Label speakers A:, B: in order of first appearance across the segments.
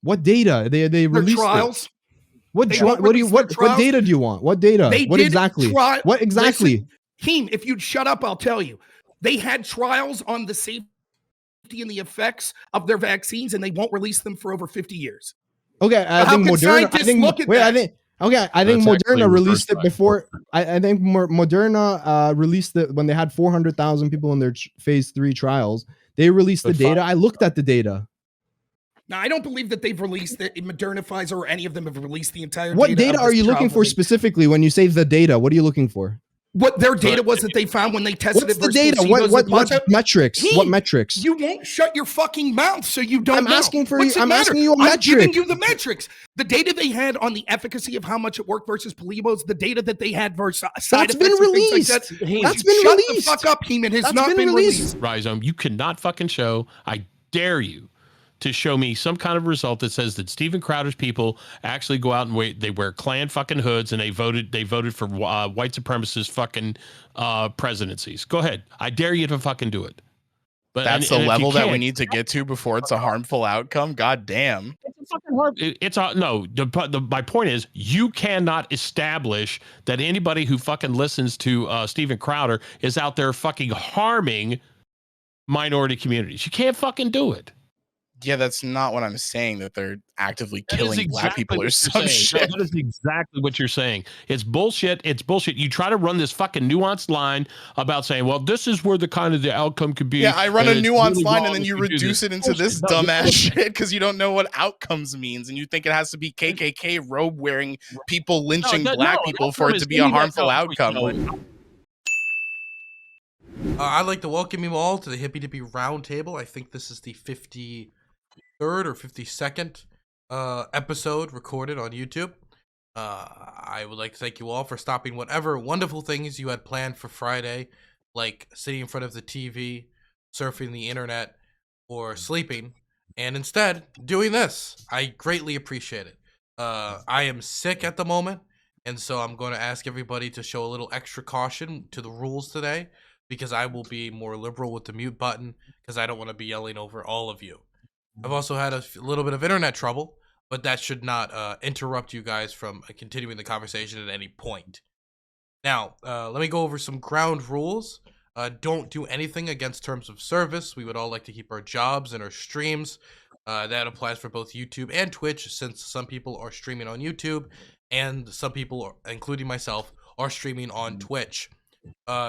A: What data? They
B: Their
A: released
B: trials.
A: it. What
B: They
A: what
B: won't
A: do you
B: release their
A: what
B: trials.
A: data do you want? What data?
B: They
A: What
B: did
A: exactly?
B: try.
A: What exactly?
B: Listen, Heem, if you'd shut up, I'll tell you. They had trials on the safety and the effects of their vaccines, and they won't release them for over 50 years.
A: Okay, I
B: How
A: think
B: can
A: Moderna.
B: scientists look at that?
A: I think
C: That's actually
A: Moderna released it
C: reversed
A: before. I think Moderna released it when they had 400,000 people in their phase 3 trials. They released the data. I looked at the data.
B: Now, I don't believe that they've released it. Moderna, Pfizer, or any of them have released the entire
A: What
B: data.
A: data are you looking for specifically when you say the data? What are you looking for?
B: What their data was that they found when they tested
A: What's
B: it
A: the
B: versus
A: data?
B: placebos
A: What
B: and placebo.
A: metrics?
B: Heem,
A: What metrics?
B: You won't shut your fucking mouth, so you don't
A: I'm
B: know.
A: asking for
B: What's
A: you.
B: it
A: I'm
B: matter?
A: asking you a
B: I'm giving
A: metric.
B: you the metrics. The data they had on the efficacy of how much it worked versus placebos, the data that they had versus side
A: That's
B: effects
A: been
B: and things
A: released.
B: like that.
A: That's been
B: Shut
A: released.
B: the fuck up, Heem. It has
A: That's
B: not been released.
C: Rhizome, you cannot fucking show. I dare you to show me some kind of result that says that Steven Crowder's people actually go out and wait. They wear Klan fucking hoods and they voted for white supremacist fucking presidencies. Go ahead. I dare you to fucking do it. But
D: that's the level that we need to get to before it's a harmful outcome. God damn.
C: My point is, you cannot establish that anybody who fucking listens to Steven Crowder is out there fucking harming minority communities. You can't fucking do it.
D: Yeah, that's not what I'm saying, that they're actively killing black people or some shit.
C: No, that is exactly what you're saying. It's bullshit. It's bullshit. You try to run this fucking nuanced line about saying, well, this is where the outcome could be.
D: Yeah, I run a nuanced
C: really
D: line and then you reduce it into this dumbass shit because you don't know what outcomes means and you think it has to be KKK robe wearing people lynching black people for it to be a harmful outcome.
E: I'd like to welcome you all to the Hippy Dippy Roundtable. I think this is the 53rd or 52nd episode recorded on YouTube. I would like to thank you all for stopping whatever wonderful things you had planned for Friday, like sitting in front of the TV, surfing the internet, or sleeping, and instead doing this. I greatly appreciate it. I am sick at the moment, and so I'm going to ask everybody to show a little extra caution to the rules today, because I will be more liberal with the mute button, because I don't want to be yelling over all of you. I've also had a little bit of internet trouble, but that should not interrupt you guys from continuing the conversation at any point. Now, let me go over some ground rules. Don't do anything against terms of service. We would all like to keep our jobs and our streams. That applies for both YouTube and Twitch, since some people are streaming on YouTube, and some people, including myself, are streaming on Twitch.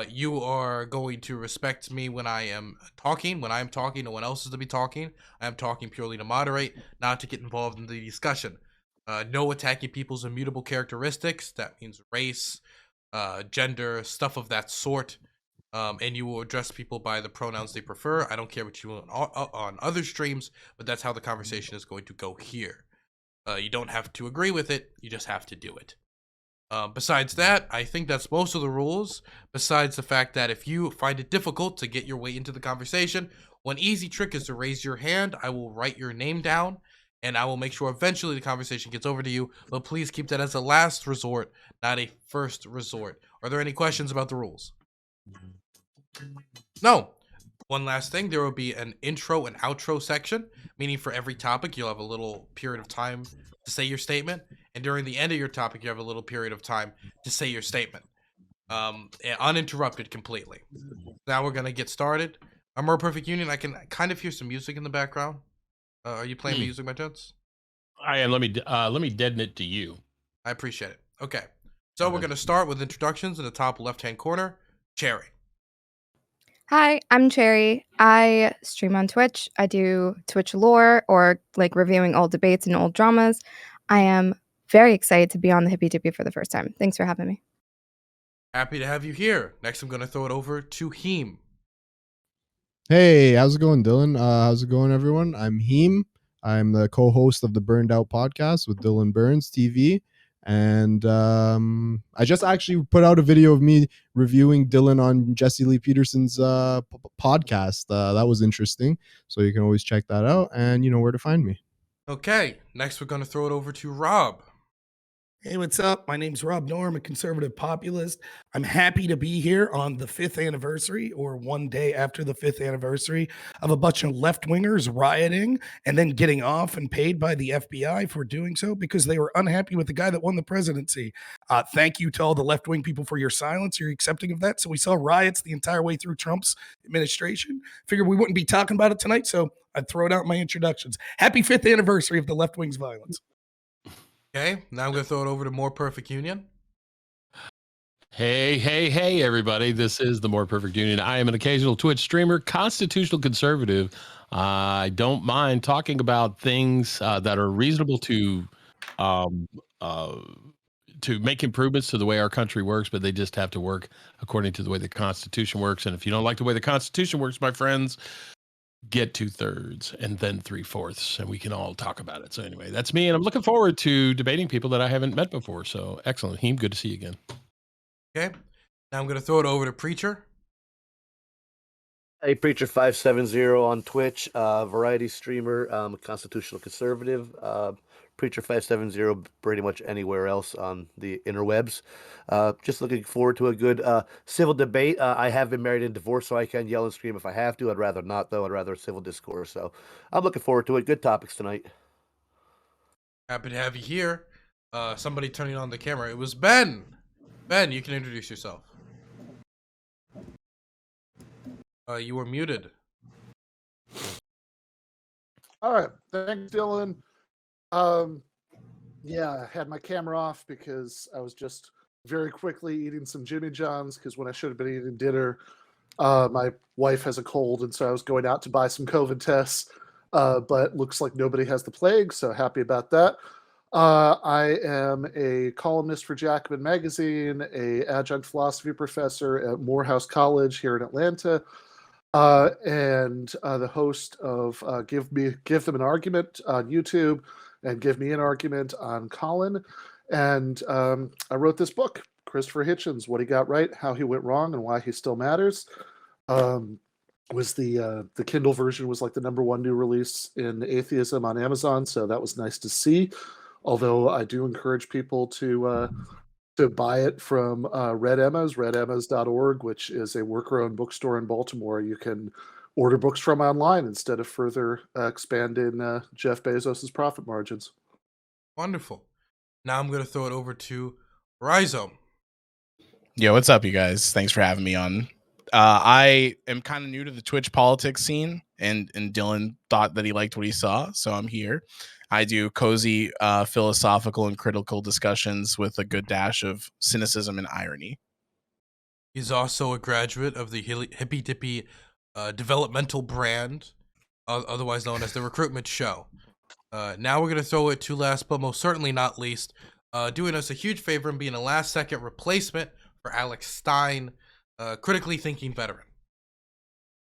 E: You are going to respect me when I am talking. When I am talking, no one else is to be talking. I am talking purely to moderate, not to get involved in the discussion. No attacking people's immutable characteristics. That means race, gender, stuff of that sort. And you will address people by the pronouns they prefer. I don't care what you want on other streams, but that's how the conversation is going to go here. You don't have to agree with it. You just have to do it. Besides that, I think that's most of the rules, besides the fact that if you find it difficult to get your way into the conversation, one easy trick is to raise your hand. I will write your name down, and I will make sure eventually the conversation gets over to you, but please keep that as a last resort, not a first resort. Are there any questions about the rules? No. One last thing, there will be an intro and outro section, meaning for every topic, you'll have a little period of time to say your statement, and during the end of your topic, you have a little period of time to say your statement, uninterrupted completely. Now we're gonna get started. A More Perfect Union. I can kind of hear some music in the background. Are you playing music by chance?
C: I am. Let me deaden it to you.
E: I appreciate it. Okay, so we're gonna start with introductions in the top left-hand corner. Cherry.
F: Hi, I'm Cherry. I stream on Twitch. I do Twitch lore, or like reviewing old debates and old dramas. I am very excited to be on the Hippy Dippy for the first time. Thanks for having me.
E: Happy to have you here. Next, I'm going to throw it over to Heem.
A: Hey, how's it going, Dylan? How's it going, everyone? I'm Heem. I'm the co-host of the Burned Out podcast with DylanBurnsTV. And I just actually put out a video of me reviewing Dylan on Jesse Lee Peterson's podcast. That was interesting. So you can always check that out, and you know where to find me.
E: Okay, next we're going to throw it over to Rob.
B: Hey, what's up? My name's Rob Norm, a conservative populist. I'm happy to be here on the 5th anniversary, or one day after the 5th anniversary, of a bunch of left-wingers rioting and then getting off and paid by the FBI for doing so because they were unhappy with the guy that won the presidency. Thank you to all the left-wing people for your silence, your accepting of that. So we saw riots the entire way through Trump's administration. Figured we wouldn't be talking about it tonight, so I'd throw it out in my introductions. Happy 5th anniversary of the left-wing's violence.
E: Okay, now I'm going to throw it over to More Perfect Union.
C: Hey, everybody. This is the More Perfect Union. I am an occasional Twitch streamer, constitutional conservative. I don't mind talking about things that are reasonable to make improvements to the way our country works, but they just have to work according to the way the Constitution works. And if you don't like the way the Constitution works, my friends, get 2/3 and then 3/4, and we can all talk about it. So anyway, that's me, and I'm looking forward to debating people that I haven't met before. So excellent. Heem, good to see you again.
E: Okay, now I'm going to throw it over to Preacher.
G: Hey, Preacher570 on Twitch, variety streamer, constitutional conservative. Preacher570 pretty much anywhere else on the interwebs. Just looking forward to a good civil debate. I have been married and divorced, so I can yell and scream if I have to. I'd rather not, though. I'd rather civil discourse. So I'm looking forward to it. Good topics tonight.
E: Happy to have you here. Somebody turning on the camera. It was Ben. Ben, you can introduce yourself. You were muted.
H: All right. Thanks, Dylan. Yeah, I had my camera off because I was just very quickly eating some Jimmy John's because when I should have been eating dinner, my wife has a cold, and so I was going out to buy some COVID tests, but looks like nobody has the plague, so happy about that. I am a columnist for Jacobin Magazine, a adjunct philosophy professor at Morehouse College here in Atlanta, and the host of Give Them an Argument on YouTube and Give Me an Argument on Colin. And I wrote this book, Christopher Hitchens, What He Got Right, How He Went Wrong, and Why He Still Matters. Was the Kindle version was like the #1 new release in atheism on Amazon, so that was nice to see. Although I do encourage people to buy it from Red Emma's, redemmas.org, which is a worker-owned bookstore in Baltimore. You can order books from online instead of further expanding Jeff Bezos's profit margins.
E: Wonderful. Now I'm going to throw it over to Rhizome.
D: Yo, what's up, you guys? Thanks for having me on. I am kind of new to the Twitch politics scene, and Dylan thought that he liked what he saw, so I'm here. I do cozy, philosophical and critical discussions with a good dash of cynicism and irony.
E: He's also a graduate of the Hippy Dippy developmental brand, otherwise known as the Recruitment Show. Now we're going to throw it to last, but most certainly not least, doing us a huge favor and being a last-second replacement for Alex Stein, critically thinking veteran.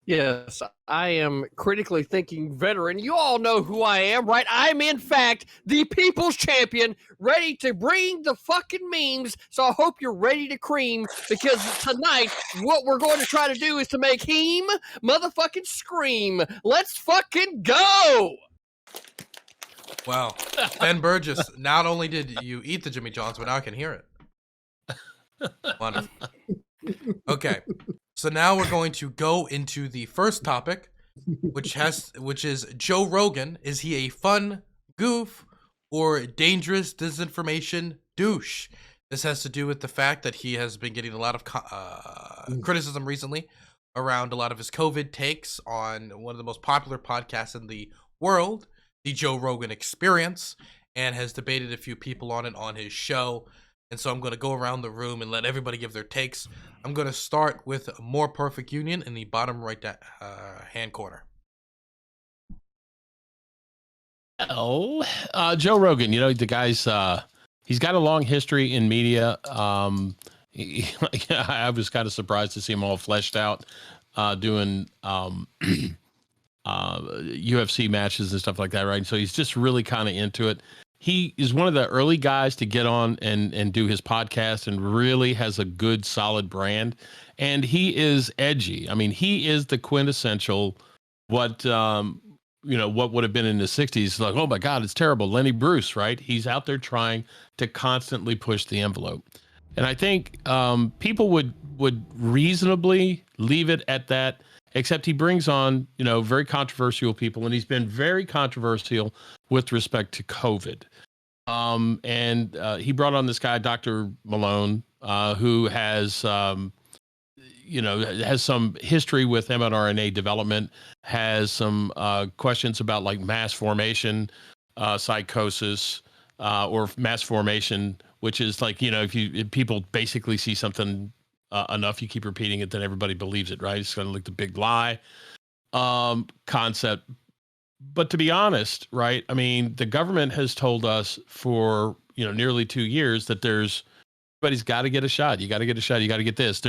I: Yes, I am critically thinking veteran. You all know who I am, right? I'm, in fact, the people's champion, ready to bring the fucking memes. So I hope you're ready to cream, because tonight, what we're going to try to do is to make him motherfucking scream. Let's fucking go!
E: Wow. Ben Burgess, not only did you eat the Jimmy John's, but now I can hear it. Wonderful. Okay. So now we're going to go into the first topic, which is Joe Rogan. Is he a fun goof or dangerous disinformation douche? This has to do with the fact that he has been getting a lot of criticism recently around a lot of his COVID takes on one of the most popular podcasts in the world, the Joe Rogan Experience, and has debated a few people on it on his show. And so I'm going to go around the room and let everybody give their takes. I'm going to start with More Perfect Union in the bottom right hand corner.
C: Oh, Joe Rogan, you know, the guy's, he's got a long history in media. I was kind of surprised to see him all fleshed out, doing UFC matches and stuff like that, right? So he's just really kind of into it. He is one of the early guys to get on and do his podcast, and really has a good, solid brand. And he is edgy. I mean, he is the quintessential what what would have been in the 60s, like, oh my God, it's terrible. Lenny Bruce, right? He's out there trying to constantly push the envelope. And I think people would reasonably leave it at that, except he brings on, very controversial people, and he's been very controversial with respect to COVID. And he brought on this guy, Dr. Malone, who has, has some history with mRNA development, has some questions about like mass formation, psychosis, or mass formation, which is like, if people basically see something enough, you keep repeating it, then everybody believes it, right? It's kind of like the big lie concept. But to be honest, right, I mean, the government has told us for, nearly 2 years that everybody's got to get a shot. You got to get a shot. You got to get this.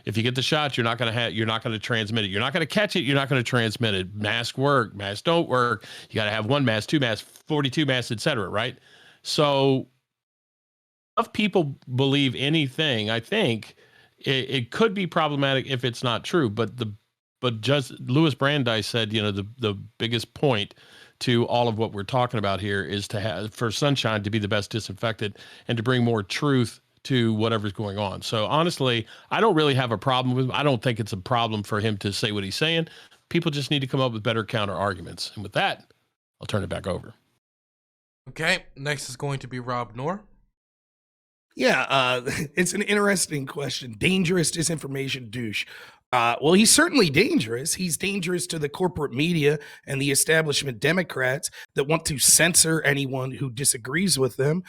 C: If you get the shot, you're not going to transmit it. You're not going to catch it. You're not going to transmit it. Masks work. Masks don't work. You got to have 1 mask, 2 masks, 42 masks, etc. Right? So if people believe anything, I think it could be problematic if it's not true. But just Louis Brandeis said, the biggest point to all of what we're talking about here is for sunshine to be the best disinfectant and to bring more truth to whatever's going on. So honestly, I don't really have a problem with him. I don't think it's a problem for him to say what he's saying. People just need to come up with better counter arguments. And with that, I'll turn it back over.
E: Okay, next is going to be Rob Knorr.
B: Yeah, it's an interesting question. Dangerous disinformation douche. Well, he's certainly dangerous. He's dangerous to the corporate media and the establishment Democrats that want to censor anyone who disagrees with them.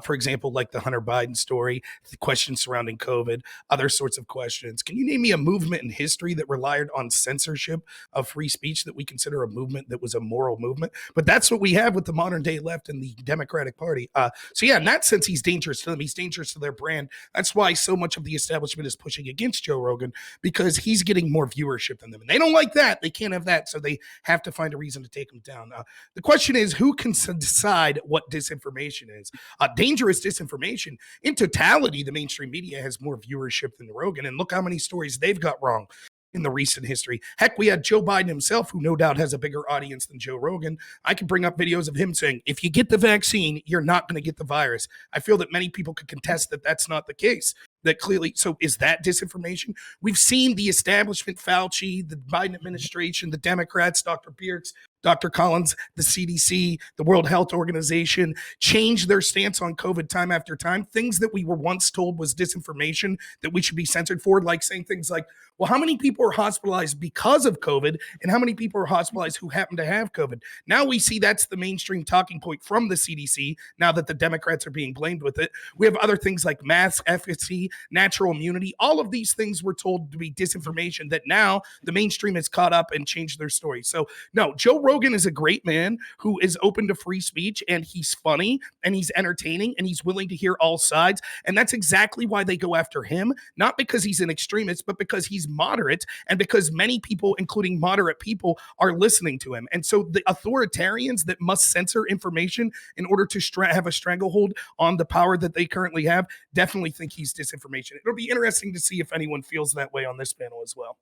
B: For example, like the Hunter Biden story, the questions surrounding COVID, other sorts of questions. Can you name me a movement in history that relied on censorship of free speech that we consider a movement that was a moral movement? But that's what we have with the modern day left and the Democratic Party. So yeah, in that sense, he's dangerous to them. He's dangerous to their brand. That's why so much of the establishment is pushing against Joe Rogan, because he's getting more viewership than them. And they don't like that. They can't have that. So they have to find a reason to take him down. The question is, who can decide what disinformation is? Dangerous disinformation. In totality, the mainstream media has more viewership than Rogan. And look how many stories they've got wrong in the recent history. Heck, we had Joe Biden himself, who no doubt has a bigger audience than Joe Rogan. I could bring up videos of him saying, if you get the vaccine, you're not going to get the virus. I feel that many people could contest that that's not the case. That clearly, so is that disinformation? We've seen the establishment, Fauci, the Biden administration, the Democrats, Dr. Birx, Dr. Collins, the CDC, the World Health Organization, change their stance on COVID time after time. Things that we were once told was disinformation that we should be censored for, like saying things like, well, how many people are hospitalized because of COVID and how many people are hospitalized who happen to have COVID? Now we see that's the mainstream talking point from the CDC, now that the Democrats are being blamed with it. We have other things like mask efficacy, natural immunity. All of these things were told to be disinformation that now the mainstream has caught up and changed their story. So no, Joe Rogan is a great man who is open to free speech, and he's funny and he's entertaining and he's willing to hear all sides. And that's exactly why they go after him, not because he's an extremist, but because he's moderate and because many people, including moderate people, are listening to him. And so the authoritarians that must censor information in order to have a stranglehold on the power that they currently have definitely think he's disinformation. It'll be interesting to see if anyone feels that way on this panel as well.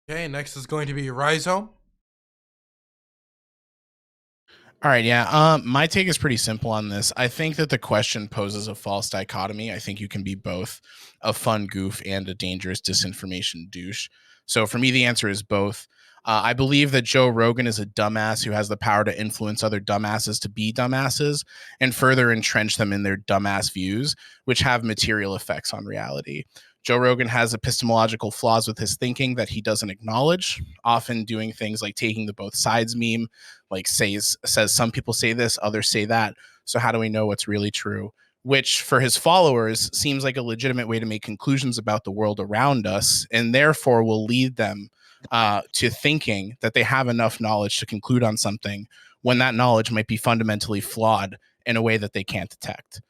E: Okay, next is going to be Rhizo.
D: All right, yeah. My take is pretty simple on this. I think that the question poses a false dichotomy. I think you can be both a fun goof and a dangerous disinformation douche. So for me, the answer is both. I believe that Joe Rogan is a dumbass who has the power to influence other dumbasses to be dumbasses and further entrench them in their dumbass views, which have material effects on reality. Joe Rogan has epistemological flaws with his thinking that he doesn't acknowledge, often doing things like taking the both sides meme, like says some people say this, others say that. So how do we know what's really true? Which for his followers seems like a legitimate way to make conclusions about the world around us, and therefore will lead them to thinking that they have enough knowledge to conclude on something when that knowledge might be fundamentally flawed in a way that they can't detect.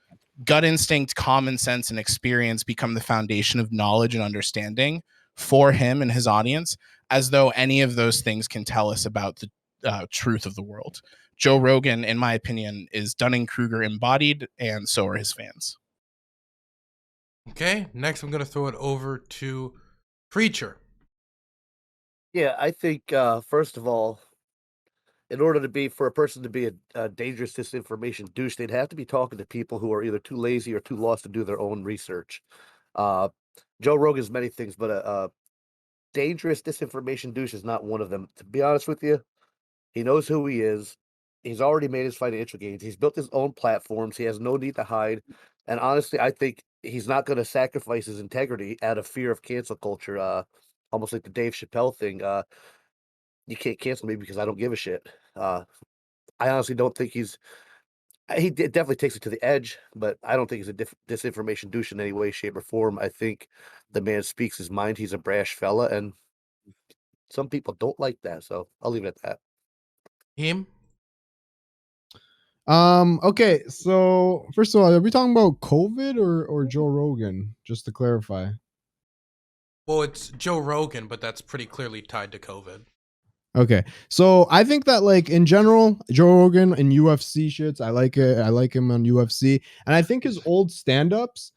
D: Gut instinct, common sense, and experience become the foundation of knowledge and understanding for him and his audience, as though any of those things can tell us about the truth of the world. Joe Rogan, in my opinion, is Dunning-Kruger embodied, and so are his fans.
E: Okay, next I'm going to throw it over to Preacher.
G: Yeah, I think, first of all, in order to be for a person to be a dangerous disinformation douche, they'd have to be talking to people who are either too lazy or too lost to do their own research. Uh, Joe Rogan's many things, but a dangerous disinformation douche is not one of them. To be honest with you, he knows who he is. He's already made his financial gains. He's built his own platforms. He has no need to hide. And honestly, I think he's not going to sacrifice his integrity out of fear of cancel culture. Almost like the Dave Chappelle thing. You can't cancel me because I don't give a shit. I honestly don't think definitely takes it to the edge, but I don't think he's a disinformation douche in any way, shape, or form. I think the man speaks his mind. He's a brash fella, and some people don't like that. So I'll leave it at that.
E: Him?
A: Okay, so first of all, are we talking about COVID or Joe Rogan? Just to clarify.
E: Well, it's Joe Rogan, but that's pretty clearly tied to COVID.
A: Okay, so I think that like in general, Joe Rogan and UFC shits, I like it. I like him on UFC, and I think his old stand-ups,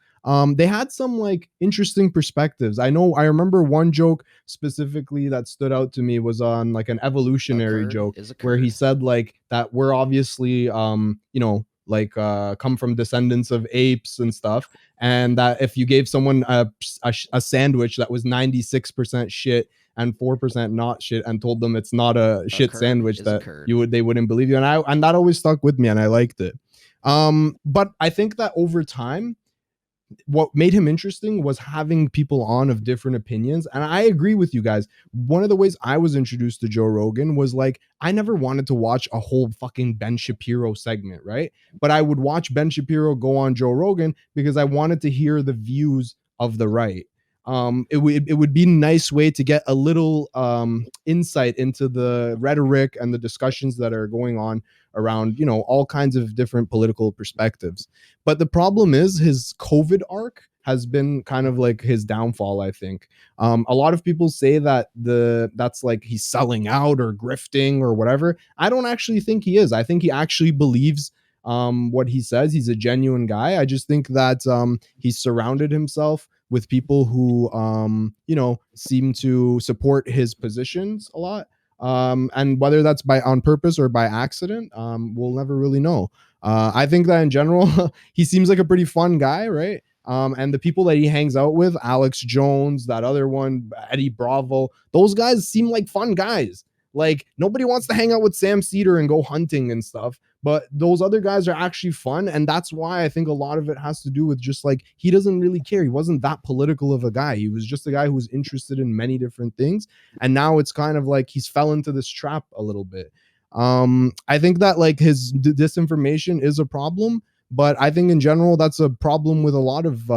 A: they had some like interesting perspectives. I remember one joke specifically that stood out to me was on like an evolutionary joke where he said like that we're obviously like come from descendants of apes and stuff, and that if you gave someone a sandwich that was 96% shit and 4% not shit and told them it's not a shit sandwich, that they wouldn't believe you, and that always stuck with me and I liked it. But I think that over time what made him interesting was having people on of different opinions. And I agree with you guys. One of the ways I was introduced to Joe Rogan was like, I never wanted to watch a whole fucking Ben Shapiro segment, right? But I would watch Ben Shapiro go on Joe Rogan because I wanted to hear the views of the right. It would be a nice way to get a little insight into the rhetoric and the discussions that are going on around, all kinds of different political perspectives. But the problem is his COVID arc has been kind of like his downfall, I think. A lot of people say that that's like he's selling out or grifting or whatever. I don't actually think he is. I think he actually believes what he says. He's a genuine guy. I just think that he's surrounded himself with people who seem to support his positions a lot. And whether that's on purpose or by accident, we'll never really know. I think that in general, he seems like a pretty fun guy, right? And the people that he hangs out with, Alex Jones, that other one, Eddie Bravo, those guys seem like fun guys. Like nobody wants to hang out with Sam Cedar and go hunting and stuff, but those other guys are actually fun. And that's why I think a lot of it has to do with just like, he doesn't really care. He wasn't that political of a guy. He was just a guy who was interested in many different things. And now it's kind of like he's fell into this trap a little bit. I think that like his disinformation is a problem, but I think in general, that's a problem with a lot of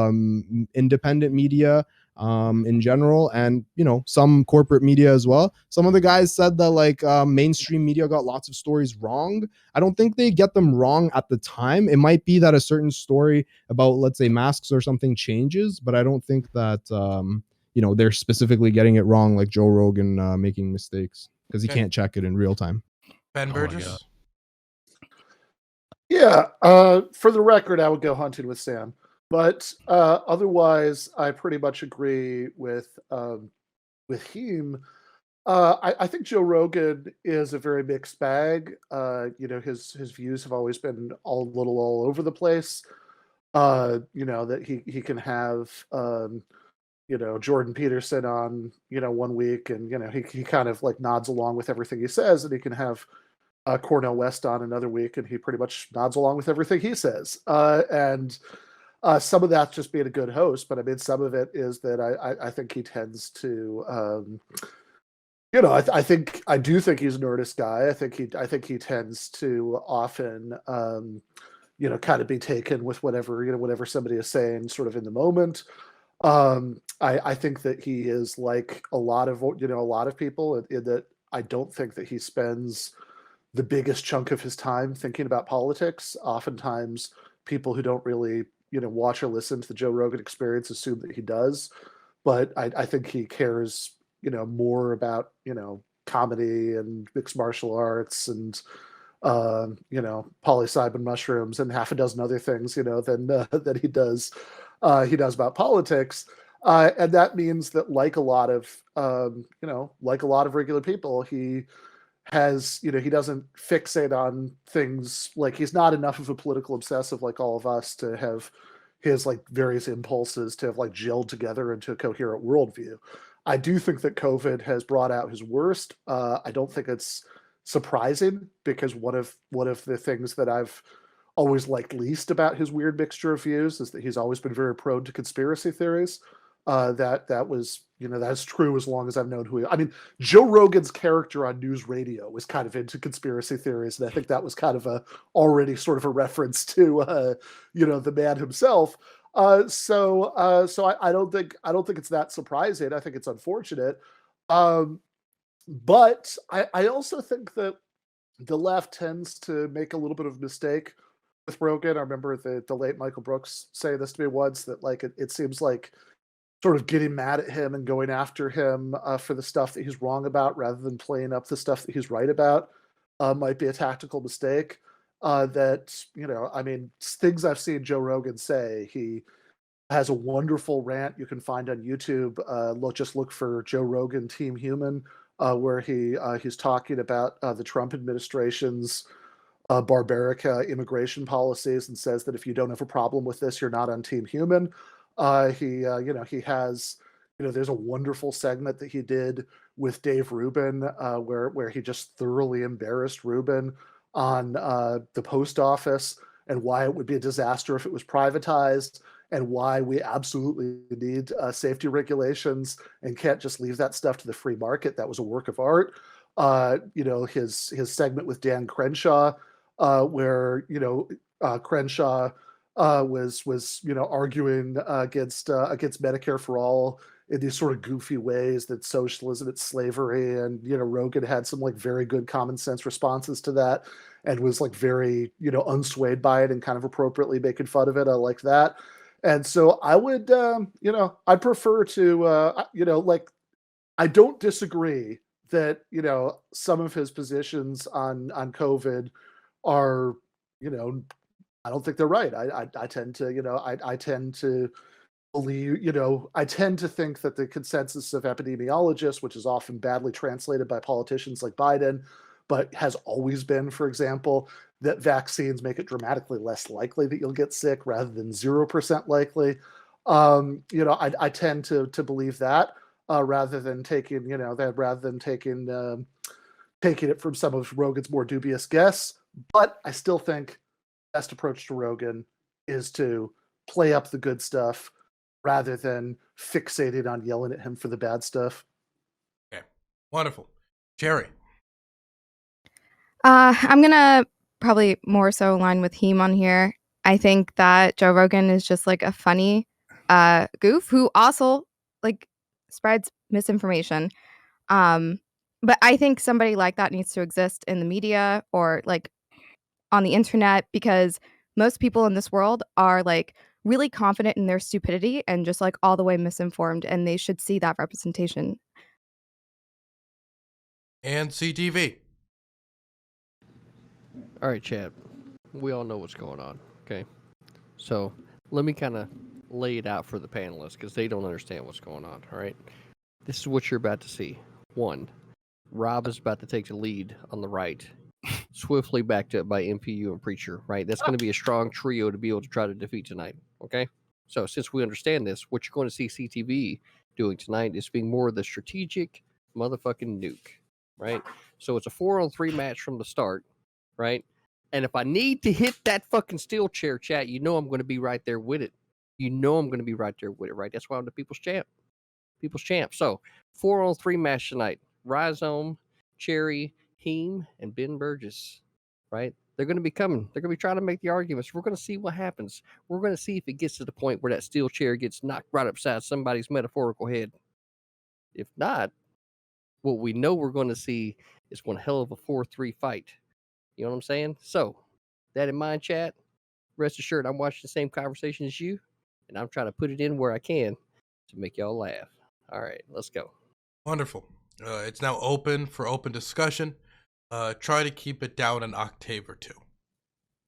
A: independent media in general, and some corporate media as well. Some of the guys said that like mainstream media got lots of stories wrong. I don't think they get them wrong at the time. It might be that a certain story about, let's say, masks or something changes, but I don't think that they're specifically getting it wrong, like Joe Rogan making mistakes because he can't check it in real time.
E: Ben Burgess?
H: Yeah, for the record, I would go hunting with Sam. But otherwise, I pretty much agree with him. I think Joe Rogan is a very mixed bag. His views have always been a little all over the place. That he can have Jordan Peterson on 1 week, and he kind of like nods along with everything he says, and he can have Cornel West on another week, and he pretty much nods along with everything he says. And some of that's just being a good host, but I mean, some of it is that I think he tends to, I do think he's an earnest guy. I think he tends to often, kind of be taken with whatever somebody is saying, sort of in the moment. I think that he is like a lot of people in that I don't think that he spends the biggest chunk of his time thinking about politics. Oftentimes, people who don't really watch or listen to the Joe Rogan Experience assume that he does, but I think he cares more about comedy and mixed martial arts and psilocybin mushrooms and half a dozen other things than he does about politics. And that means that like a lot of regular people, he has, he doesn't fixate on things, like he's not enough of a political obsessive like all of us to have his like various impulses to have like gelled together into a coherent worldview. I do think that COVID has brought out his worst. I don't think it's surprising, because one of the things that I've always liked least about his weird mixture of views is that he's always been very prone to conspiracy theories. That was, that's true as long as I've known who he. I mean, Joe Rogan's character on news radio was kind of into conspiracy theories, and I think that was kind of already sort of a reference to the man himself. So I don't think it's that surprising. I think it's unfortunate, but I also think that the left tends to make a little bit of a mistake with Rogan. I remember the late Michael Brooks saying this to me once, that like it seems like sort of getting mad at him and going after him for the stuff that he's wrong about, rather than playing up the stuff that he's right about, might be a tactical mistake. That, I mean, things I've seen Joe Rogan say, he has a wonderful rant you can find on YouTube. Just look for Joe Rogan Team Human, where he's talking about the Trump administration's barbaric immigration policies, and says that if you don't have a problem with this, you're not on Team Human. He has, there's a wonderful segment that he did with Dave Rubin, where he just thoroughly embarrassed Rubin on the post office, and why it would be a disaster if it was privatized, and why we absolutely need safety regulations and can't just leave that stuff to the free market. That was a work of art. His segment with Dan Crenshaw, where Crenshaw was arguing against Medicare for all in these sort of goofy ways, that socialism, it's slavery, and Rogan had some like very good common sense responses to that, and was like very unswayed by it and kind of appropriately making fun of it. I like that. And so I would I prefer to like, I don't disagree that some of his positions on COVID are, I don't think they're right. I tend to, I tend to believe, I tend to think that the consensus of epidemiologists, which is often badly translated by politicians like Biden, but has always been, for example, that vaccines make it dramatically less likely that you'll get sick, rather than 0% likely. I tend to believe that, rather than taking, taking it from some of Rogan's more dubious guests. But I still think best approach to Rogan is to play up the good stuff, rather than fixated on yelling at him for the bad stuff.
E: Okay, wonderful. Jerry.
F: I'm gonna probably more so align with Heem on here. I think that Joe Rogan is just like a funny goof who also like spreads misinformation. But I think somebody like that needs to exist in the media or like on the internet, because most people in this world are like really confident in their stupidity and just like all the way misinformed, and they should see that representation.
E: And CTV.
I: All right, Chad. We all know what's going on, okay? So let me kind of lay it out for the panelists, because they don't understand what's going on, all right? This is what you're about to see. One, Rob is about to take the lead on the right, swiftly backed up by MPU and Preacher, right? That's going to be a strong trio to be able to try to defeat tonight, okay? So since we understand this, what you're going to see CTV doing tonight is being more of the strategic motherfucking nuke, right? So it's a 4-on-3 match from the start, right? And if I need to hit that fucking steel chair, chat, I'm going to be right there with it. I'm going to be right there with it, right? That's why I'm the people's champ. People's champ. So 4-on-3 match tonight. Rhizome, Cherry, Heem, and Ben Burgess, right? They're going to be coming. They're going to be trying to make the arguments. We're going to see what happens. We're going to see if it gets to the point where that steel chair gets knocked right upside somebody's metaphorical head. If not, what we know we're going to see is one hell of a 4-3 fight. You know what I'm saying? So, that in mind, chat, rest assured I'm watching the same conversation as you, and I'm trying to put it in where I can to make y'all laugh. All right, let's go.
E: Wonderful. It's now open for open discussion. Try to keep it down an octave or two.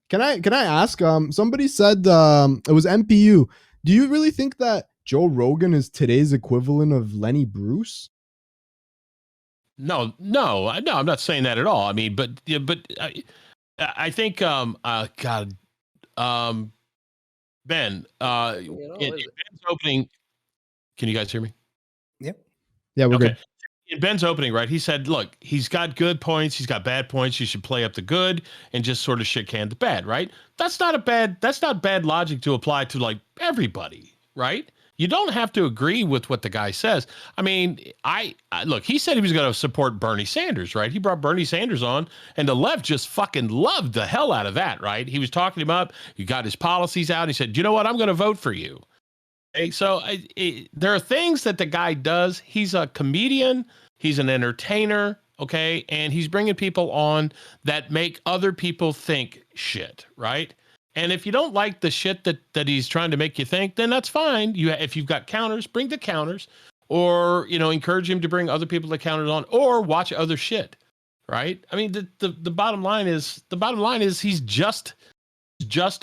A: Can I ask? Somebody said it was MPU. Do you really think that Joe Rogan is today's equivalent of Lenny Bruce?
C: No, I'm not saying that at all. I mean, but I think God, Ben, in Ben's opening, can you guys hear me?
B: Yep.
A: Yeah, we're good.
C: In Ben's opening, right? He said, "Look, he's got good points. He's got bad points. You should play up the good and just sort of shit can the bad, right? That's not bad logic to apply to like everybody, right? You don't have to agree with what the guy says. I mean, I look. He said he was going to support Bernie Sanders, right? He brought Bernie Sanders on, and the left just fucking loved the hell out of that, right? He was talking him up. He got his policies out. He said, "You know what? I'm going to vote for you." Okay, so there are things that the guy does. He's a comedian. He's an entertainer. Okay, and he's bringing people on that make other people think shit, right? And if you don't like the shit that he's trying to make you think, then that's fine. If you've got counters, bring the counters, or encourage him to bring other people the counters on, or watch other shit, right? I mean, the bottom line is he's just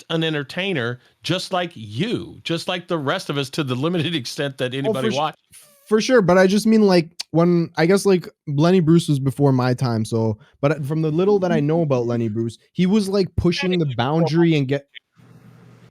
C: an entertainer, just like you, just like the rest of us, to the limited extent that anybody watches.
A: For sure, but I just mean like when I guess like Lenny Bruce was before my time. So, but from the little that I know about Lenny Bruce, he was like pushing the boundary and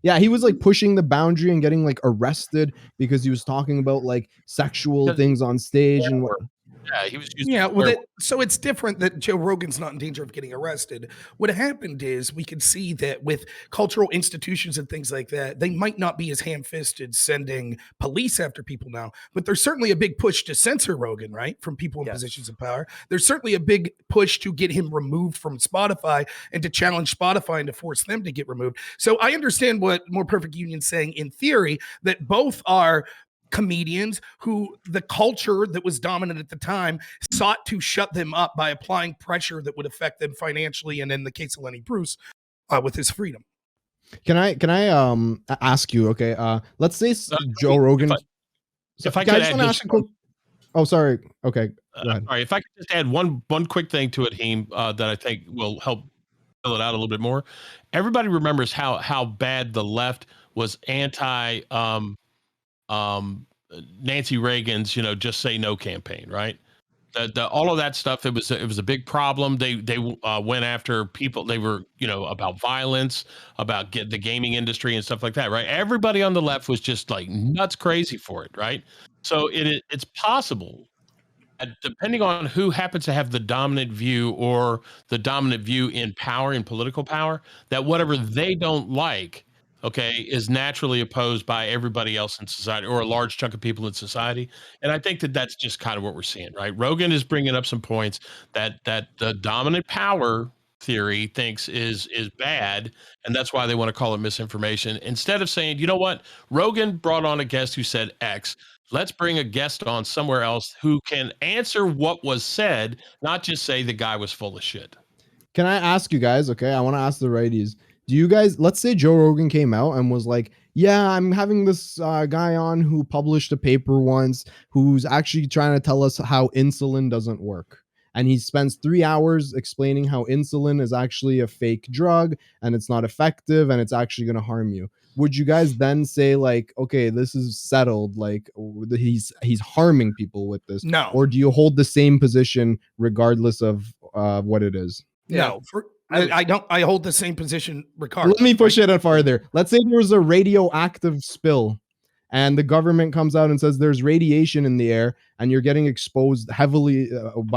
A: he was like pushing the boundary and getting like arrested because he was talking about like sexual things on stage and what.
C: Yeah, he was using
B: so it's different that Joe Rogan's not in danger of getting arrested. What happened is we could see that with cultural institutions and things like that, they might not be as ham-fisted sending police after people now, but there's certainly a big push to censor Rogan, right? From people in positions of power. There's certainly a big push to get him removed from Spotify and to challenge Spotify and to force them to get removed. So I understand what More Perfect Union's saying in theory, that both are comedians who the culture that was dominant at the time sought to shut them up by applying pressure that would affect them financially, and in the case of Lenny Bruce, with his freedom.
A: Can I ask you? Okay, let's say Joe Rogan.
C: If I could add just
A: oh, sorry. Okay, go ahead.
C: Sorry, if I could just add one quick thing to it, Heem, that I think will help fill it out a little bit more. Everybody remembers how bad the left was anti Nancy Reagan's, just say no campaign, right? All of that stuff, it was a big problem. They went after people. They were, about violence, about the gaming industry and stuff like that, right? Everybody on the left was just like nuts crazy for it, right? So it's possible, depending on who happens to have the dominant view or the dominant view in power, in political power, that whatever they don't like, okay, is naturally opposed by everybody else in society, or a large chunk of people in society. And I think that's just kind of what we're seeing, right? Rogan is bringing up some points that the dominant power theory thinks is bad, and that's why they want to call it misinformation, instead of saying, you know what, Rogan brought on a guest who said X. Let's bring a guest on somewhere else who can answer what was said, not just say the guy was full of shit.
A: Can I ask you guys? Okay, I want to ask the righties. Do you guys, let's say Joe Rogan came out and was like, yeah, I'm having this guy on who published a paper once who's actually trying to tell us how insulin doesn't work. And he spends 3 hours explaining how insulin is actually a fake drug and it's not effective and it's actually going to harm you. Would you guys then say like, okay, this is settled, like he's harming people with this?
B: No.
A: Or do you hold the same position regardless of what it is?
B: No, I don't. I hold the same position regardless.
A: Let me push it farther. Let's say there was a radioactive spill and the government comes out and says there's radiation in the air and you're getting exposed heavily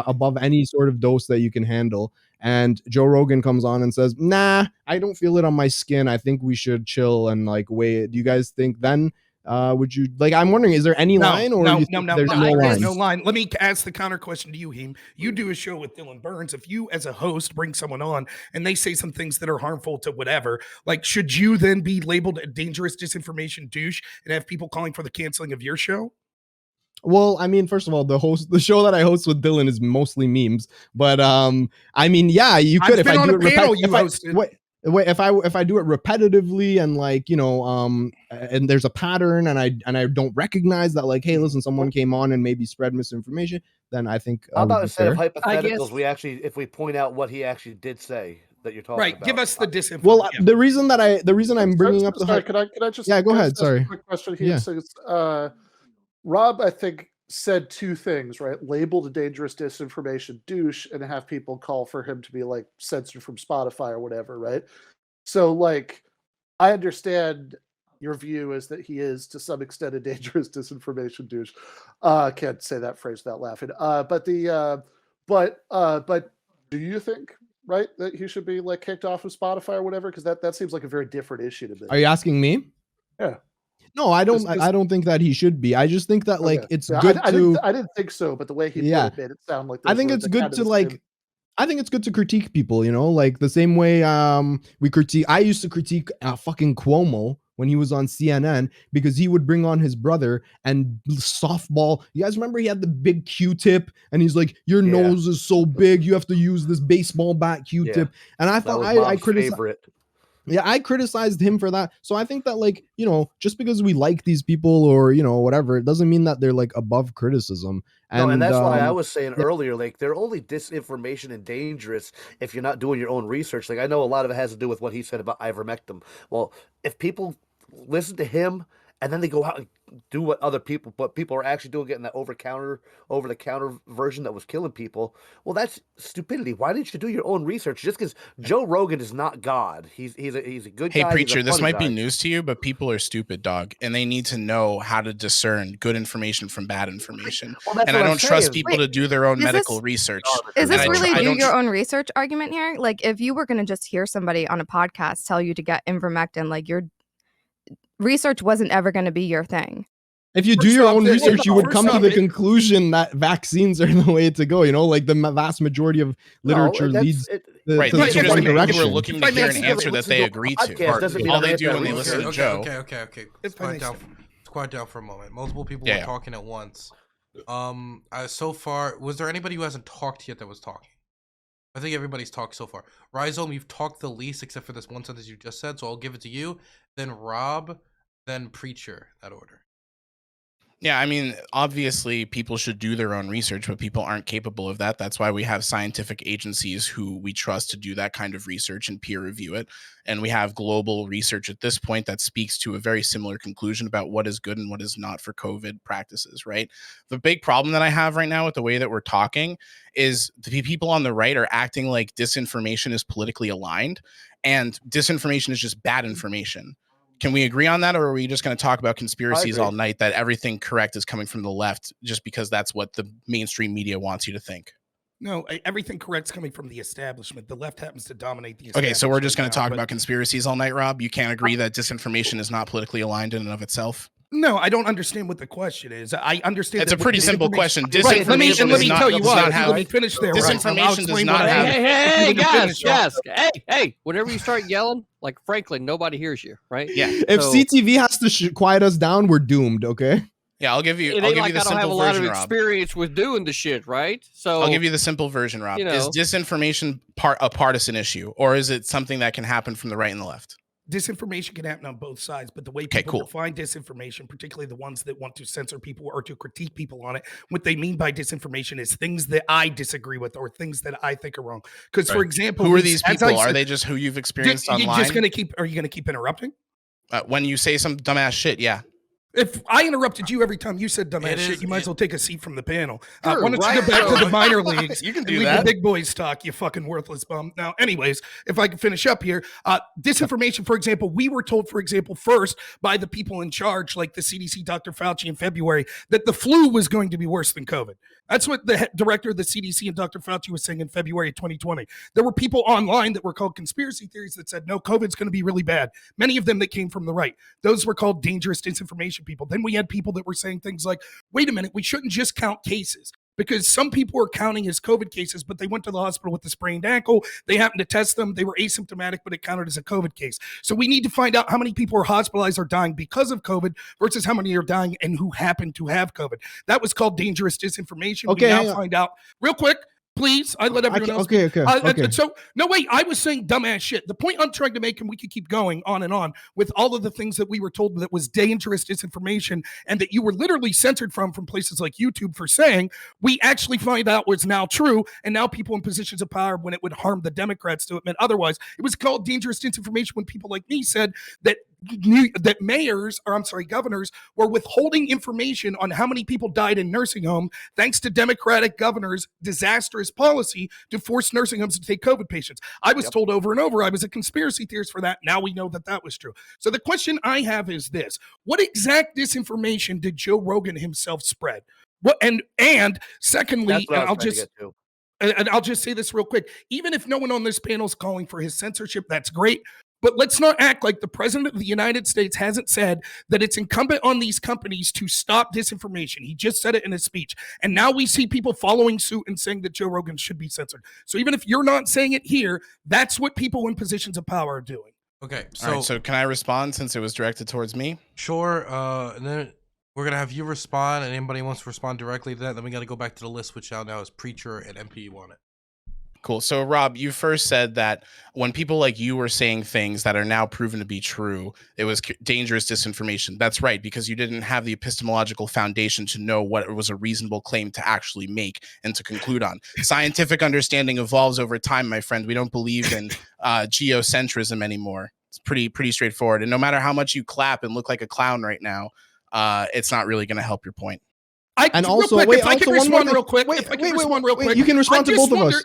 A: above any sort of dose that you can handle. And Joe Rogan comes on and says, nah, I don't feel it on my skin. I think we should chill and like wait. Do you guys think then would you like, I'm wondering, is there any line or
B: no,
A: there's no line?
B: No line. Let me ask the counter question to you, Heem. You do a show with Dylan Burns. If you as a host bring someone on and they say some things that are harmful to whatever, like should you then be labeled a dangerous disinformation douche and have people calling for the canceling of your show?
A: Well, I mean, first of all, the show that I host with Dylan is mostly memes, but I mean, yeah, you could.
B: I've been on a panel you hosted.
A: Wait, if I do it repetitively and like, and there's a pattern and I don't recognize that, like, hey, listen, someone came on and maybe spread misinformation, then I think
G: how about instead of hypotheticals, we actually, if we point out what he actually did say that you're talking about.
B: Give us the disinformation.
A: Well, the reason I'm bringing up the
H: can I just
A: go ahead. Sorry.
H: A quick question here. Yeah. So Rob, I think, said two things, right? Labeled a dangerous disinformation douche and have people call for him to be like censored from Spotify or whatever, right? So like I understand your view is that he is to some extent a dangerous disinformation douche. Can't say that phrase without laughing. But do you think, right, that he should be like kicked off of Spotify or whatever? Because that seems like a very different issue to me.
A: Are you asking me?
H: Yeah.
A: No, I don't. I don't think that he should be. I just think that like it's good to.
H: I didn't think so, but the way he put it made it sound like.
A: I think it's good to like. I think it's good to critique people, you know, like the same way we critique. I used to critique fucking Cuomo when he was on CNN because he would bring on his brother and softball. You guys remember he had the big Q-tip and he's like, "Your nose is so big, you have to use this baseball bat Q-tip." And I thought I criticized. Yeah, I criticized him for that. So I think that, like, you know, just because we like these people or, you know, whatever, it doesn't mean that they're like above criticism.
G: And that's why I was saying earlier, like, they're only disinformation and dangerous if you're not doing your own research. Like, I know a lot of it has to do with what he said about ivermectin. Well, if people listen to him and then they go out and do what people are actually doing, getting that over the counter version that was killing people. Well, that's stupidity. Why didn't you do your own research? Just because Joe Rogan is not God, he's a good guy.
D: Hey, preacher, this might be news to you, but people are stupid, dog, and they need to know how to discern good information from bad information. And I don't trust people to do their own medical research.
F: Is this really do your own research argument here? Like, if you were going to just hear somebody on a podcast tell you to get ivermectin, like, your research wasn't ever going to be your thing.
A: If you do your own research, you would come to the conclusion that vaccines are the way to go. You know, like the vast majority of literature leads to the right direction.
D: We're looking to hear an answer that they agree to. All they do when they listen to Joe.
E: Okay. Let's quiet down for a moment. Multiple people were talking at once. So far, was there anybody who hasn't talked yet that was talking? I think everybody's talked so far. Rhizome, you've talked the least except for this one sentence you just said, so I'll give it to you. Then Rob, then Preacher, that order.
D: Yeah, I mean, obviously people should do their own research, but people aren't capable of that. That's why we have scientific agencies who we trust to do that kind of research and peer review it. And we have global research at this point that speaks to a very similar conclusion about what is good and what is not for COVID practices, right? The big problem that I have right now with the way that we're talking is the people on the right are acting like disinformation is politically aligned, and disinformation is just bad information. Can we agree on that, or are we just going to talk about conspiracies all night that everything correct is coming from the left just because that's what the mainstream media wants you to think?
B: No, everything correct's coming from the establishment. The left happens to dominate the establishment.
D: Okay, so we're just going to talk about conspiracies all night, Rob? You can't agree that disinformation is not politically aligned in and of itself?
B: No, I don't understand what the question is. I understand
D: it's a pretty simple question.
B: Disinformation let me tell you what. Let me finish there.
D: Disinformation does not have.
I: Hey, guys. Hey, whenever you start yelling, like Franklin, nobody hears you, right?
D: Yeah.
A: If CTV has to quiet us down, we're doomed. Okay.
D: Yeah, I'll give you.
I: I'll give
D: you the simple version, Rob.
I: I don't have a lot of experience with doing the shit, right? So
D: I'll give you the simple version, Rob. You know, is disinformation a partisan issue, or is it something that can happen from the right and the left?
B: Disinformation can happen on both sides, but the way people define disinformation, particularly the ones that want to censor people or to critique people on it, what they mean by disinformation is things that I disagree with or things that I think are wrong. Because, for example,
D: who are these people? Are they just who you've experienced online?
B: Are you going to keep interrupting?
D: When you say some dumbass shit, yeah.
B: If I interrupted you every time you said dumbass shit, you might as well take a seat from the panel.
I: Sure,
B: why don't you go back to the minor leagues?
D: You can do
B: leave
D: that.
B: The big boys talk, you fucking worthless bum. Now, anyways, if I can finish up here, disinformation, for example, we were told, for example, first by the people in charge, like the CDC, Dr. Fauci in February, that the flu was going to be worse than COVID. That's what the director of the CDC and Dr. Fauci was saying in February of 2020. There were people online that were called conspiracy theories that said, no, COVID's going to be really bad. Many of them that came from the right. Those were called dangerous disinformation people. Then we had people that were saying things like, wait a minute, we shouldn't just count cases. Because some people were counting as COVID cases, but they went to the hospital with a sprained ankle. They happened to test them. They were asymptomatic, but it counted as a COVID case. So we need to find out how many people are hospitalized or dying because of COVID versus how many are dying and who happen to have COVID. That was called dangerous disinformation.
A: Okay,
B: we now find out real quick. Please, I let everyone else.
A: Okay.
B: So, no, wait, I was saying dumbass shit. The point I'm trying to make, and we could keep going on and on with all of the things that we were told that was dangerous disinformation and that you were literally censored from places like YouTube for saying, we actually find out was now true. And now people in positions of power, when it would harm the Democrats to admit otherwise, it was called dangerous disinformation when people like me said that that mayors, or I'm sorry, governors were withholding information on how many people died in nursing home thanks to Democratic governors' disastrous policy to force nursing homes to take COVID patients. I was told over and over I was a conspiracy theorist for that. Now we know that that was true. So the question I have is this: what exact disinformation did Joe Rogan himself spread? What and secondly, and I'll just say this real quick. Even if no one on this panel is calling for his censorship, that's great. But let's not act like the president of the United States hasn't said that it's incumbent on these companies to stop disinformation. He just said it in his speech. And now we see people following suit and saying that Joe Rogan should be censored. So even if you're not saying it here, that's what people in positions of power are doing.
E: Okay.
D: So can I respond since it was directed towards me?
E: Sure. And then we're going to have you respond, and anybody wants to respond directly to that. Then we got to go back to the list, which now is Preacher and MP on it.
D: Cool. So, Rob, you first said that when people like you were saying things that are now proven to be true, it was dangerous disinformation. That's right, because you didn't have the epistemological foundation to know what was a reasonable claim to actually make and to conclude on. Scientific understanding evolves over time, my friend. We don't believe in geocentrism anymore. It's pretty straightforward. And no matter how much you clap and look like a clown right now, it's not really going to help your point.
A: And also,
B: quick,
A: wait,
B: if I can
A: also
B: respond
A: one
B: real quick,
A: wait,
B: if I can
A: wait,
B: respond real quick,
A: you can respond to both of us.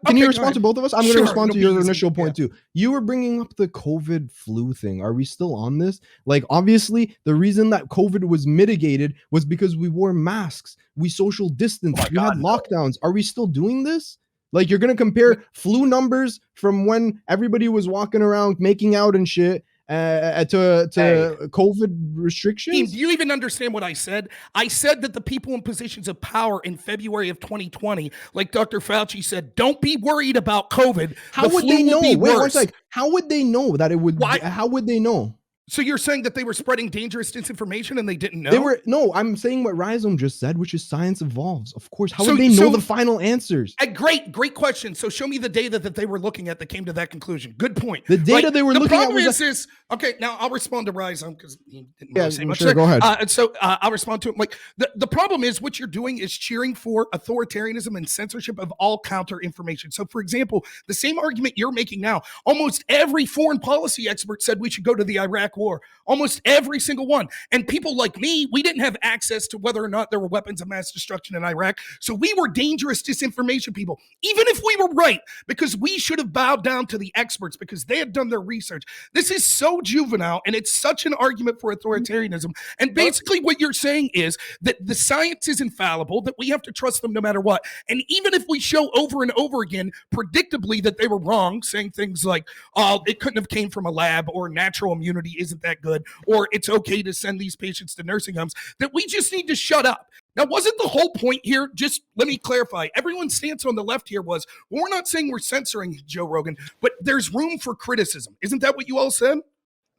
A: Can you
B: go
A: respond
B: ahead.
A: to both of us? I'm going to
B: Sure,
A: respond to
B: it'll
A: your
B: be easy.
A: initial point too. You were bringing up the COVID flu thing. Are we still on this? Like, obviously, the reason that COVID was mitigated was because we wore masks, we social distanced, we had lockdowns. Are we still doing this? Like, you're going to compare flu numbers from when everybody was walking around making out and shit to COVID restrictions?
B: Team, do you even understand what I said? I said that the people in positions of power in February of 2020, like Dr. Fauci said, don't be worried about COVID.
A: How would they know? Wait, one sec. How would they know that it would? How would they know?
B: So you're saying that they were spreading dangerous disinformation and they didn't know?
A: They were I'm saying what Rhizome just said, which is science evolves. Of course. How would they know the final answers?
B: Great question. So show me the data that they were looking at that came to that conclusion. Good point.
A: The data they were looking at
B: was okay. Now I'll respond to Rhizome because he didn't really say much.
A: Sure, go ahead.
B: So I'll respond to him. Like the problem is what you're doing is cheering for authoritarianism and censorship of all counter information. So for example, the same argument you're making now, almost every foreign policy expert said we should go to the Iraq war. Almost every single one. And people like me, we didn't have access to whether or not there were weapons of mass destruction in Iraq. So we were dangerous disinformation people, even if we were right, because we should have bowed down to the experts because they had done their research. This is so juvenile and it's such an argument for authoritarianism. And basically what you're saying is that the science is infallible, that we have to trust them no matter what. And even if we show over and over again, predictably, that they were wrong, saying things like, oh, it couldn't have came from a lab, or natural immunity isn't that good, or it's okay to send these patients to nursing homes, that we just need to shut up. Now, wasn't the whole point here, just let me clarify, everyone's stance on the left here was, well, we're not saying we're censoring Joe Rogan, but there's room for criticism. Isn't that what you all said?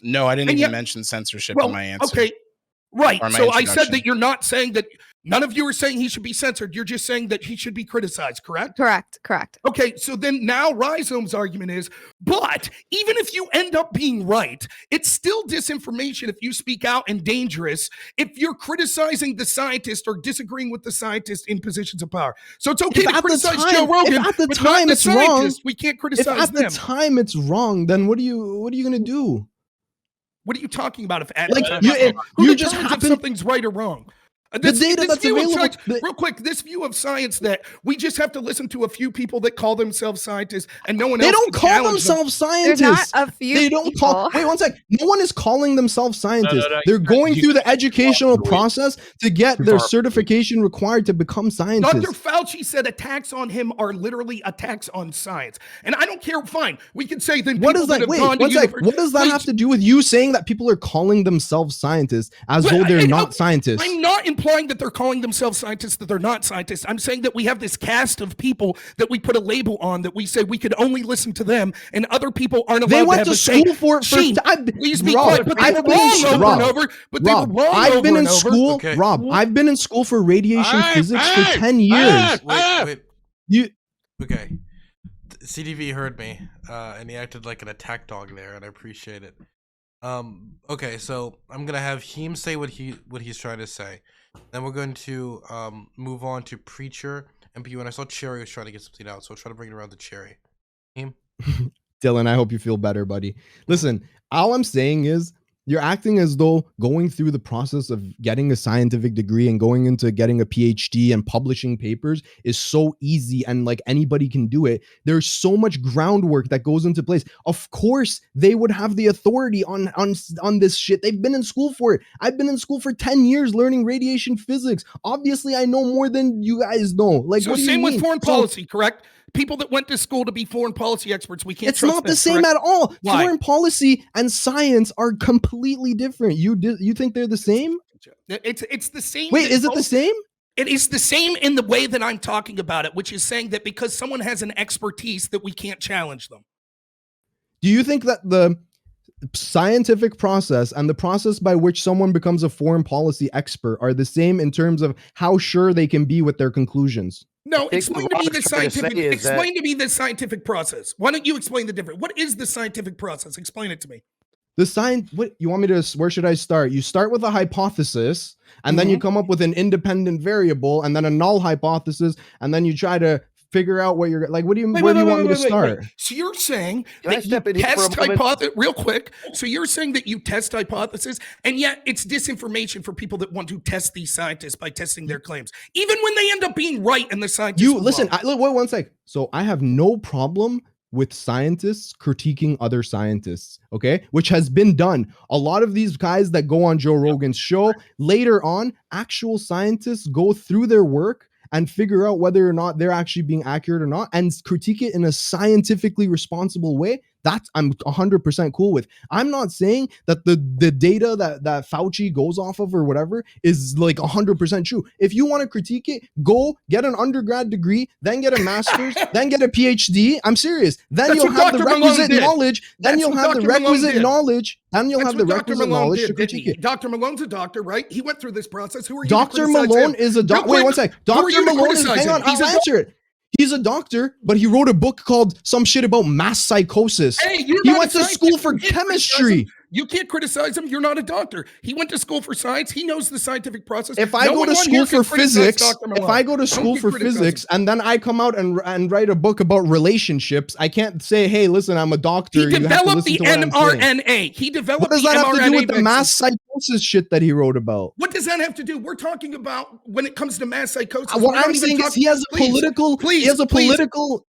D: No, I didn't even mention censorship in my answer.
B: Okay, right. So I said that you're not saying that, none of you are saying he should be censored. You're just saying that he should be criticized, correct?
F: Correct.
B: Okay, so then now Rhizome's argument is, but even if you end up being right, it's still disinformation if you speak out, and dangerous if you're criticizing the scientist or disagreeing with the scientist in positions of power. So it's okay to criticize Joe Rogan,
A: at the
B: but
A: time
B: not
A: it's
B: the
A: wrong.
B: scientist. We can't criticize
A: if
B: them.
A: at the time it's wrong, then what are you going to do?
B: What are you talking about? If at
A: like
B: the time
A: you just
B: determines
A: happen
B: if something's right or wrong?
A: The data that's available.
B: Real quick, this view of science that we just have to listen to a few people that call themselves scientists and no one else.
A: They don't call themselves scientists.
F: There's not a few
A: they don't
F: people.
A: call. Wait one sec. No one is calling themselves scientists.
C: No.
A: They're going through the educational process to get their certification required to become scientists.
B: Dr. Fauci said attacks on him are literally attacks on science, and I don't care. Fine, we can say then.
A: What does that? Wait, one sec. What does that have to do with you saying that people are calling themselves scientists as though they're not scientists?
B: I'm not implying that they're calling themselves scientists, that they're not scientists. I'm saying that we have this cast of people that we put a label on, that we say we could only listen to them, and other people aren't allowed
A: they went
B: to have
A: to
B: a
A: school
B: say.
A: for
B: Please be quiet. But they were wrong over and over. But they were wrong
A: I've been
B: over
A: in
B: and over.
A: school.
E: Okay.
A: Rob, I've been in school for radiation physics for 10 years.
E: Wait.
A: You
E: Okay. CDV heard me, and he acted like an attack dog there, and I appreciate it. Okay, so I'm gonna have him say what he's trying to say. Then we're going to move on to Preacher and MPU, and I saw Cherry was trying to get something out, so I'll try to bring it around to Cherry. Him?
A: Dylan, I hope you feel better, buddy. Listen, all I'm saying is You're acting as though going through the process of getting a scientific degree and going into getting a PhD and publishing papers is so easy and like anybody can do it. There's so much groundwork that goes into place. Of course, they would have the authority on this shit. They've been in school for it. I've been in school for 10 years learning radiation physics. Obviously, I know more than you guys know. Like,
B: So
A: what do
B: same
A: you
B: with
A: mean?
B: foreign policy, correct? People that went to school to be foreign policy experts, we can't
A: It's
B: trust
A: not
B: them,
A: the same
B: correct?
A: at all.
B: Why?
A: Foreign policy and science are completely different. You think they're the same?
B: It's the same.
A: Wait, is it the same?
B: It is the same in the way that I'm talking about it, which is saying that because someone has an expertise that we can't challenge them.
A: Do you think that the scientific process and the process by which someone becomes a foreign policy expert are the same in terms of how sure they can be with their conclusions?
B: No,
G: think
B: explain
G: what
B: to me
G: Rob's
B: the
G: trying to say
B: scientific.
G: is that-
B: Explain to me the scientific process. Why don't you explain the difference? What is the scientific process? Explain it to me.
A: The science, what you want me to, where should I start? You start with a hypothesis and then you come up with an independent variable and then a null hypothesis and then you try to figure out what you're like. What do you, where do you want me to start?
B: So you're saying
G: Can I
B: that
G: step
B: you
G: in here for a
B: test
G: moment?
B: hypothesis real quick. So you're saying that you test hypothesis, and yet it's disinformation for people that want to test these scientists by testing their claims, even when they end up being right and the scientists.
A: You
B: were
A: listen,
B: wrong.
A: wait 1 sec. So I have no problem with scientists critiquing other scientists, okay? Which has been done. A lot of these guys that go on Joe Rogan's show, later on, actual scientists go through their work and figure out whether or not they're actually being accurate or not and critique it in a scientifically responsible way. That's I'm 100% cool with. I'm not saying that the data that Fauci goes off of or whatever is like 100% true. If you want to critique it, go get an undergrad degree, then get a master's, then get a PhD. I'm serious. Then
B: That's
A: you'll
B: what
A: have the
B: Dr. Malone
A: requisite
B: did.
A: knowledge. Then
B: That's
A: you'll
B: what
A: have the
B: Dr. Malone
A: requisite
B: did.
A: knowledge. Then you'll
B: That's
A: have the
B: what Dr.
A: requisite
B: Malone
A: knowledge
B: did,
A: to
B: didn't
A: critique
B: he?
A: it.
B: Dr. Malone's a doctor, right? He went through this process. Who are you?
A: Dr.
B: To criticize
A: Malone
B: him?
A: is a doctor.
B: Real
A: Wait
B: quick,
A: 1 sec.
B: who are
A: Dr.
B: you to
A: Malone is,
B: criticize
A: hang on,
B: him? He's
A: I'll
B: a
A: answer it. He's a doctor, but he wrote a book called some shit about mass psychosis.
B: Hey, you're
A: He
B: not
A: went
B: a
A: to school
B: scientist.
A: for
B: You can't criticize
A: chemistry.
B: him. You can't criticize him. You're not a doctor. He went to school for science. He knows the scientific process.
A: If I
B: No
A: go
B: one
A: to
B: on
A: school
B: here can
A: for
B: criticize
A: physics,
B: Dr.
A: if
B: Malone.
A: I go to
B: No
A: school
B: one can
A: for
B: criticize him.
A: physics and then I come out and write a book about relationships, I can't say, hey, listen, I'm a doctor.
B: He
A: You have to
B: developed
A: listen
B: the
A: to what I'm saying.
B: mRNA. He developed
A: What does
B: the
A: that have to do
B: mRNA
A: with the mass
B: vaccine.
A: psychosis shit that he wrote about?
B: What does that have to do? We're talking about when it comes to mass psychosis.
A: What
B: we're not
A: I'm
B: even
A: saying is
B: talking-
A: he has a political, he has a political,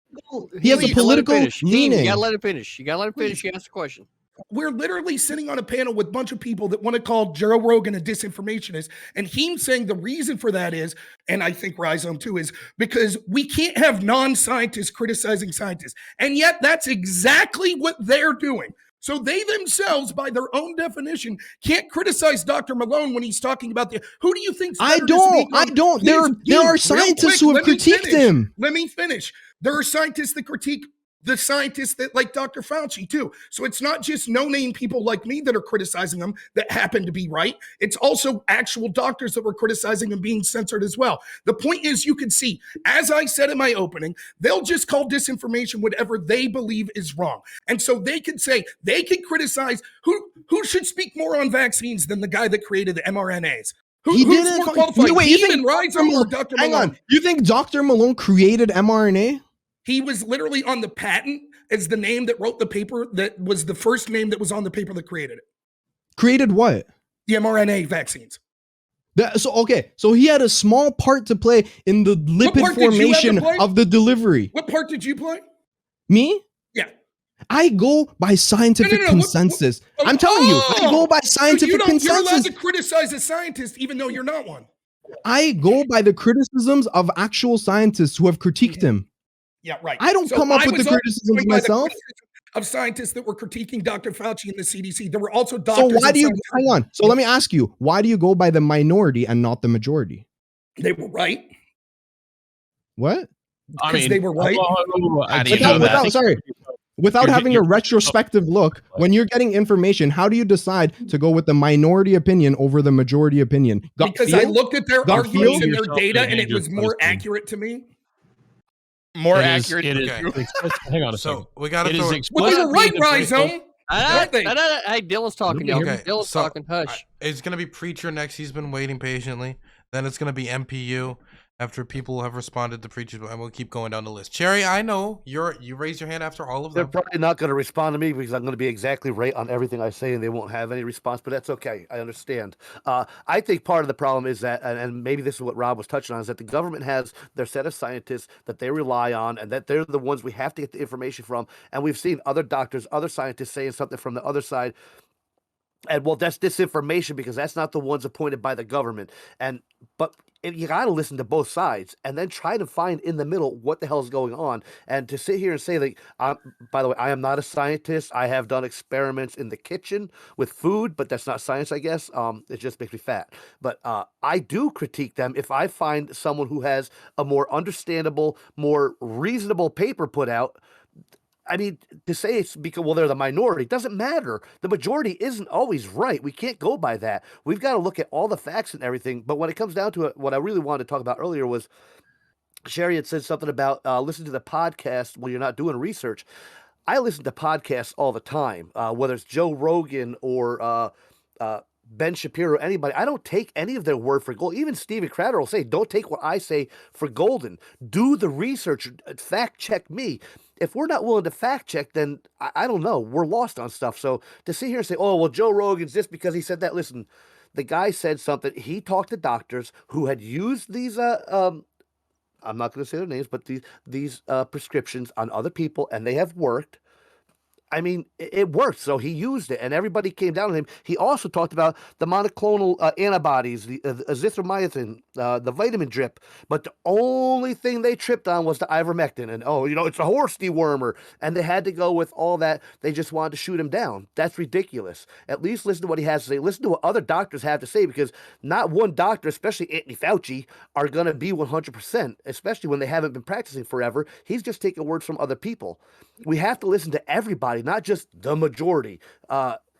A: he has a
B: Please,
A: political
I: You
A: leaning.
I: gotta let him finish. You gotta let him finish. You ask the question.
B: We're literally sitting on a panel with a bunch of people that want to call Joe Rogan a disinformationist. And he's saying the reason for that is, and I think Rhizome too, is because we can't have non-scientists criticizing scientists. And yet that's exactly what they're doing. So they themselves, by their own definition, can't criticize Dr. Malone when he's talking about the. Who do you think's
A: I
B: better to speak
A: don't.
B: on?
A: There
B: Please,
A: are
B: real
A: scientists
B: quick,
A: who have
B: let me
A: critiqued
B: finish.
A: him.
B: Let me finish. There are scientists that critique the scientists that like Dr. Fauci too. So it's not just no-name people like me that are criticizing them that happen to be right. It's also actual doctors that were criticizing them being censored as well. The point is, you can see, as I said in my opening, they'll just call disinformation whatever they believe is wrong. And so they can say, they can criticize who should speak more on vaccines than the guy that created the mRNAs.
A: He
B: Who's
A: didn't.
B: more qualified?
A: Wait, you
B: Him
A: think
B: and Rhizome or Dr.
A: Hang
B: Malone?
A: on. You think Dr. Malone created mRNA?
B: He was literally on the patent as the name that wrote the paper that was the first name that was on the paper that created it.
A: Created what?
B: The mRNA vaccines.
A: So he had a small part to play in the lipid
B: part did you have to
A: formation
B: play?
A: of the delivery.
B: What part did you play?
A: Me?
B: Yeah.
A: I go by scientific
B: No.
A: consensus. I'm telling you, I go by scientific
B: You're allowed
A: consensus.
B: to criticize a scientist even though you're not one.
A: I go by the criticisms of actual scientists who have critiqued him.
B: Yeah, right.
A: I don't come up with the
B: was also
A: criticisms
B: going by the
A: myself.
B: criticism of scientists that were critiquing Dr. Fauci and the CDC. There were also
A: So
B: doctors.
A: why
B: and
A: do you
B: scientists-
A: hang on? So let me ask you, why do you go by the minority and not the majority?
B: They were right.
A: What?
C: I
B: Because they were right.
D: How do you
A: Without,
D: know that?
A: without
C: You're-
A: having a retrospective look, when you're getting information, how do you decide to go with the minority opinion over the majority opinion? Gut
B: Because
A: feel?
B: I looked at their
A: Gut
B: arguments
A: feel?
B: and their
C: Yourself
B: data,
C: in a
B: and it was
C: dangerous
B: more
C: place, man.
B: accurate to me.
D: More
C: It is-
D: accurate.
C: It is.
E: Okay.
C: Hang on a second.
E: So we gotta
C: It
E: throw.
C: is
B: Well, they were right,
C: explicitly
B: Rhizome. Weren't they?
I: Hey, Dylan's talking now.
E: Okay,
I: Dylan's
E: so
I: talking. Hush.
E: It's gonna be Preacher next. He's been waiting patiently. Then it's going to be MPU after people have responded to preachers, and we'll keep going down the list. Cherry, I know you raised your hand after all of
G: They're
E: them.
G: probably not going to respond to me because I'm going to be exactly right on everything I say, and they won't have any response. But that's okay. I understand. I think part of the problem is that, and maybe this is what Rob was touching on, is that the government has their set of scientists that they rely on, and that they're the ones we have to get the information from. And we've seen other doctors, other scientists saying something from the other side. And well, that's disinformation because that's not the ones appointed by the government. But you got to listen to both sides and then try to find in the middle what the hell is going on. And to sit here and say like, by the way, I am not a scientist. I have done experiments in the kitchen with food, but that's not science, I guess. It just makes me fat. But I do critique them if I find someone who has a more understandable, more reasonable paper put out. I mean, to say it's because, well, they're the minority doesn't matter. The majority isn't always right. We can't go by that. We've got to look at all the facts and everything. But when it comes down to it, what I really wanted to talk about earlier was Sherry had said something about listening to the podcast when you're not doing research. I listen to podcasts all the time, whether it's Joe Rogan or Ben Shapiro, anybody. I don't take any of their word for gold. Even Steven Crowder will say, don't take what I say for golden. Do the research, fact check me. If we're not willing to fact check, then I don't know. We're lost on stuff. So to sit here and say, oh, well, Joe Rogan's this because he said that. Listen, the guy said something. He talked to doctors who had used these I'm not going to say their names, but these prescriptions on other people, and they have worked. I mean, it worked, so he used it, and everybody came down on him. He also talked about the monoclonal antibodies, the azithromycin, the vitamin drip, but the only thing they tripped on was the ivermectin, and it's a horse dewormer, and they had to go with all that. They just wanted to shoot him down. That's ridiculous. At least listen to what he has to say. Listen to what other doctors have to say, because not one doctor, especially Anthony Fauci, are going to be 100%, especially when they haven't been practicing forever. He's just taking words from other people. We have to listen to everybody, not just the majority.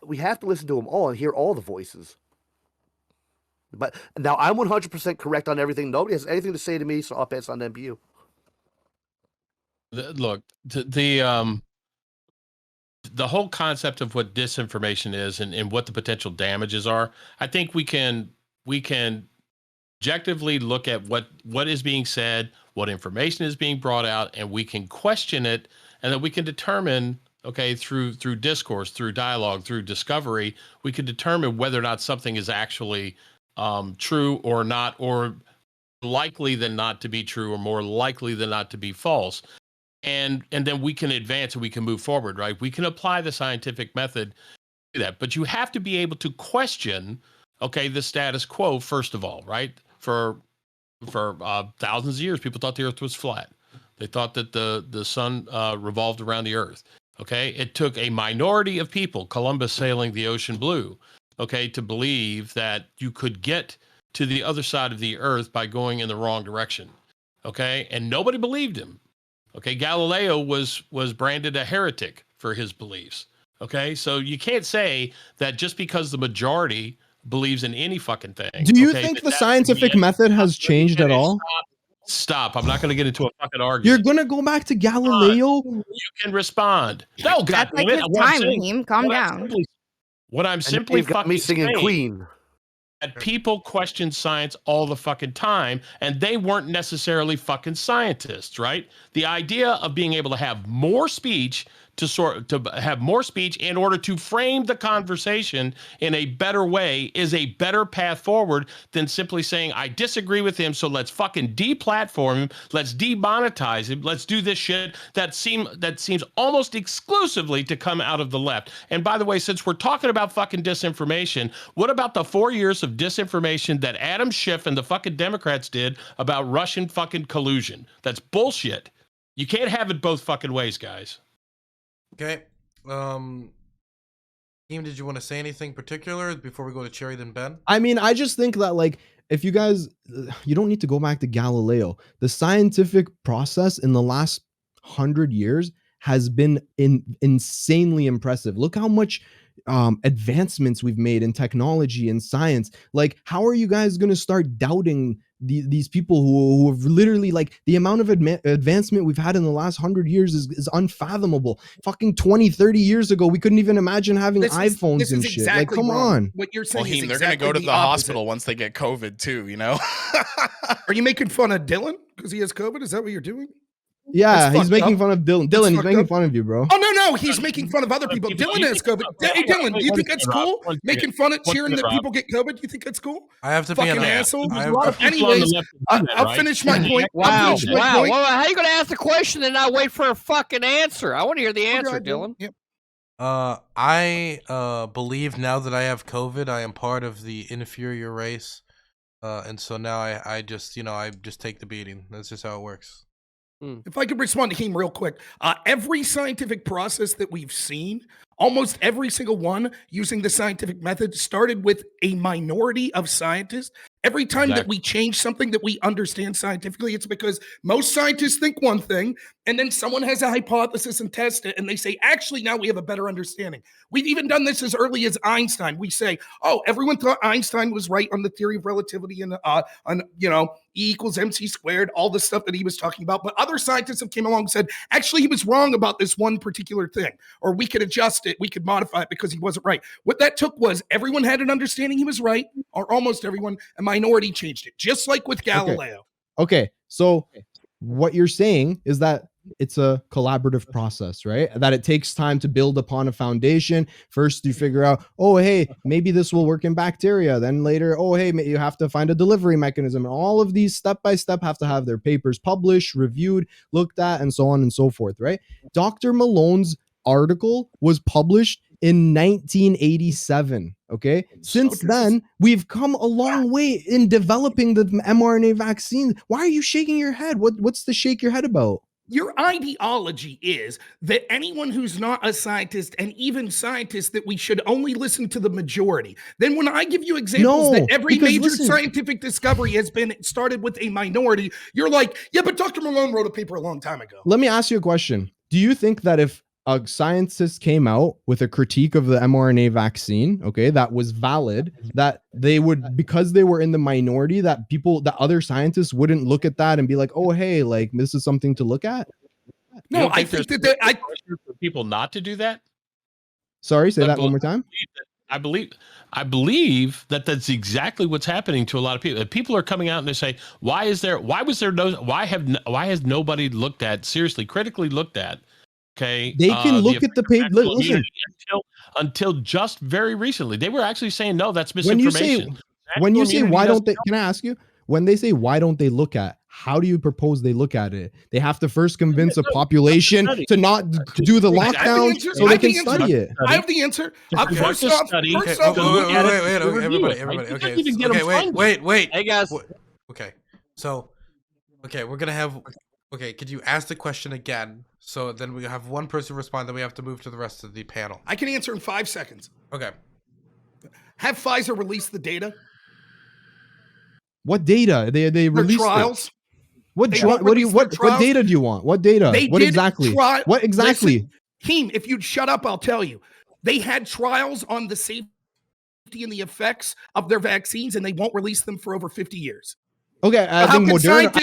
G: We have to listen to them all and hear all the voices. But now I'm 100% correct on everything. Nobody has anything to say to me, so I'll pass on to MPU.
C: Look, the whole concept of what disinformation is and what the potential damages are, I think we can objectively look at what is being said, what information is being brought out, and we can question it, and then we can determine, okay, through discourse, through dialogue, through discovery, we can determine whether or not something is actually true or not, or likely than not to be true, or more likely than not to be false. And then we can advance and we can move forward, right? We can apply the scientific method to that, but you have to be able to question, okay, the status quo first of all, right? For thousands of years, people thought the Earth was flat. They thought that the sun revolved around the Earth. Okay, it took a minority of people, Columbus sailing the ocean blue, okay, to believe that you could get to the other side of the Earth by going in the wrong direction. Okay, and nobody believed him. Okay, Galileo was branded a heretic for his beliefs. Okay, so you can't say that just because the majority believes in any fucking thing.
A: Do you think the scientific method has changed at all?
C: Stop. I'm not going to get into a fucking argument.
A: You're going to go back to Galileo?
C: You can respond. No, God
F: That's like his time, Raheem. Calm down.
C: What I'm simply
G: got me singing
C: saying,
G: Queen.
C: that people question science all the fucking time, and they weren't necessarily fucking scientists, right? The idea of being able to have more speech to have more speech in order to frame the conversation in a better way is a better path forward than simply saying, I disagree with him, so let's fucking deplatform him, let's demonetize him, let's do this shit that seems almost exclusively to come out of the left. And by the way, since we're talking about fucking disinformation, what about the 4 years of disinformation that Adam Schiff and the fucking Democrats did about Russian fucking collusion? That's bullshit. You can't have it both fucking ways, guys.
E: Okay. Team, did you want to say anything particular before we go to Cherry then Ben?
A: I mean, I just think that, like, if you guys, you don't need to go back to Galileo. The scientific process in the last 100 years has been insanely impressive. Look how much advancements we've made in technology and science. Like, how are you guys going to start doubting these people who have literally, like, the amount of advancement we've had in the last 100 years is unfathomable. Fucking 20, 30 years ago, we couldn't even imagine having iPhones and shit. Like, come on.
B: What you're saying is
D: they're going to go to the hospital once they get COVID too, you know?
B: Are you making fun of Dylan because he has COVID? Is that what you're doing?
A: Yeah, he's making fun of Dylan. Dylan, he's making fun of you, bro.
B: Oh, no, he's making fun of other people. Dylan has COVID. Hey, Dylan, do you think that's cool? Making fun of, cheering that people get COVID? Do you think that's cool?
E: I have to
B: fucking
E: be an
B: asshole.
E: Anyways,
B: I'll finish my point.
I: Wow. Well, how are you going to ask the question and not wait for a fucking answer? I want to hear the answer, Dylan.
B: Yep.
E: I believe now that I have COVID, I am part of the inferior race. And so now I just, I just take the beating. That's just how it works.
B: If I could respond to him real quick, every scientific process that we've seen, almost every single one using the scientific method, started with a minority of scientists. Every time that we change something that we understand scientifically, it's because most scientists think one thing, and then someone has a hypothesis and test it, and they say, actually, now we have a better understanding. We've even done this as early as Einstein. We say, oh, everyone thought Einstein was right on the theory of relativity and, E equals MC squared, all the stuff that he was talking about. But other scientists have came along and said, actually, he was wrong about this one particular thing, or we could adjust it, we could modify it because he wasn't right. What that took was everyone had an understanding he was right, or almost everyone, a minority changed it, just like with Galileo.
A: Okay, so what you're saying is that it's a collaborative process, right? That it takes time to build upon a foundation. First, you figure out, oh, hey, maybe this will work in bacteria. Then later, oh, hey, you have to find a delivery mechanism. And all of these step by step have to have their papers published, reviewed, looked at, and so on and so forth, right? Dr. Malone's article was published in 1987. Okay. Since then, we've come a long way in developing the mRNA vaccine. Why are you shaking your head? What's the shake your head about?
B: Your ideology is that anyone who's not a scientist, and even scientists, that we should only listen to the majority. Then when I give you examples that every major scientific discovery has been started with a minority, you're like, yeah, but Dr. Malone wrote a paper a long time ago.
A: Let me ask you a question. Do you think that if a scientist came out with a critique of the mRNA vaccine, okay, that was valid, that they would, because they were in the minority, that other scientists wouldn't look at that and be like, oh, hey, like, this is something to look at?
B: No, I think that I
C: for people not to do that.
A: Sorry, say that one more time.
C: I believe that that's exactly what's happening to a lot of people. People are coming out and they say, why has nobody looked at, seriously, critically looked at? Okay,
A: they can look at the page. Listen,
C: until just very recently, they were actually saying, no, that's misinformation.
A: When you say why don't they? Can I ask you? When they say why don't they look at? How do you propose they look at it? They have to first convince a population to not do the lockdown so they can study it.
B: I have the answer. First off,
E: wait, everybody. Okay, wait.
I: Hey guys.
E: Okay, so, we're gonna have. Okay, could you ask the question again? So then we have one person respond, then we have to move to the rest of the panel.
B: I can answer in 5 seconds.
E: Okay.
B: Have Pfizer release the data?
A: What data? They released
B: trials.
A: What data do you want? What data? What exactly? What exactly?
B: Listen, if you'd shut up, I'll tell you. They had trials on the safety and the effects of their vaccines, and they won't release them for over 50 years.
A: Okay, I think Moderna.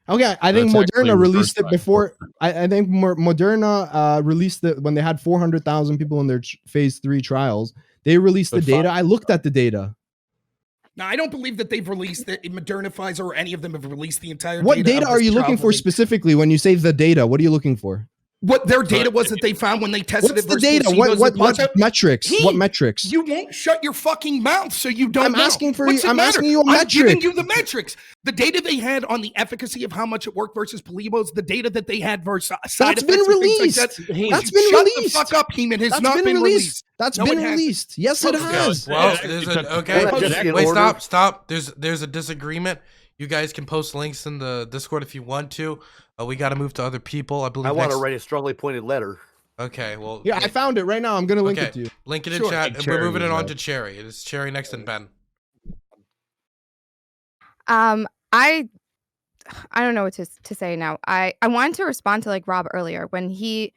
A: I think Moderna released it before. I think Moderna released it when they had 400,000 people in their phase 3 trials. They released the data. I looked at the data.
B: Now, I don't believe that they've released it. Moderna, Pfizer, or any of them have released the entire data.
A: What data are you looking for specifically when you say the data? What are you looking for?
B: What their data was that they found when they tested it.
A: What's the data? What metrics? What metrics?
B: You won't shut your fucking mouth, so you don't.
A: I'm asking you a metric.
B: I'm giving you the metrics. The data they had on the efficacy of how much it worked versus placebos. The data that they had versus side effects.
A: That's been released.
B: That's been released. Shut the fuck up, Heeman. It has not been released.
A: That's been released. Yes, it has.
E: Well, wait, stop. There's a disagreement. You guys can post links in the Discord if you want to. We got to move to other people. I believe.
G: I want to write a strongly pointed letter.
E: Okay, well.
A: Yeah, I found it right now. I'm gonna link it to you.
E: Link it in chat, and we're moving it on to Cherry. It is Cherry next, and Ben.
F: I don't know what to say now. I wanted to respond to like Rob earlier when he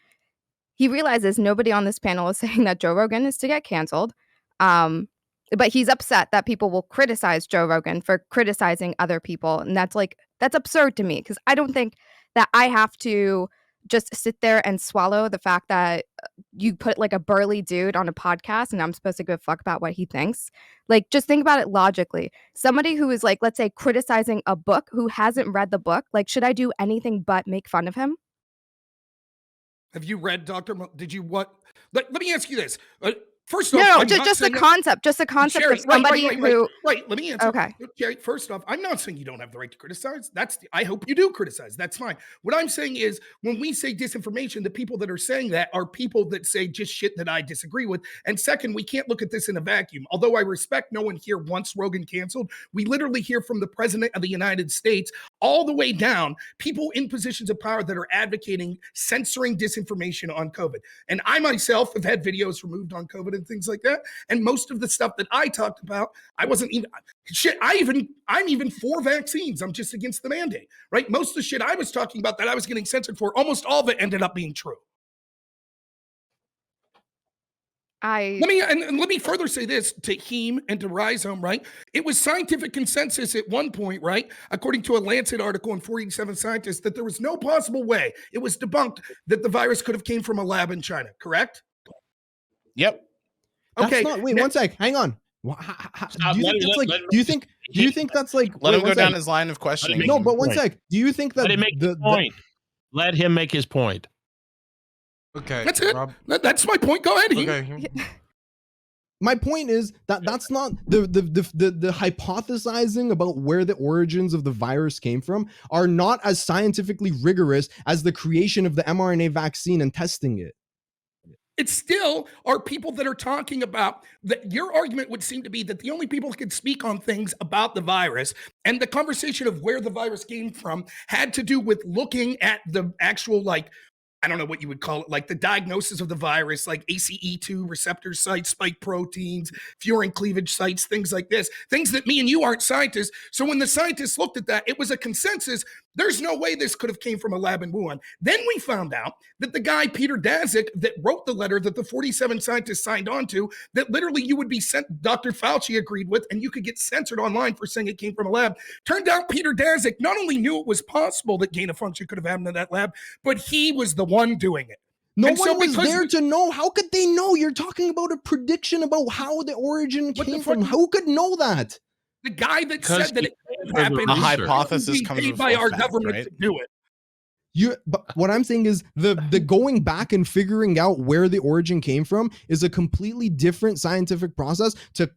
F: he realizes nobody on this panel is saying that Joe Rogan is to get canceled. But he's upset that people will criticize Joe Rogan for criticizing other people. And that's absurd to me, because I don't think that I have to just sit there and swallow the fact that you put like a burly dude on a podcast and I'm supposed to give a fuck about what he thinks. Like, just think about it logically. Somebody who is like, let's say, criticizing a book, who hasn't read the book, like, should I do anything but make fun of him?
B: Have you read Dr. Did you what? Let me ask you this. First
F: No,
B: off,
F: no, just the concept. Just the concept
B: Sherry,
F: of somebody who.
B: Right, let me answer.
F: Okay.
B: Sherry, first off, I'm not saying you don't have the right to criticize. I hope you do criticize. That's fine. What I'm saying is, when we say disinformation, the people that are saying that are people that say just shit that I disagree with. And second, we can't look at this in a vacuum. Although I respect no one here wants Rogan canceled, we literally hear from the president of the United States all the way down, people in positions of power that are advocating censoring disinformation on COVID. And I myself have had videos removed on COVID and things like that. And most of the stuff that I talked about, I wasn't even shit. I'm even for vaccines. I'm just against the mandate, right? Most of the shit I was talking about that I was getting censored for, almost all of it ended up being true. Let me further say this to Heem and to Rhizome, right? It was scientific consensus at one point, right? According to a Lancet article and 47 scientists, that there was no possible way, it was debunked, that the virus could have came from a lab in China, correct?
D: Yep.
A: Okay. Wait, one sec. Hang on. Do you think that's like?
D: Let him go down his line of questioning.
A: No, but one sec. Do you think that
C: Let him make his point? Let him make his point.
E: Okay,
B: that's it.
E: Rob.
B: That's my point. Go ahead.
E: Okay.
A: My point is that's not the hypothesizing about where the origins of the virus came from are not as scientifically rigorous as the creation of the mRNA vaccine and testing it.
B: It still are people that are talking about that. Your argument would seem to be that the only people who could speak on things about the virus and the conversation of where the virus came from had to do with looking at the actual, like, I don't know what you would call it, like the diagnosis of the virus, like ACE2 receptor sites, spike proteins, furin cleavage sites, things like this, things that me and you aren't scientists. So when the scientists looked at that, it was a consensus. There's no way this could have came from a lab in Wuhan. Then we found out that the guy, Peter Daszak, that wrote the letter that the 47 scientists signed on to, that literally you would be sent, Dr. Fauci agreed with, and you could get censored online for saying it came from a lab. Turned out Peter Daszak not only knew it was possible that gain of function could have happened in that lab, but he was the one doing it.
A: No one was there to know. How could they know? You're talking about a prediction about how the origin came from. Who could know that?
B: The guy that said that it happened.
D: A hypothesis comes
B: by our government to do it.
A: But what I'm saying is the going back and figuring out where the origin came from is a completely different scientific process to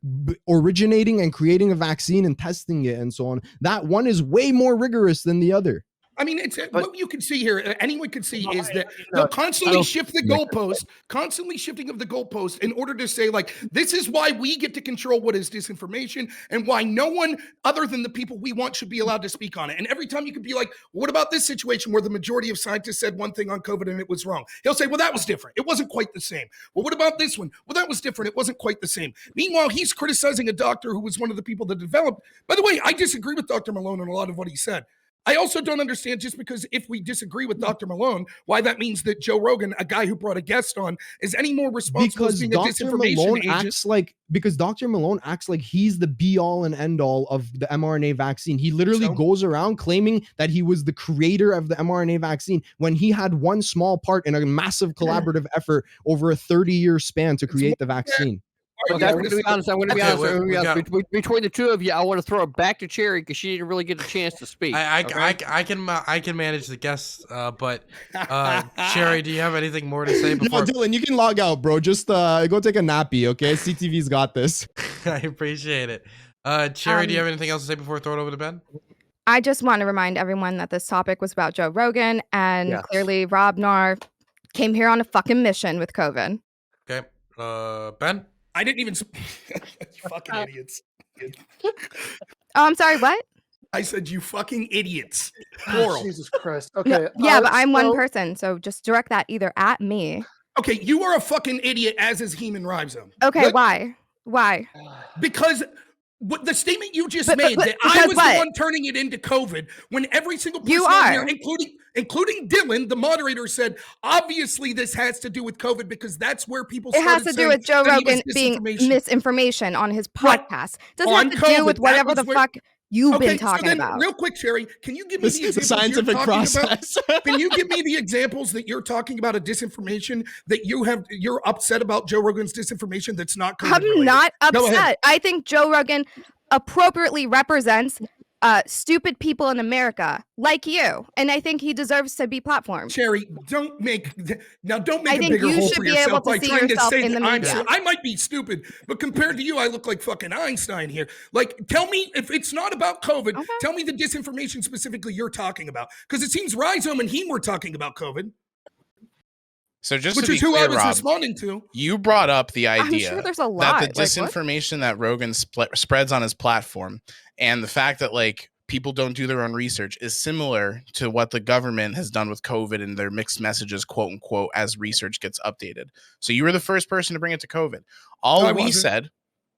A: originating and creating a vaccine and testing it and so on. That one is way more rigorous than the other.
B: I mean, what you can see here, anyone can see, is that they'll constantly shift the goalpost, constantly shifting of the goalpost in order to say, like, this is why we get to control what is disinformation and why no one other than the people we want should be allowed to speak on it. And every time you could be like, well, what about this situation where the majority of scientists said one thing on COVID and it was wrong? He'll say, well, that was different. It wasn't quite the same. Well, what about this one? Well, that was different. It wasn't quite the same. Meanwhile, he's criticizing a doctor who was one of the people that developed. By the way, I disagree with Dr. Malone on a lot of what he said. I also don't understand, just because if we disagree with Dr. Malone, why that means that Joe Rogan, a guy who brought a guest on, is any more responsible as being a disinformation agent.
A: Because Dr. Malone acts like he's the be-all and end-all of the mRNA vaccine. He literally goes around claiming that he was the creator of the mRNA vaccine when he had one small part in a massive collaborative effort over a 30-year span to create the vaccine.
I: Okay, I'm going to be honest. Between the two of you, I want to throw it back to Cherry because she didn't really get a chance to speak.
E: I can manage the guests, but Cherry, do you have anything more to say before?
A: No, Dylan, you can log out, bro. Just go take a nappy, okay? CTV's got this.
E: I appreciate it. Cherry, do you have anything else to say before I throw it over to Ben?
F: I just want to remind everyone that this topic was about Joe Rogan, and clearly Rob Nar came here on a fucking mission with COVID.
E: Okay, Ben.
B: I didn't even. You fucking idiots.
F: Oh, I'm sorry. What?
B: I said you fucking idiots.
H: Oh, Jesus Christ. Okay.
F: Yeah, but I'm one person, so just direct that either at me.
B: Okay, you are a fucking idiot, as is Heem and Rhizome.
F: Okay, why? Why?
B: Because What the statement you just
F: But-
B: made
F: but-
B: that I
F: because
B: was
F: what?
B: the one turning it into COVID, when every single person
F: You
B: on here,
F: are.
B: including Dylan, the moderator, said obviously this has to do with COVID because that's where people
F: It has
B: started
F: to do
B: saying
F: with Joe
B: that he was
F: Rogan being
B: disinformation.
F: misinformation on his
B: Right.
F: podcast. Doesn't
B: On
F: have to do
B: COVID,
F: with
B: that
F: whatever
B: was
F: the
B: where-
F: fuck you've
B: Okay,
F: been talking
B: so then,
F: about.
B: real quick, Sherry, can you give me the
A: This is the
B: examples you're
A: scientific
B: talking about?
A: process.
B: Can you give me the examples that you're talking about of disinformation that you're upset about Joe Rogan's disinformation that's not COVID
F: I'm
B: related?
F: not
B: Go ahead.
F: upset. I think Joe Rogan appropriately represents stupid people in America like you, and I think he deserves to be platformed.
B: Sherry, don't make a
F: I think
B: bigger
F: you
B: hole
F: should
B: for
F: be able
B: yourself
F: to
B: by
F: see
B: trying to
F: yourself
B: say
F: in
B: that
F: the
B: I'm
F: media.
B: I might be stupid, but compared to you, I look like fucking Einstein here. Like, tell me if it's not about COVID.
F: Okay.
B: Tell me the disinformation specifically you're talking about, because it seems Rhizome and Heem were talking about COVID,
D: So just
B: which
D: to be
B: is who
D: clear,
B: I was
D: Rob,
B: responding to.
D: you brought up the
F: I'm
D: idea
F: sure there's a
D: that
F: lot.
D: the
F: Like, what?
D: disinformation that Rogan spreads on his platform and the fact that like people don't do their own research is similar to what the government has done with COVID and their mixed messages, quote unquote, as research gets updated. So you were the first person to bring it to COVID. All
B: I
D: we
B: wasn't.
D: said,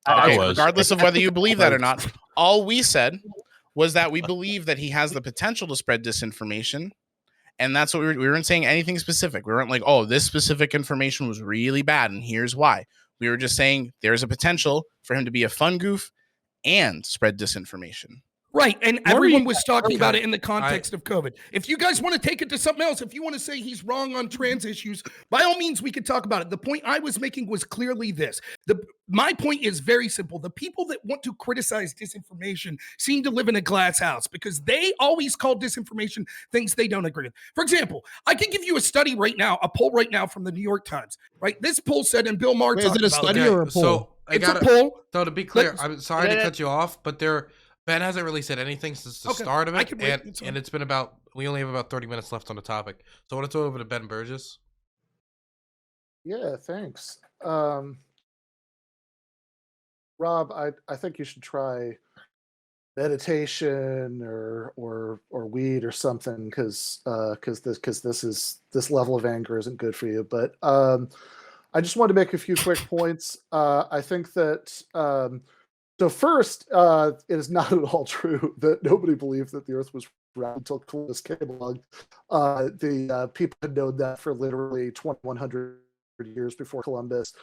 C: I
D: okay,
C: was.
D: regardless of whether you believe that or not, all we said was that we believe that he has the potential to spread disinformation. And that's what we weren't saying anything specific. We weren't like, oh, this specific information was really bad, and here's why. We were just saying there's a potential for him to be a fun goof and spread disinformation.
B: Right, and
A: What were
B: everyone
A: you-
B: was talking
E: Okay,
B: about it in the context of COVID. If you guys want to take it to something else, if you want to say he's wrong on trans issues, by all means, we could talk about it. The point I was making was clearly this. My point is very simple. The people that want to criticize disinformation seem to live in a glass house because they always call disinformation things they don't agree with. For example, I can give you a study right now, a poll right now from the New York Times, right? This poll said, and Bill Maher
A: Wait, is
B: talked
A: it a
B: about
A: study
B: it.
A: or a poll?
E: So I
B: It's
E: got
B: a poll.
E: So to be clear,
B: Let's-
E: I'm sorry to
I: Yeah.
E: cut you off, but Ben hasn't really said anything since the
B: Okay,
E: start of
B: I
E: it,
B: can wait, it's fine.
E: and it's been about we only have about 30 minutes left on the topic. So I want to throw it over to Ben Burgess.
H: Yeah, thanks. Rob, I think you should try meditation or weed or something because this level of anger isn't good for you. But I just wanted to make a few quick points. I think that so first, it is not at all true that nobody believed that the Earth was round until Columbus came along. The people had known that for literally 2,100 years before Columbus.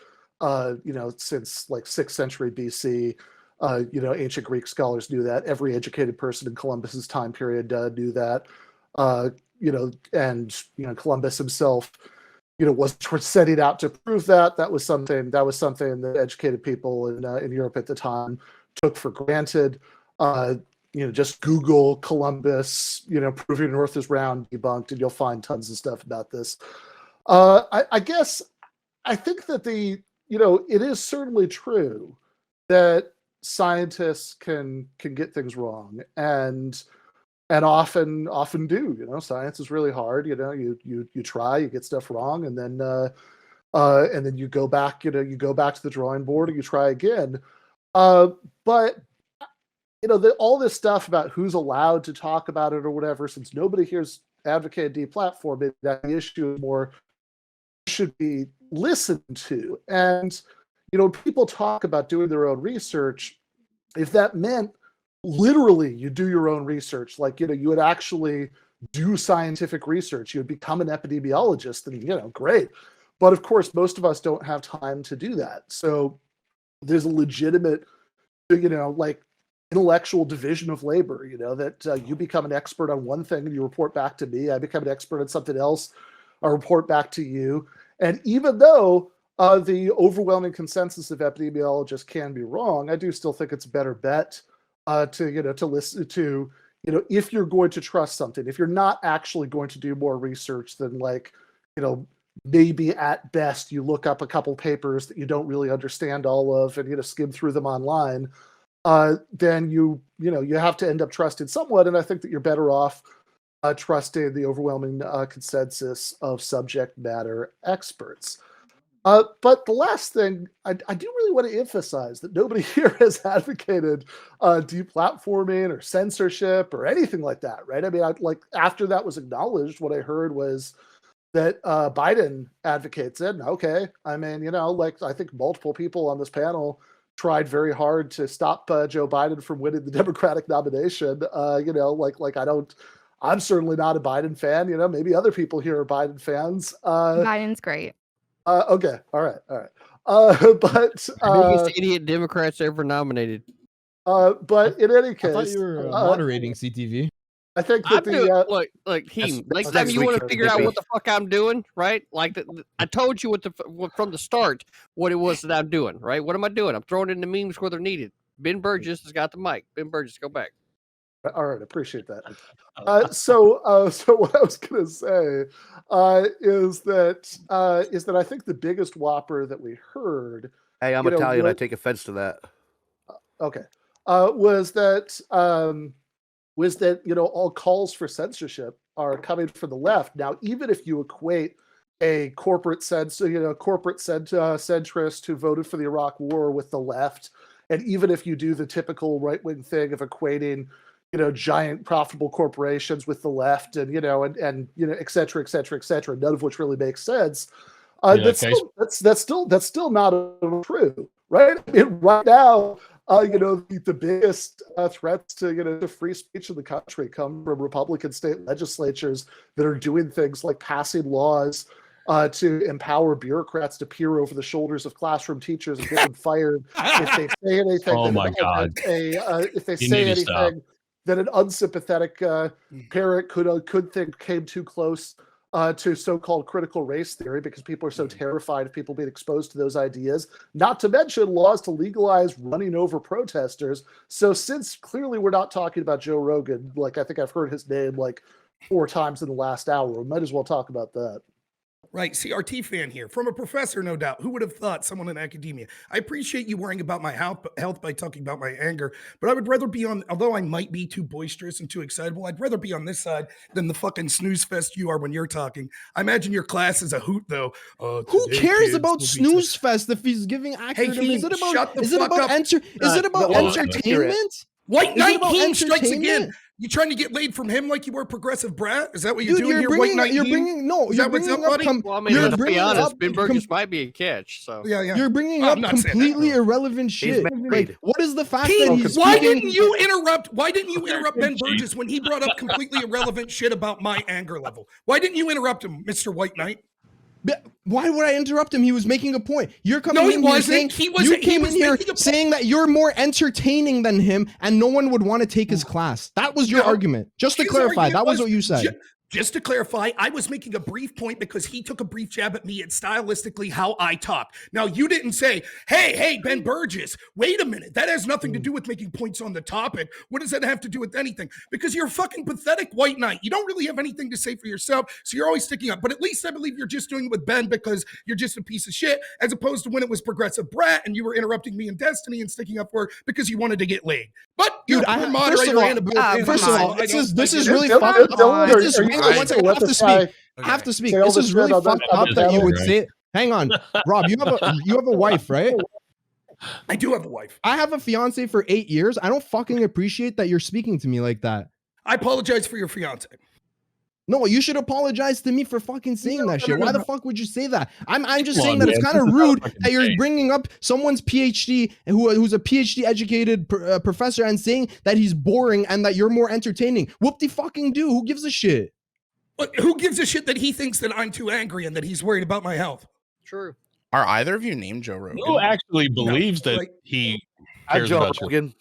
H: Since like 6th century BC. Ancient Greek scholars knew that. Every educated person in Columbus's time period knew that. Columbus himself, was setting out to prove that. That was something that educated people in Europe at the time took for granted. Just Google Columbus, proving North is round debunked, and you'll find tons of stuff about this. I think that it is certainly true that scientists can get things wrong and often do. Science is really hard. You try, you get stuff wrong, and then you go back. You go back to the drawing board and you try again. But all this stuff about who's allowed to talk about it or whatever, since nobody here's advocated deplatforming, that the issue is more should be listened to. And people talk about doing their own research. If that meant literally you do your own research, like you would actually do scientific research, you would become an epidemiologist, then great. But of course, most of us don't have time to do that. So there's a legitimate intellectual division of labor, that you become an expert on one thing and you report back to me. I become an expert on something else, I report back to you. And even though the overwhelming consensus of epidemiologists can be wrong, I do still think it's a better bet to listen to, if you're going to trust something, if you're not actually going to do more research than maybe at best you look up a couple papers that you don't really understand all of and skim through them online, then you have to end up trusting somewhat. And I think that you're better off trusting the overwhelming consensus of subject matter experts. But the last thing, I do really want to emphasize that nobody here has advocated deplatforming or censorship or anything like that, right? I mean, after that was acknowledged, what I heard was that Biden advocates it. And okay, I mean, I think multiple people on this panel tried very hard to stop Joe Biden from winning the Democratic nomination. I'm certainly not a Biden fan. Maybe other people here are Biden fans.
F: Biden's great.
H: Okay. All right. But
I: Biggest idiot Democrats ever nominated.
H: but in any case,
A: I thought you were moderating CTV.
H: I think
I: I'm
H: that
I: doing,
H: the
I: look,
G: That's-
I: next
G: that's
I: time
G: next
I: you want to
G: week,
I: figure out
G: Dippy.
I: what the fuck I'm doing, right? Like I told you from the start what it was that I'm doing, right? What am I doing? I'm throwing in the memes where they're needed. Ben Burgess has got the mic. Ben Burgess, go back.
H: All right, appreciate that. So what I was going to say is that I think the biggest whopper that we heard.
G: Hey, I'm Italian. I take offense to that.
H: Okay, was that all calls for censorship are coming from the left. Now, even if you equate a corporate centrist who voted for the Iraq War with the left, and even if you do the typical right-wing thing of equating giant profitable corporations with the left, and et cetera, none of which really makes sense. That's still not true, right? I mean, right now, the biggest threats to free speech in the country come from Republican state legislatures that are doing things like passing laws to empower bureaucrats to peer over the shoulders of classroom teachers and get them fired if they say anything.
C: Oh my God!
H: If they
C: You
H: say
C: need to stop.
H: anything that an unsympathetic parent could think came too close to so-called critical race theory, because people are so terrified of people being exposed to those ideas, not to mention laws to legalize running over protesters. So since clearly we're not talking about Joe Rogan, like I think I've heard his name like 4 times in the last hour, we might as well talk about that.
B: Right, CRT fan here, from a professor, no doubt. Who would have thought someone in academia? I appreciate you worrying about my health by talking about my anger, but I would rather be on, although I might be too boisterous and too excitable, I'd rather be on this side than the fucking snooze fest you are when you're talking. I imagine your class is a hoot, though.
A: Who cares about Snooze Fest if he's giving accurate?
B: Hey,
A: is it about
B: shut the
A: is it
B: fuck
A: about
B: up.
A: is it about entertainment?
B: White
A: Is it
B: Knight
A: about
B: Heem strikes again.
A: entertainment?
B: You trying to get laid from him like you were a progressive brat? Is that what you're
A: Dude,
B: doing here, White Knight
A: you're
B: Heem?
A: bringing no,
B: Is
A: you're
B: that what's
A: bringing
B: up,
A: up.
B: buddy?
I: Well, I mean,
A: You're
I: let's be
A: bringing
I: honest.
A: up
I: Ben Burgess might be a catch. So
B: Yeah.
A: You're bringing
B: Oh,
A: up
B: I'm not saying that,
A: completely
B: no.
A: irrelevant shit.
G: married.
A: Like, what is the fact
B: Heem,
A: that he's
B: why
A: speaking?
B: didn't you interrupt? Why didn't you interrupt Ben Burgess when he brought up completely irrelevant shit about my anger level? Why didn't you interrupt him, Mr. White Knight?
A: Why would I interrupt him? He was making a point. You're coming
B: No, he
A: in here
B: wasn't.
A: saying
B: He
A: you came
B: was
A: in here
B: making a point.
A: saying that you're more entertaining than him, and no one would want to take his class. That was your
B: No.
A: argument. Just to
B: His
A: clarify,
B: argument
A: that was what you said.
B: Just to clarify, I was making a brief point because he took a brief jab at me and stylistically how I talk. Now, you didn't say, hey, Ben Burgess, wait a minute. That has nothing to do with making points on the topic. What does that have to do with anything? Because you're a fucking pathetic White Knight. You don't really have anything to say for yourself, so you're always sticking up. But at least I believe you're just doing it with Ben because you're just a piece of shit, as opposed to when it was Progressive Brat and you were interrupting me in Destiny and sticking up for it because you wanted to get laid. But
A: Dude,
B: you're a poor moderator and a poor fan,
A: first of
B: so
A: all,
B: I don't-
A: this is
B: I
A: really
B: get it.
A: fucked up.
H: Dylan,
A: This is really, one second, I have to speak. I have to speak. This is really fucked up that you would say. Hang on, Rob, you have a wife, right?
B: I do have a wife.
A: I have a fiance for 8 years. I don't fucking appreciate that you're speaking to me like that.
B: I apologize for your fiance.
A: No, you should apologize to me for fucking saying that shit. Why the fuck would you say that? I'm just
C: Come
A: saying
C: on,
A: that it's
C: man.
A: kind of
C: This is not
A: rude
C: fucking
A: that you're
C: day.
A: bringing up someone's PhD who's a PhD educated professor and saying that he's boring and that you're more entertaining. Whoop de fucking do. Who gives a shit?
B: But who gives a shit that he thinks that I'm too angry and that he's worried about my health?
I: true.
D: Are either of you named Joe Rogan?
C: Who actually believes that
B: like-
C: he
G: I'm
C: cares
G: Joe
C: about you?
G: Rogan.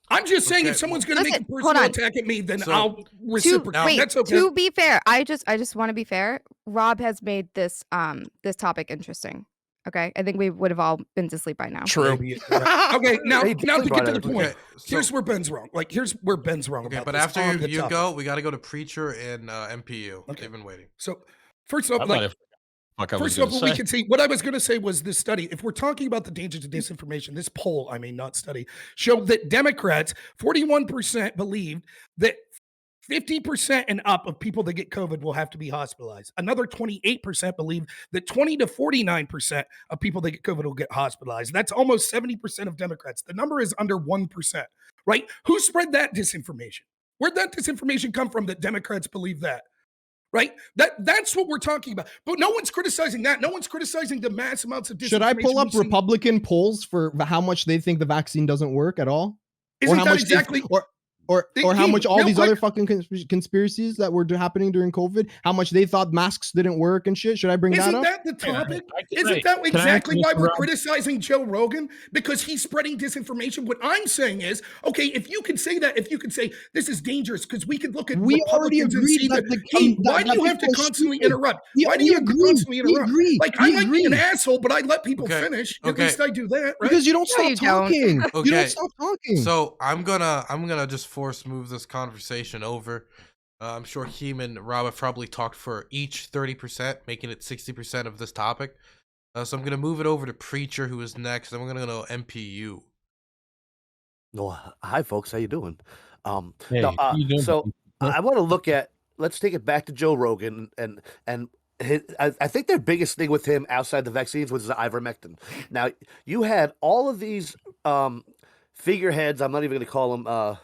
B: I'm just saying,
E: Okay.
B: if someone's going to make a
F: Listen, hold
B: personal
F: on.
B: attack at me, then
E: So-
B: I'll reciprocate. That's okay.
F: To be fair, I just want to be fair. Rob has made this this topic interesting. Okay, I think we would have all been to sleep by now.
D: True.
B: Okay, now
G: Hey,
B: to get to the
G: okay,
B: point.
E: Okay, so-
B: Here's where Ben's wrong. Here's where Ben's wrong
E: Okay,
B: about
E: but
B: this
E: after
B: on the
E: you
B: topic.
E: go, we got to go to Preacher and MPU.
B: Okay.
E: They've been waiting.
B: So first
C: I
B: off,
C: thought fuck I was
B: first off,
C: gonna
B: what we
C: say.
B: can see, what I was going to say was this study. If we're talking about the dangers of disinformation, this poll, I mean, not study, showed that Democrats, 41% believed that 50% and up of people that get COVID will have to be hospitalized. Another 28% believe that 20 to 49% of people that get COVID will get hospitalized. That's almost 70% of Democrats. The number is under 1%, right? Who spread that disinformation? Where'd that disinformation come from that Democrats believe that? Right? That's what we're talking about. But no one's criticizing that. No one's criticizing the mass amounts of disinformation.
A: Should I pull up
B: we've seen.
A: Republican polls for how much they think the vaccine doesn't work at all?
B: Isn't
A: or how
B: that
A: much
B: exactly
A: or how much all
B: real
A: these
B: quick-
A: other fucking conspiracies that were happening during COVID, how much they thought masks didn't work and shit? Should I bring that
B: Isn't
A: up?
B: that the topic?
C: Hey,
B: Isn't that
C: can I ask
B: exactly why
C: Mr.
B: we're
C: Rob-
B: criticizing Joe Rogan? Because he's spreading disinformation. What I'm saying is, okay, if you can say that, if you can say this is dangerous, because we could look at
A: We already
B: Republicans and
A: agreed
B: see
A: that
B: that. Why do you have to
A: people are
B: constantly
A: stupid.
B: interrupt?
A: We-
B: Why do
A: we
B: you have to
A: agree.
B: constantly
A: We
B: interrupt?
A: agree.
B: Like,
A: We
B: I might be an
A: agree.
B: asshole, but I let people
E: Okay.
B: finish. At
E: Okay.
B: least I do that, right?
A: Because you don't
F: No,
A: stop
F: you don't.
A: talking. You
E: Okay.
A: don't stop talking.
E: So I'm gonna just force move this conversation over. I'm sure Heem and Rob have probably talked for each 30%, making it 60% of this topic. So I'm gonna move it over to Preacher, who is next, and we're gonna go MPU.
G: No, hi folks, how you doing?
C: Hey,
G: No,
C: how you doing,
G: so
C: buddy?
G: I want to look at. Let's take it back to Joe Rogan and I think their biggest thing with him outside the vaccines was the ivermectin. Now you had all of these figureheads. I'm not even going to call them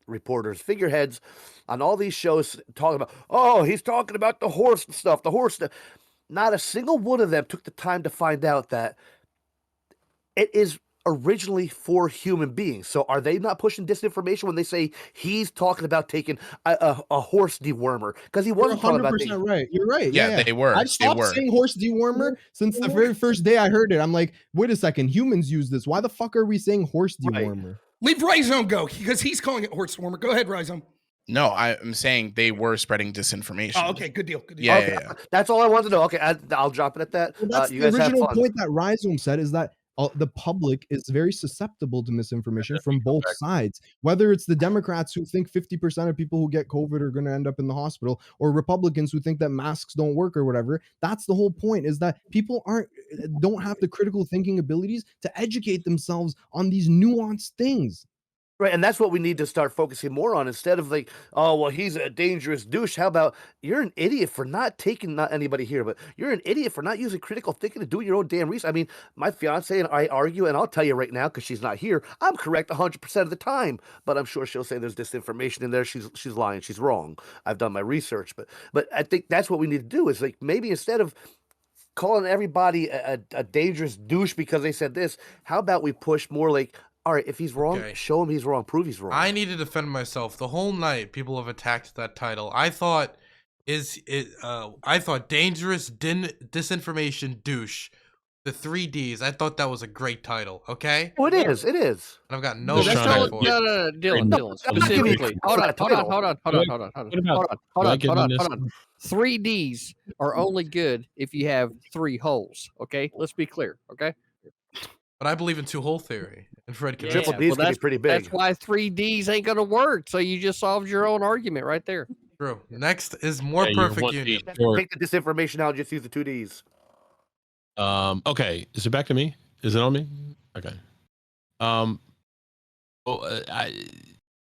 G: reporters. Figureheads on all these shows talking about. Oh, he's talking about the horse stuff. The horse stuff. Not a single one of them took the time to find out that it is originally for human beings. So are they not pushing disinformation when they say he's talking about taking a horse dewormer? Because he
A: You're
G: wasn't talking about
A: 100% right. You're right.
D: Yeah, they were.
A: I
D: They
A: stopped
D: were.
A: saying horse dewormer since the very first day I heard it. I'm like, wait a second, humans use this. Why the fuck are we saying horse
G: Right.
A: dewormer?
B: Leave Rhizome go, because he's calling it horse warmer. Go ahead, Rhizome.
D: No, I'm saying they were spreading disinformation.
B: Oh, okay, good deal. Good deal.
D: Yeah,
G: Okay,
D: yeah.
G: that's all I wanted to know. Okay, I'll drop it at that.
A: Well, that's
G: You
A: the
G: guys have
A: original
G: fun.
A: point that Rhizome said, is that the public is very susceptible to misinformation from both sides. Whether it's the Democrats who think 50% of people who get COVID are going to end up in the hospital, or Republicans who think that masks don't work or whatever. That's the whole point, is that people don't have the critical thinking abilities to educate themselves on these nuanced things.
G: Right, and that's what we need to start focusing more on, instead of like, oh, well, he's a dangerous douche. How about you're an idiot for not anybody here, but you're an idiot for not using critical thinking to do your own damn research. I mean, my fiance and I argue, and I'll tell you right now, because she's not here, I'm correct 100% of the time, but I'm sure she'll say there's disinformation in there. She's lying. She's wrong. I've done my research, but I think that's what we need to do, is like, maybe instead of calling everybody a dangerous douche because they said this, how about we push more like, all right, if he's wrong,
E: Okay.
G: show him he's wrong, prove he's wrong.
E: I need to defend myself. The whole night, people have attacked that title. I thought dangerous disinformation douche. The 3Ds. I thought that was a great title. Okay,
G: Oh, it is. It is.
E: and I've got no
C: Just
E: respect
C: trying
E: for it.
I: No, Dylan,
G: No, I'm not giving you
I: specifically.
G: credit
I: Hold
G: for
I: on,
G: that
I: hold on,
G: title.
I: hold on, hold on, hold on, hold
C: What about-
I: on,
C: do I get in this?
I: hold on. 3Ds are only good if you have 3 holes. Okay, let's be clear. Okay,
E: But I believe in 2-hole theory, and Fred can
G: Triple
E: attest.
G: D's gonna be pretty big.
I: That's why 3Ds ain't gonna work. So you just solved your own argument right there.
E: True. Next is more
C: Yeah, you're
E: perfect
C: 1D
E: union.
C: short.
G: Take the disinformation out, just use the 2Ds.
C: Okay, is it back to me? Is it on me? Okay. Well,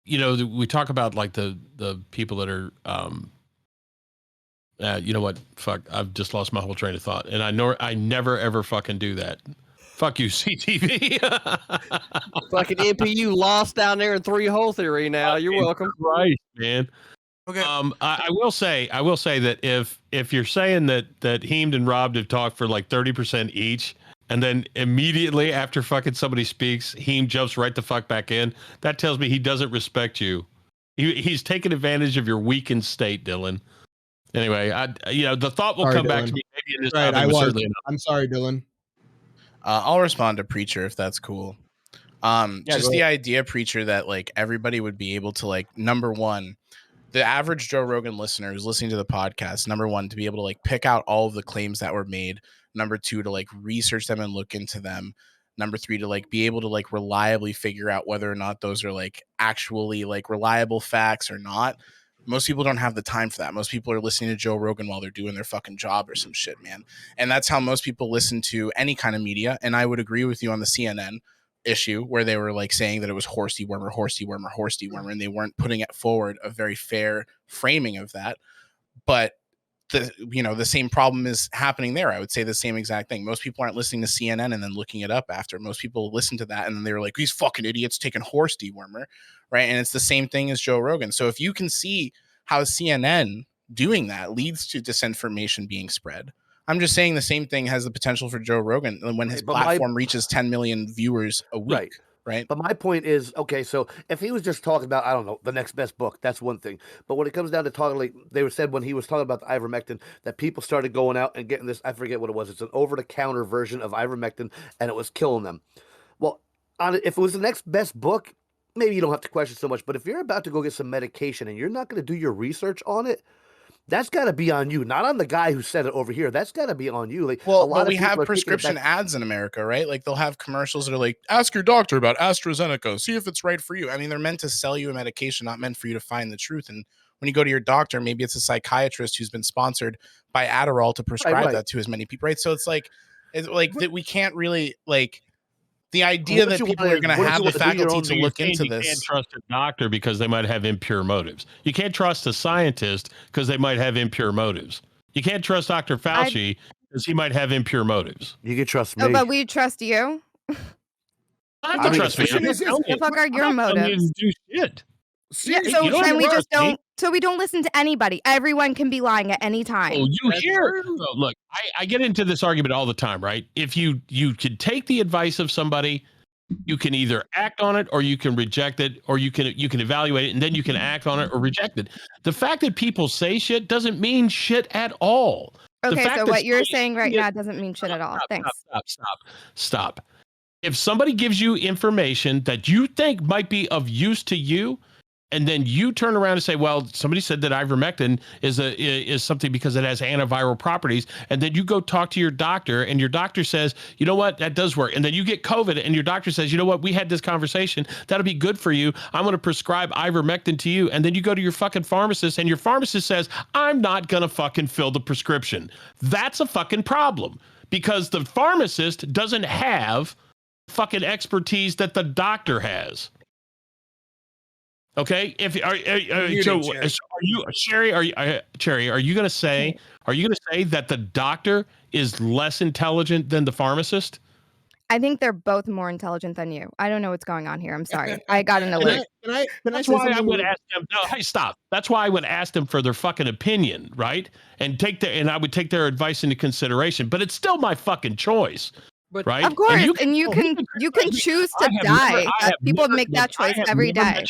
C: we talk about like the people that are you know what? Fuck, I've just lost my whole train of thought, and I never ever fucking do that. Fuck you, CTV.
I: Fucking MPU lost down there in 3-hole theory. Now you're welcome.
C: Right, man.
E: Okay.
C: I will say that if you're saying that Heemed and Rob have talked for like 30% each, and then immediately after fucking somebody speaks, Heem jumps right the fuck back in, that tells me he doesn't respect you. He's taking advantage of your weakened state, Dylan. Anyway, the thought will
A: Sorry,
C: come back
A: Dylan.
C: to me maybe in this
A: Right,
C: topic,
A: I
C: but
A: was.
C: certainly not.
A: I'm sorry, Dylan.
D: I'll respond to Preacher if that's cool. Just the idea, Preacher, that like everybody would be able to, like, number one, the average Joe Rogan listener who's listening to the podcast, number one, to be able to like pick out all of the claims that were made. Number two, to like research them and look into them. Number three, to like be able to like reliably figure out whether or not those are like actually like reliable facts or not. Most people don't have the time for that. Most people are listening to Joe Rogan while they're doing their fucking job or some shit, man. And that's how most people listen to any kind of media. And I would agree with you on the CNN issue where they were like saying that it was horse dewormer, and they weren't putting it forward a very fair framing of that. But the same problem is happening there. I would say the same exact thing. Most people aren't listening to CNN and then looking it up after. Most people listen to that and then they were like, these fucking idiots taking horse dewormer, right? And it's the same thing as Joe Rogan. So if you can see how CNN doing that leads to disinformation being spread. I'm just saying the same thing has the potential for Joe Rogan when his platform reaches 10 million viewers a week. Right.
G: But my point is, okay, so if he was just talking about, I don't know, the next best book, that's one thing. But when it comes down to talking, like they were said when he was talking about the ivermectin, that people started going out and getting this, I forget what it was. It's an over-the-counter version of ivermectin, and it was killing them. Well, if it was the next best book, maybe you don't have to question so much. But if you're about to go get some medication and you're not going to do your research on it, that's got to be on you, not on the guy who said it over here. That's got to be on you. Like,
D: well, but we have prescription ads in America, right? Like they'll have commercials that are like, ask your doctor about AstraZeneca, see if it's right for you. I mean, they're meant to sell you a medication, not meant for you to find the truth. And when you go to your doctor, maybe it's a psychiatrist who's been sponsored by Adderall to prescribe that to as many people, right? So it's like that we can't really like. The idea that people are going to have the faculty to look into this.
C: You can't trust a doctor because they might have impure motives. You can't trust a scientist because they might have impure motives. You can't trust Dr. Fauci because he might have impure motives.
G: You can trust me.
F: Oh, but we trust you.
C: I can trust me.
F: What the fuck are your motives?
C: Do shit.
F: Yeah, so we don't listen to anybody. Everyone can be lying at any time.
C: Oh, you hear? So look, I get into this argument all the time, right? If you can take the advice of somebody, you can either act on it or you can reject it, or you can evaluate it and then you can act on it or reject it. The fact that people say shit doesn't mean shit at all.
F: Okay, so what you're saying right now doesn't mean shit at all. Thanks.
C: Stop. If somebody gives you information that you think might be of use to you, and then you turn around and say, well, somebody said that ivermectin is something because it has antiviral properties. And then you go talk to your doctor and your doctor says, you know what, that does work. And then you get COVID and your doctor says, you know what, we had this conversation. That'll be good for you. I'm going to prescribe ivermectin to you. And then you go to your fucking pharmacist and your pharmacist says, I'm not going to fucking fill the prescription. That's a fucking problem because the pharmacist doesn't have fucking expertise that the doctor has. Okay, Cherry? Are you going to say that the doctor is less intelligent than the pharmacist?
F: I think they're both more intelligent than you. I don't know what's going on here. I'm sorry. I got an alert.
C: That's why I would ask them. No, hey, stop. That's why I would ask them for their fucking opinion, right? And I would take their advice into consideration. But it's still my fucking choice. But, right?
F: Of course, and you can choose to die. People make that choice every day.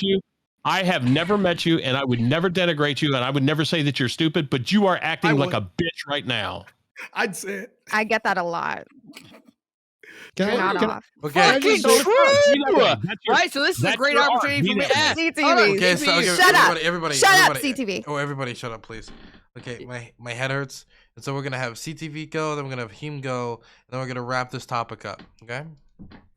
C: I have never met you, and I would never denigrate you, and I would never say that you're stupid, but you are acting like a bitch right now.
B: I'd say it.
F: I get that a lot.
E: Okay.
I: Fucking true. Right, so this is a great opportunity for me to ask.
F: CTV.
E: Okay, so
F: shut up.
E: Everybody,
F: shut up, CTV.
E: Oh, everybody, shut up, please. Okay, my head hurts, and so we're gonna have CTV go, then we're gonna have him go, and then we're gonna wrap this topic up. Okay.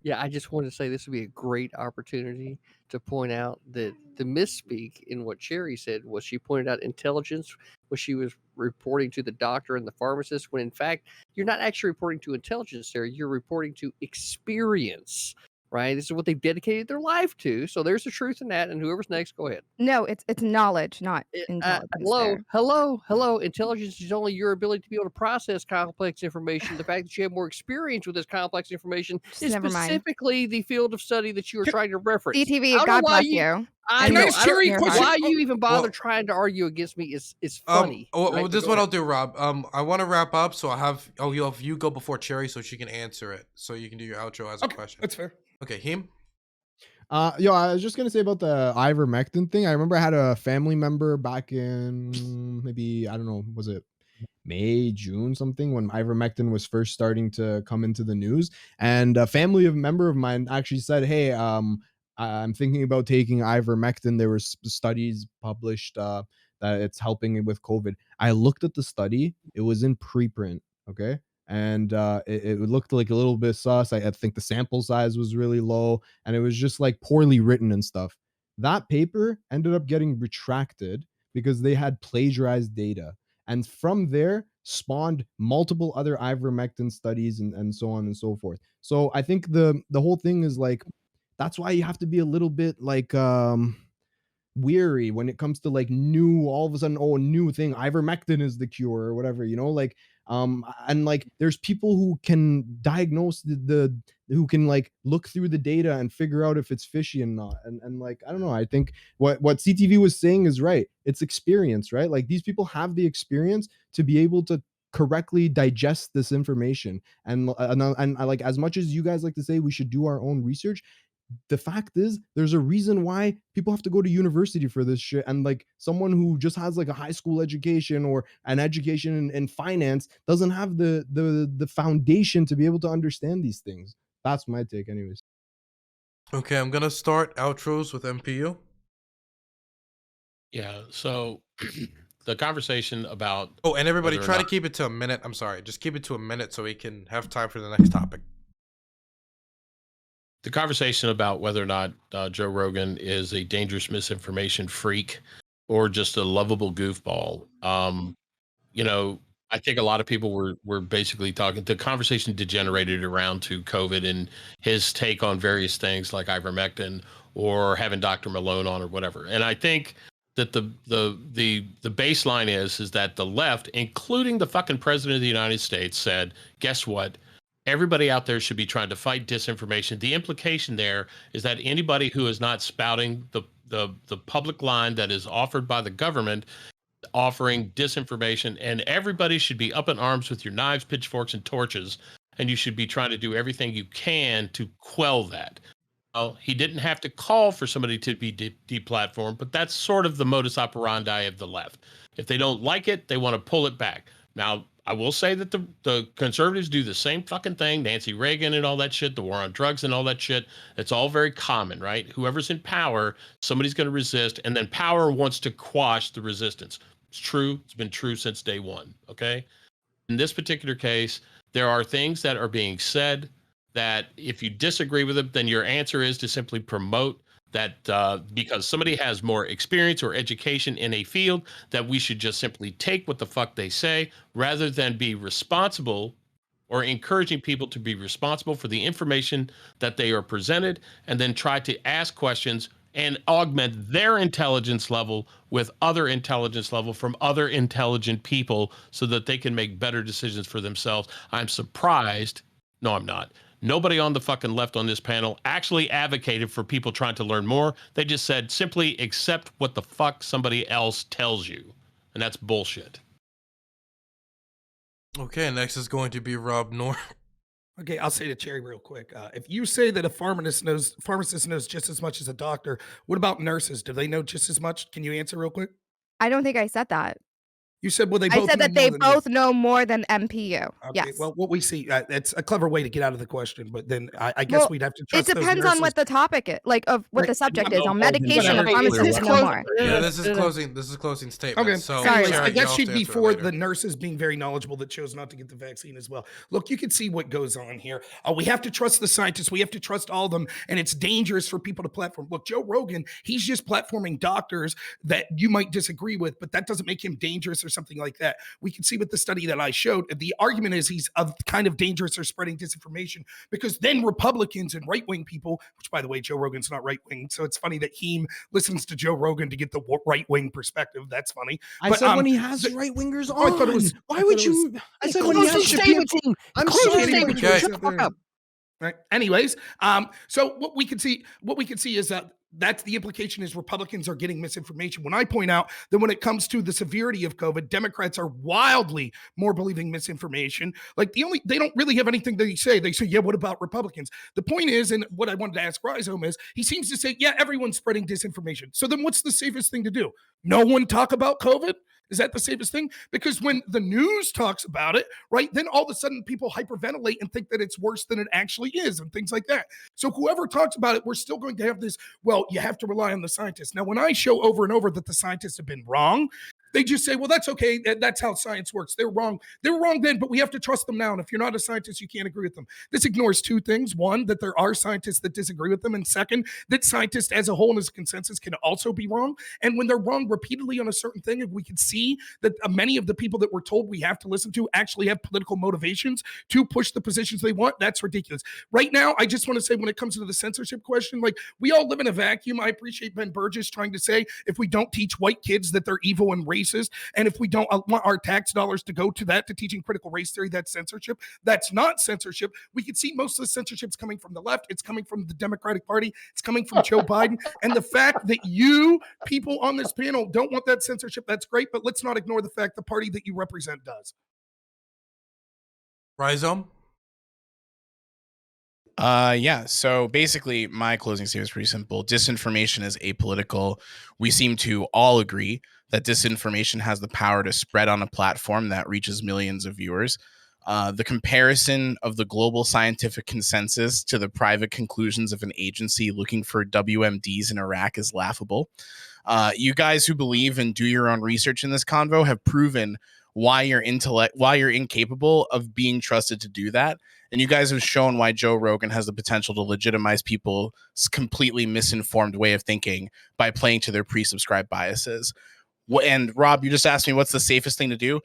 I: Yeah, I just wanted to say this would be a great opportunity to point out that the misspeak in what Cherry said was she pointed out intelligence when she was reporting to the doctor and the pharmacist, when in fact, you're not actually reporting to intelligence there. You're reporting to experience, right? This is what they've dedicated their life to. So there's the truth in that. And whoever's next, go ahead.
F: No, it's knowledge, not intelligence.
I: Hello. Intelligence is only your ability to be able to process complex information. The fact that you have more experience with this complex information is specifically the field of study that you are trying to reference.
F: CTV, God bless you.
I: I know. Why you even bother trying to argue against me is funny.
E: Right? This is what I'll do, Rob. I want to wrap up, so you'll have you go before Cherry, so she can answer it. So you can do your outro as a question.
B: That's fair.
E: Okay, him.
A: I was just gonna say about the ivermectin thing. I remember I had a family member back in maybe, I don't know, was it May, June, something, when ivermectin was first starting to come into the news, and a member of mine actually said, hey, I'm thinking about taking ivermectin. There were studies published that it's helping with COVID. I looked at the study. It was in preprint, okay? And it looked like a little bit sus. I think the sample size was really low, and it was just like poorly written and stuff. That paper ended up getting retracted because they had plagiarized data. And from there spawned multiple other ivermectin studies and so on and so forth. So I think the whole thing is like, that's why you have to be a little bit like weary when it comes to like all of a sudden, a new thing, ivermectin is the cure or whatever, like And like there's people who can diagnose the who can like look through the data and figure out if it's fishy and not. And like I don't know, I think what CTV was saying is right. It's experience, right? Like these people have the experience to be able to correctly digest this information. And I like, as much as you guys like to say we should do our own research, the fact is there's a reason why people have to go to university for this shit. And like someone who just has like a high school education or an education in finance doesn't have the foundation to be able to understand these things. That's my take anyways.
E: Okay, I'm gonna start outros with MPU.
C: Yeah. So the conversation about
E: Oh, and everybody
C: whether or
E: try to
C: not-
E: keep it to a minute. I'm sorry, just keep it to a minute so we can have time for the next topic.
C: the conversation about whether or not Joe Rogan is a dangerous misinformation freak or just a lovable goofball. You know, I think a lot of people were basically talking. The conversation degenerated around to COVID and his take on various things like ivermectin or having Dr. Malone on or whatever. And I think that the baseline is that the left, including the fucking president of the United States, said, guess what? Everybody out there should be trying to fight disinformation. The implication there is that anybody who is not spouting the public line that is offered by the government offering disinformation, and everybody should be up in arms with your knives, pitchforks, and torches, and you should be trying to do everything you can to quell that. Well, he didn't have to call for somebody to be deplatformed, but that's sort of the modus operandi of the left. If they don't like it, they want to pull it back. Now, I will say that the conservatives do the same fucking thing, Nancy Reagan and all that shit, the war on drugs and all that shit. It's all very common, right? Whoever's in power, somebody's going to resist, and then power wants to quash the resistance. It's true. It's been true since day one, okay? In this particular case, there are things that are being said that if you disagree with them, then your answer is to simply promote that because somebody has more experience or education in a field, that we should just simply take what the fuck they say rather than be responsible or encouraging people to be responsible for the information that they are presented, and then try to ask questions and augment their intelligence level with other intelligence level from other intelligent people so that they can make better decisions for themselves. I'm surprised. No, I'm not. Nobody on the fucking left on this panel actually advocated for people trying to learn more. They just said simply accept what the fuck somebody else tells you. And that's bullshit.
E: Okay, next is going to be Rob Norm.
B: Okay, I'll say to Cherry real quick. If you say that a pharmacist knows just as much as a doctor, what about nurses? Do they know just as much? Can you answer real quick?
F: I don't think I said that.
B: You said, well, they
F: I
B: both
F: said
B: know
F: that they
B: more than you.
F: both know more than MPU.
B: Okay,
F: Yes.
B: well, what we see, it's a clever way to get out of the question, but then I guess
F: Well,
B: we'd have to
F: it
B: trust those
F: depends on
B: nurses.
F: what the topic is, like of what
B: Right.
F: the subject
C: know
F: is. On
C: more than
F: medication, a
B: whatever.
F: pharmacist
B: Whatever.
F: know more.
E: Yeah, this is closing. This is closing statement.
B: Okay,
E: So
B: anyways,
E: Jared,
B: I guess
E: you'll
B: she'd
E: have
B: be
E: to answer
B: for
E: later.
B: the nurses being very knowledgeable that chose not to get the vaccine as well. Look, you can see what goes on here. We have to trust the scientists. We have to trust all of them, and it's dangerous for people to platform. Look, Joe Rogan, he's just platforming doctors that you might disagree with, but that doesn't make him dangerous or something like that. We can see with the study that I showed, the argument is he's kind of dangerous or spreading disinformation because then Republicans and right-wing people, which by the way, Joe Rogan's not right-wing, so it's funny that he listens to Joe Rogan to get the right-wing perspective. That's funny.
A: I
B: But,
A: said when he has right wingers
B: I thought it
A: on.
B: was-
A: Why would you? I said when he has
I: Closing
A: Shapiro.
I: statement, team.
A: I'm
I: Closing
A: sorry.
I: statement.
E: Okay.
I: Shut the fuck up.
B: Right. Anyways, so what we can see is that that's the implication is Republicans are getting misinformation. When I point out that when it comes to the severity of COVID, Democrats are wildly more believing misinformation. Like they don't really have anything they say. They say, yeah, what about Republicans? The point is, and what I wanted to ask Rhizome is, he seems to say, yeah, everyone's spreading disinformation. So then what's the safest thing to do? No one talk about COVID? Is that the safest thing? Because when the news talks about it, right, then all of a sudden people hyperventilate and think that it's worse than it actually is and things like that. So whoever talks about it, we're still going to have this, well, you have to rely on the scientists. Now, when I show over and over that the scientists have been wrong, they just say, well, that's okay. That's how science works. They're wrong. They were wrong then, but we have to trust them now. And if you're not a scientist, you can't agree with them. This ignores two things. One, that there are scientists that disagree with them. And second, that scientists as a whole and as a consensus can also be wrong. And when they're wrong repeatedly on a certain thing, if we can see that many of the people that we're told we have to listen to actually have political motivations to push the positions they want, that's ridiculous. Right now, I just want to say when it comes to the censorship question, like we all live in a vacuum. I appreciate Ben Burgess trying to say if we don't teach white kids that they're evil and racist, racist. And if we don't want our tax dollars to go to that, to teaching critical race theory, that's censorship. That's not censorship. We can see most of the censorship's coming from the left. It's coming from the Democratic Party. It's coming from Joe Biden. And the fact that you people on this panel don't want that censorship, that's great. But let's not ignore the fact the party that you represent does.
E: Rhizome?
D: Yeah. So basically, my closing statement is pretty simple. Disinformation is apolitical. We seem to all agree that disinformation has the power to spread on a platform that reaches millions of viewers. The comparison of the global scientific consensus to the private conclusions of an agency looking for WMDs in Iraq is laughable. You guys who believe and do your own research in this convo have proven why you're incapable of being trusted to do that. And you guys have shown why Joe Rogan has the potential to legitimize people's completely misinformed way of thinking by playing to their pre-subscribed biases. And Rob, you just asked me what's the safest thing to do.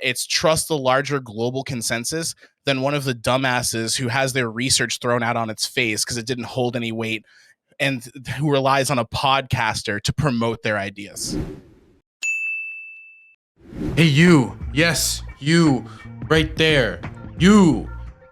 D: It's trust the larger global consensus than one of the dumbasses who has their research thrown out on its face because it didn't hold any weight and who relies on a podcaster to promote their ideas.
E: Hey, you. Yes, you. Right there. You.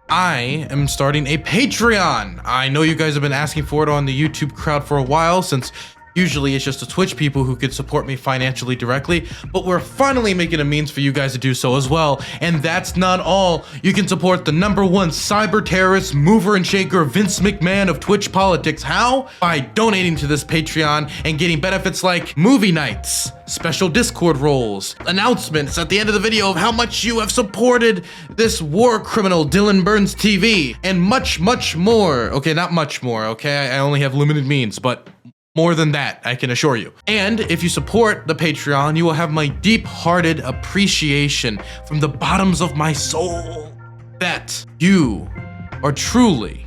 E: I am starting a Patreon. I know you guys have been asking for it on the YouTube crowd for a while, since usually it's just the Twitch people who could support me financially directly, but we're finally making a means for you guys to do so as well. And that's not all. You can support the #1 cyber terrorist, mover and shaker, Vince McMahon of Twitch politics. How? By donating to this Patreon and getting benefits like movie nights, special Discord roles, announcements at the end of the video of how much you have supported this war criminal DylanBurnsTV, and much, much more. Okay, not much more, okay? I only have limited means, but more than that, I can assure you. And if you support the Patreon, you will have my deep-hearted appreciation from the bottoms of my soul that you are truly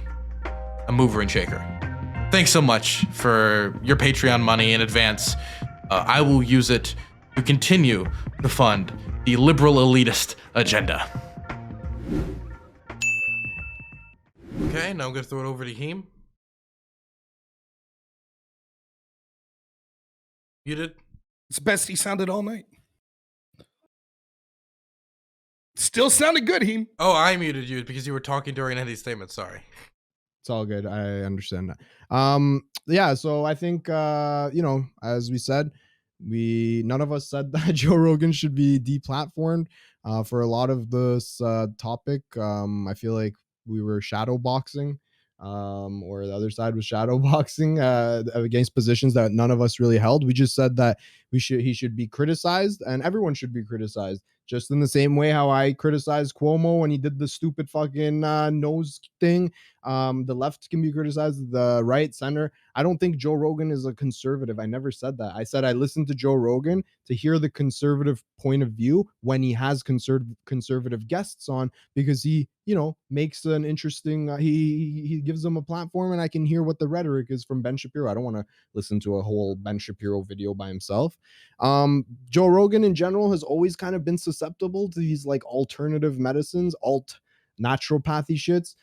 E: a mover and shaker. Thanks so much for your Patreon money in advance. I will use it to continue to fund the liberal elitist agenda. Okay, now I'm gonna throw it over to Heem. Muted.
B: It's the best he sounded all night. Still sounded good, Heem.
E: Oh, I muted you because you were talking during Eddie's statement. Sorry.
A: It's all good. I understand that. Yeah, so I think as we said, none of us said that Joe Rogan should be deplatformed. For a lot of this topic, I feel like we were shadow boxing, or the other side was shadow boxing against positions that none of us really held. We just said that he should be criticized, and everyone should be criticized. Just in the same way how I criticized Cuomo when he did the stupid fucking nose thing. The left can be criticized, the right, center. I don't think Joe Rogan is a conservative. I never said that. I said I listened to Joe Rogan to hear the conservative point of view when he has conservative guests on, because he, makes an interesting, he gives them a platform, and I can hear what the rhetoric is from Ben Shapiro. I don't want to listen to a whole Ben Shapiro video by himself. Joe Rogan in general has always kind of been susceptible to these like alternative medicines, naturopathy shits.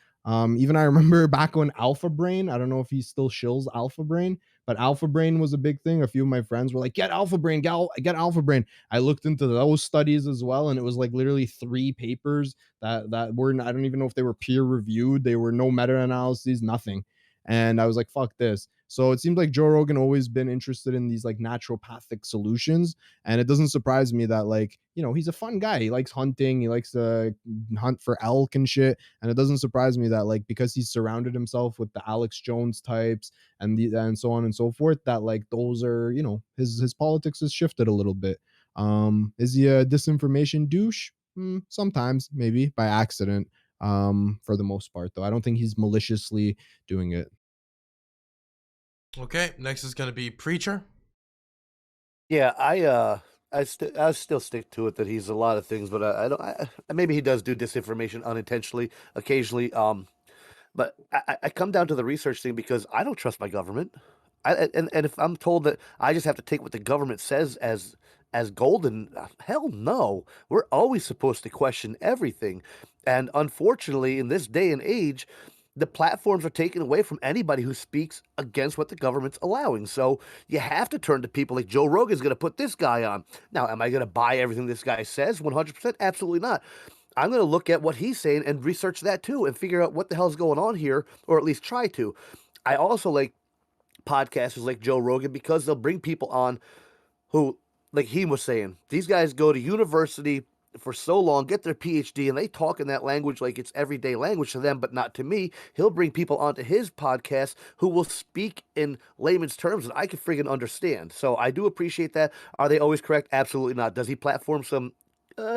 A: Even I remember back when Alpha Brain, I don't know if he still shills Alpha Brain, but Alpha Brain was a big thing. A few of my friends were like, get Alpha Brain, get Alpha Brain. I looked into those studies as well, and it was like literally 3 papers that were, I don't even know if they were peer reviewed. They were no meta-analyses, nothing. And I was like, fuck this. So it seems like Joe Rogan always been interested in these like naturopathic solutions. And it doesn't surprise me that he's a fun guy. He likes hunting. He likes to hunt for elk and shit. And it doesn't surprise me that because he's surrounded himself with the Alex Jones types and so on and so forth, that those are, his politics has shifted a little bit. Is he a disinformation douche? Sometimes, maybe by accident. For the most part, though, I don't think he's maliciously doing it.
E: Okay, next is going to be Preacher.
G: Yeah, I still stick to it that he's a lot of things, but I don't. Maybe he does do disinformation unintentionally, occasionally. But I come down to the research thing because I don't trust my government. And if I'm told that I just have to take what the government says as golden, hell no. We're always supposed to question everything. And unfortunately, in this day and age, the platforms are taken away from anybody who speaks against what the government's allowing. So you have to turn to people like Joe Rogan's going to put this guy on. Now, am I going to buy everything this guy says? 100%? Absolutely not. I'm going to look at what he's saying and research that too and figure out what the hell's going on here, or at least try to. I also like podcasters like Joe Rogan because they'll bring people on who, like he was saying, these guys go to university for so long, get their PhD, and they talk in that language like it's everyday language to them, but not to me. He'll bring people onto his podcast who will speak in layman's terms that I can friggin' understand. So I do appreciate that. Are they always correct? Absolutely not. Does he platform some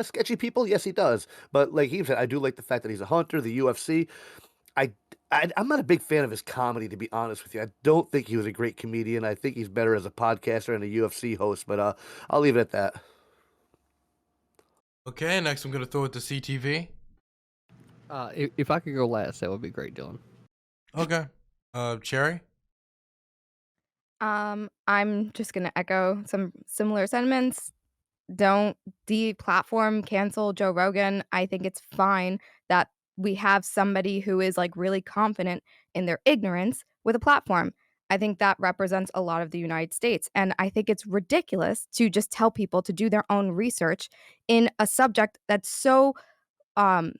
G: sketchy people? Yes, he does. But like he said, I do like the fact that he's a hunter, the UFC. I, I'm not a big fan of his comedy, to be honest with you. I don't think he was a great comedian. I think he's better as a podcaster and a UFC host, but I'll leave it at that.
E: Okay, next I'm going to throw it to CTV.
I: If I could go last, that would be great, Dylan.
E: Okay. Cherry?
F: I'm just gonna echo some similar sentiments. Don't deplatform, cancel Joe Rogan. I think it's fine that we have somebody who is like really confident in their ignorance with a platform. I think that represents a lot of the United States. And I think it's ridiculous to just tell people to do their own research in a subject that's so um,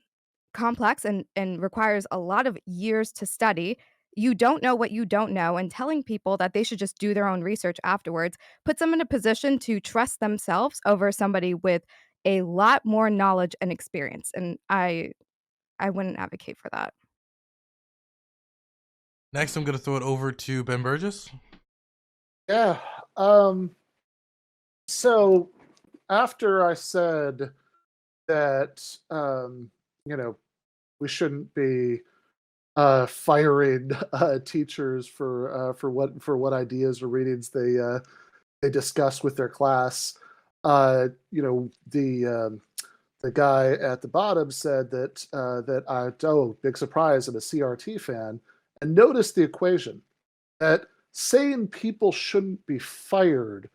F: complex and requires a lot of years to study. You don't know what you don't know, and telling people that they should just do their own research afterwards puts them in a position to trust themselves over somebody with a lot more knowledge and experience. And I wouldn't advocate for that.
E: Next I'm going to throw it over to Ben Burgess.
H: Yeah. So after I said that, we shouldn't be firing teachers for what ideas or readings they discuss with their class. The guy at the bottom said that big surprise, I'm a CRT fan, and notice the equation that saying people shouldn't be fired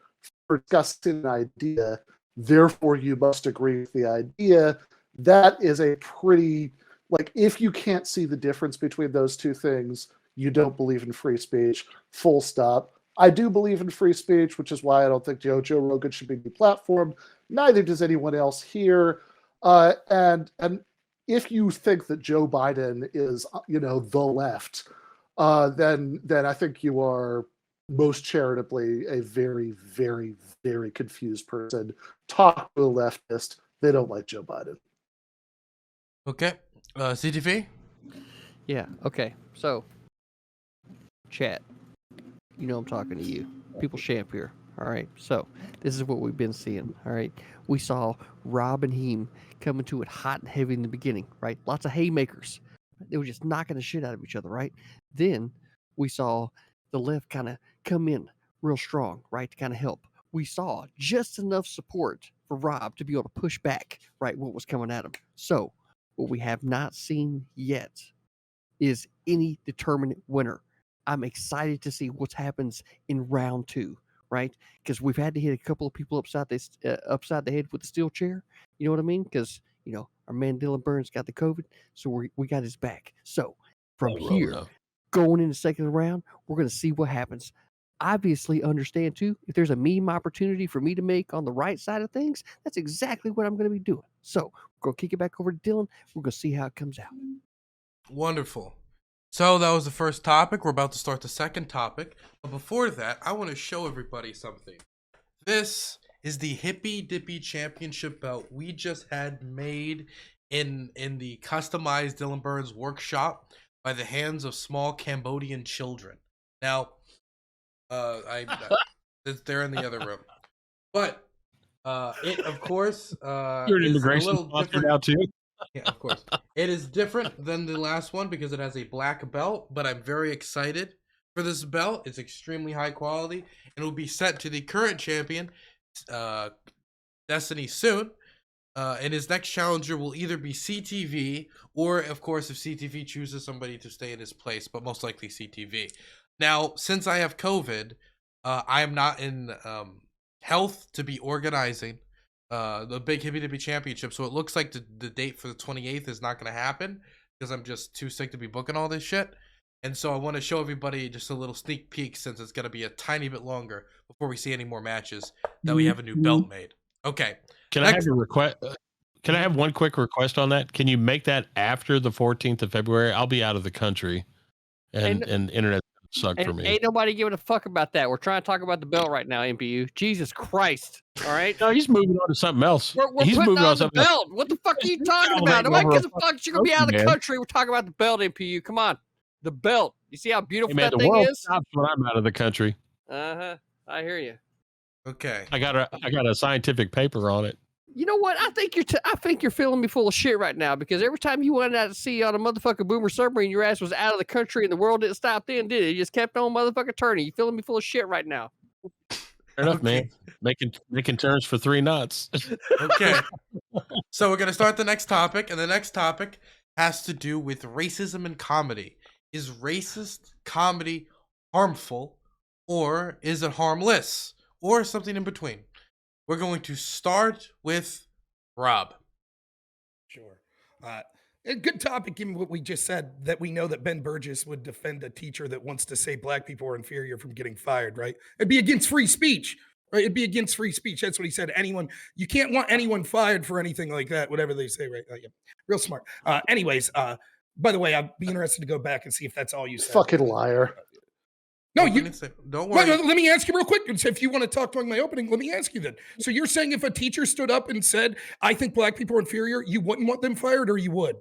H: for discussing an idea, therefore you must agree with the idea. That is a pretty, like, if you can't see the difference between those two things, you don't believe in free speech, full stop. I do believe in free speech, which is why I don't think Joe Rogan should be deplatformed. Neither does anyone else here. And if you think that Joe Biden is, the left, then I think you are most charitably a very, very, very confused person. Talk to a leftist; they don't like Joe Biden.
E: Okay. CTV?
I: Yeah. Okay. So, chat. You know I'm talking to you. People champ here. All right. So, this is what we've been seeing. All right. We saw Rob and Heem coming to it hot and heavy in the beginning, right? Lots of haymakers. They were just knocking the shit out of each other, right? Then we saw the left kind of come in real strong, right, to kind of help. We saw just enough support for Rob to be able to push back, right, what was coming at him. So, what we have not seen yet is any determinate winner. I'm excited to see what happens in round 2, right? Because we've had to hit a couple of people upside the head with the steel chair. You know what I mean? Because our man Dylan Burns got the COVID, so we got his back. So from here, going in the second round, we're going to see what happens. Obviously, understand too, if there's a meme opportunity for me to make on the right side of things, that's exactly what I'm going to be doing. So we're going to kick it back over to Dylan. We're going to see how it comes out.
E: Wonderful. So that was the first topic. We're about to start the second topic. But before that, I want to show everybody something. This is the Hippy Dippy Championship belt we just had made in the customized Dylan Burns workshop by the hands of small Cambodian children. Now, they're in the other room. But it, of course,
C: You're an
E: is a
C: immigration
E: little
C: sponsor
E: different.
C: now too.
E: Yeah, of course. It is different than the last one because it has a black belt, but I'm very excited for this belt. It's extremely high quality and will be sent to the current champion, Destiny, soon. And his next challenger will either be CTV or, of course, if CTV chooses somebody to stay in his place, but most likely CTV. Now, since I have COVID, I am not in health to be organizing the big Hippy Dippy Championship, so it looks like the date for the 28th is not going to happen. because I'm just too sick to be booking all this shit. And so I want to show everybody just a little sneak peek, since it's going to be a tiny bit longer before we see any more matches, that we have a new belt made. Okay.
C: Can I have a request? Can I have one quick request on that? Can you make that after the 14th of February? I'll be out of the country, and internet suck for me.
I: Ain't nobody giving a fuck about that. We're trying to talk about the belt right now, MPU. Jesus Christ. All right.
C: No, he's moving on to something else.
I: We're
C: he's
I: putting
C: moving
I: on
C: to
I: the
C: something
I: belt. What the fuck are you talking about? Nobody gives a fuck. You're going to be out of the country. We're talking about the belt, MPU. Come on. The belt. You see how beautiful
C: that
I: thing is?
C: Stops when I'm out of the country.
I: Uh-huh. I hear you.
E: Okay.
C: I got a scientific paper on it.
I: You know what? I think you're feeling me full of shit right now, because every time you went out to sea on a motherfucking boomer submarine, your ass was out of the country and the world didn't stop then, did it? You just kept on motherfucking turning. You feeling me full of shit right now?
C: Fair enough, man. Making turns for 3 knots.
E: Okay. So we're gonna start the next topic, and the next topic has to do with racism in comedy. Is racist comedy harmful, or is it harmless, or something in between? We're going to start with Rob.
B: Sure. A good topic, given what we just said, that we know that Ben Burgess would defend a teacher that wants to say black people are inferior from getting fired, right? It'd be against free speech, right? It'd be against free speech. That's what he said. You can't want anyone fired for anything like that, whatever they say, right? Yeah. Real smart. Anyways, by the way, I'd be interested to go back and see if that's all you said.
H: Fucking liar.
B: No,
E: don't worry.
B: Let me ask you real quick. If you want to talk during my opening, let me ask you then. So you're saying if a teacher stood up and said, I think black people are inferior, you wouldn't want them fired, or you would?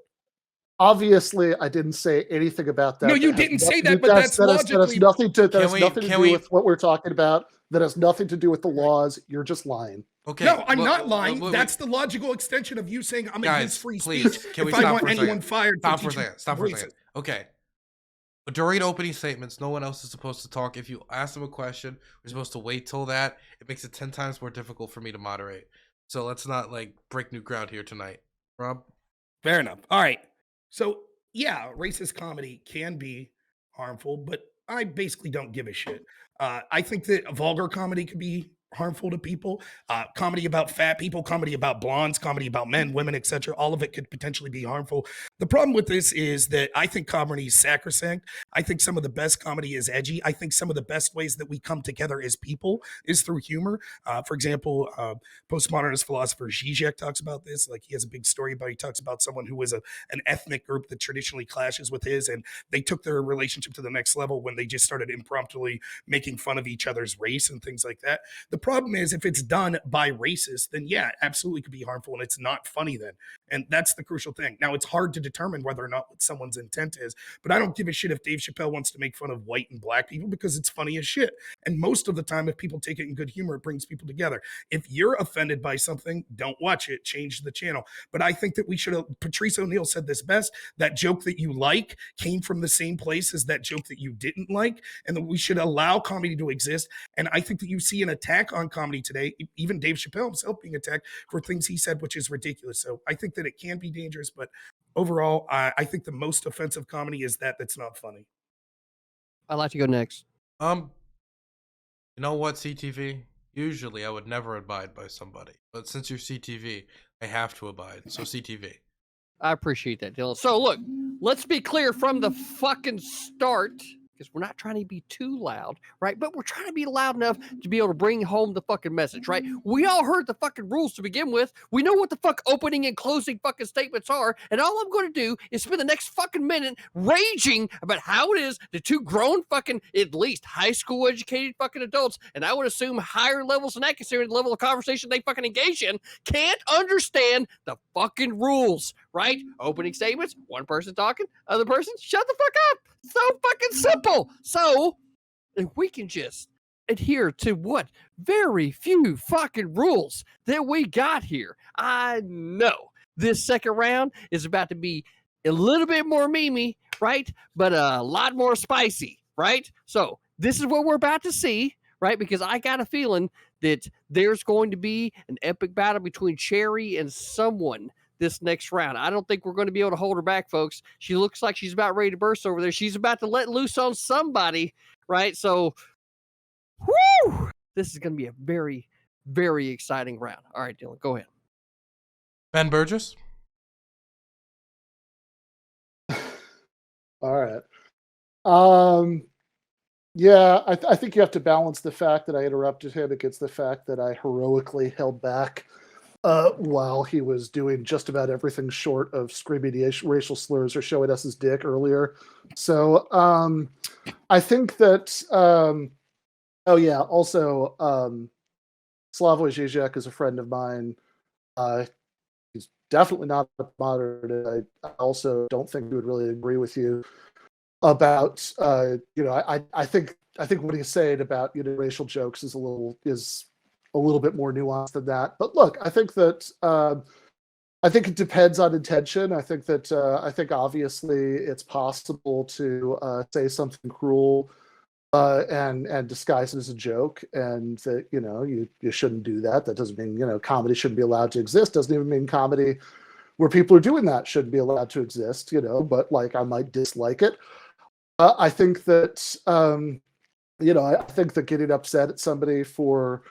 H: Obviously, I didn't say anything about that.
B: No, you didn't say that, but that's logically...
H: That has nothing to do with what we're talking about. That has nothing to do with the laws. You're just lying.
E: Okay.
B: No, I'm not lying. That's the logical extension of you saying I'm against free speech.
E: Can we
B: if I want anyone fired,
E: stop for a second. Okay. But during opening statements, no one else is supposed to talk. If you ask them a question, we're supposed to wait till that. It makes it 10 times more difficult for me to moderate. So let's not break new ground here tonight. Rob?
B: Fair enough. All right. So yeah, racist comedy can be harmful, but I basically don't give a shit. I think that vulgar comedy could be harmful to people. Comedy about fat people, comedy about blondes, comedy about men, women, etc. All of it could potentially be harmful. The problem with this is that I think comedy is sacrosanct. I think some of the best comedy is edgy. I think some of the best ways that we come together as people is through humor. For example, postmodernist philosopher Zizek talks about this. He has a big story about, he talks about someone who was an ethnic group that traditionally clashes with his, and they took their relationship to the next level when they just started impromptu making fun of each other's race and things like that. The problem is, if it's done by racists, then yeah, it absolutely could be harmful, and it's not funny then. And that's the crucial thing. Now, it's hard to determine whether or not what someone's intent is, but I don't give a shit if Dave Chappelle wants to make fun of white and black people, because it's funny as shit. And most of the time, if people take it in good humor, it brings people together. If you're offended by something, don't watch it, change the channel. But I think that we should, Patrice O'Neill said this best, that joke that you like came from the same place as that joke that you didn't like, and that we should allow comedy to exist. And I think that you see an attack on comedy today, even Dave Chappelle himself being attacked for things he said, which is ridiculous. So I think that it can be dangerous, but overall, I think the most offensive comedy is that's not funny.
I: I'd like to go next.
E: You know what, CTV? Usually I would never abide by somebody, but since you're CTV, I have to abide. So CTV.
I: I appreciate that, Dylan. So look, let's be clear from the fucking start, because we're not trying to be too loud, right? But we're trying to be loud enough to be able to bring home the fucking message, right? We all heard the fucking rules to begin with. We know what the fuck opening and closing fucking statements are. And all I'm going to do is spend the next fucking minute raging about how it is the two grown fucking, at least high school educated fucking adults, and I would assume higher levels than that considering the level of conversation they fucking engage in, can't understand the fucking rules, right? Opening statements, one person talking, other person, shut the fuck up. So fucking simple. So if we can just adhere to what very few fucking rules that we got here, I know this second round is about to be a little bit more memey, right? But a lot more spicy, right? So this is what we're about to see, right? Because I got a feeling that there's going to be an epic battle between Cherry and someone this next round. I don't think we're going to be able to hold her back, folks. She looks like she's about ready to burst over there. She's about to let loose on somebody, right? So, whoo! This is going to be a very, very exciting round. All right, Dylan, go ahead.
E: Ben Burgess?
H: All right. Yeah, I think you have to balance the fact that I interrupted him against the fact that I heroically held back while he was doing just about everything short of screaming racial slurs or showing us his dick earlier. So I think that. Oh yeah. Also, Slavoj Žižek is a friend of mine. He's definitely not a moderate. I also don't think he would really agree with you about I think what he's saying about racial jokes is a little bit more nuanced than that. But look, I think that I think it depends on intention. I think that I think obviously it's possible to say something cruel and disguise it as a joke, and that you shouldn't do that. That doesn't mean comedy shouldn't be allowed to exist. Doesn't even mean comedy where people are doing that shouldn't be allowed to exist. But like I might dislike it. I think that I think that getting upset at somebody for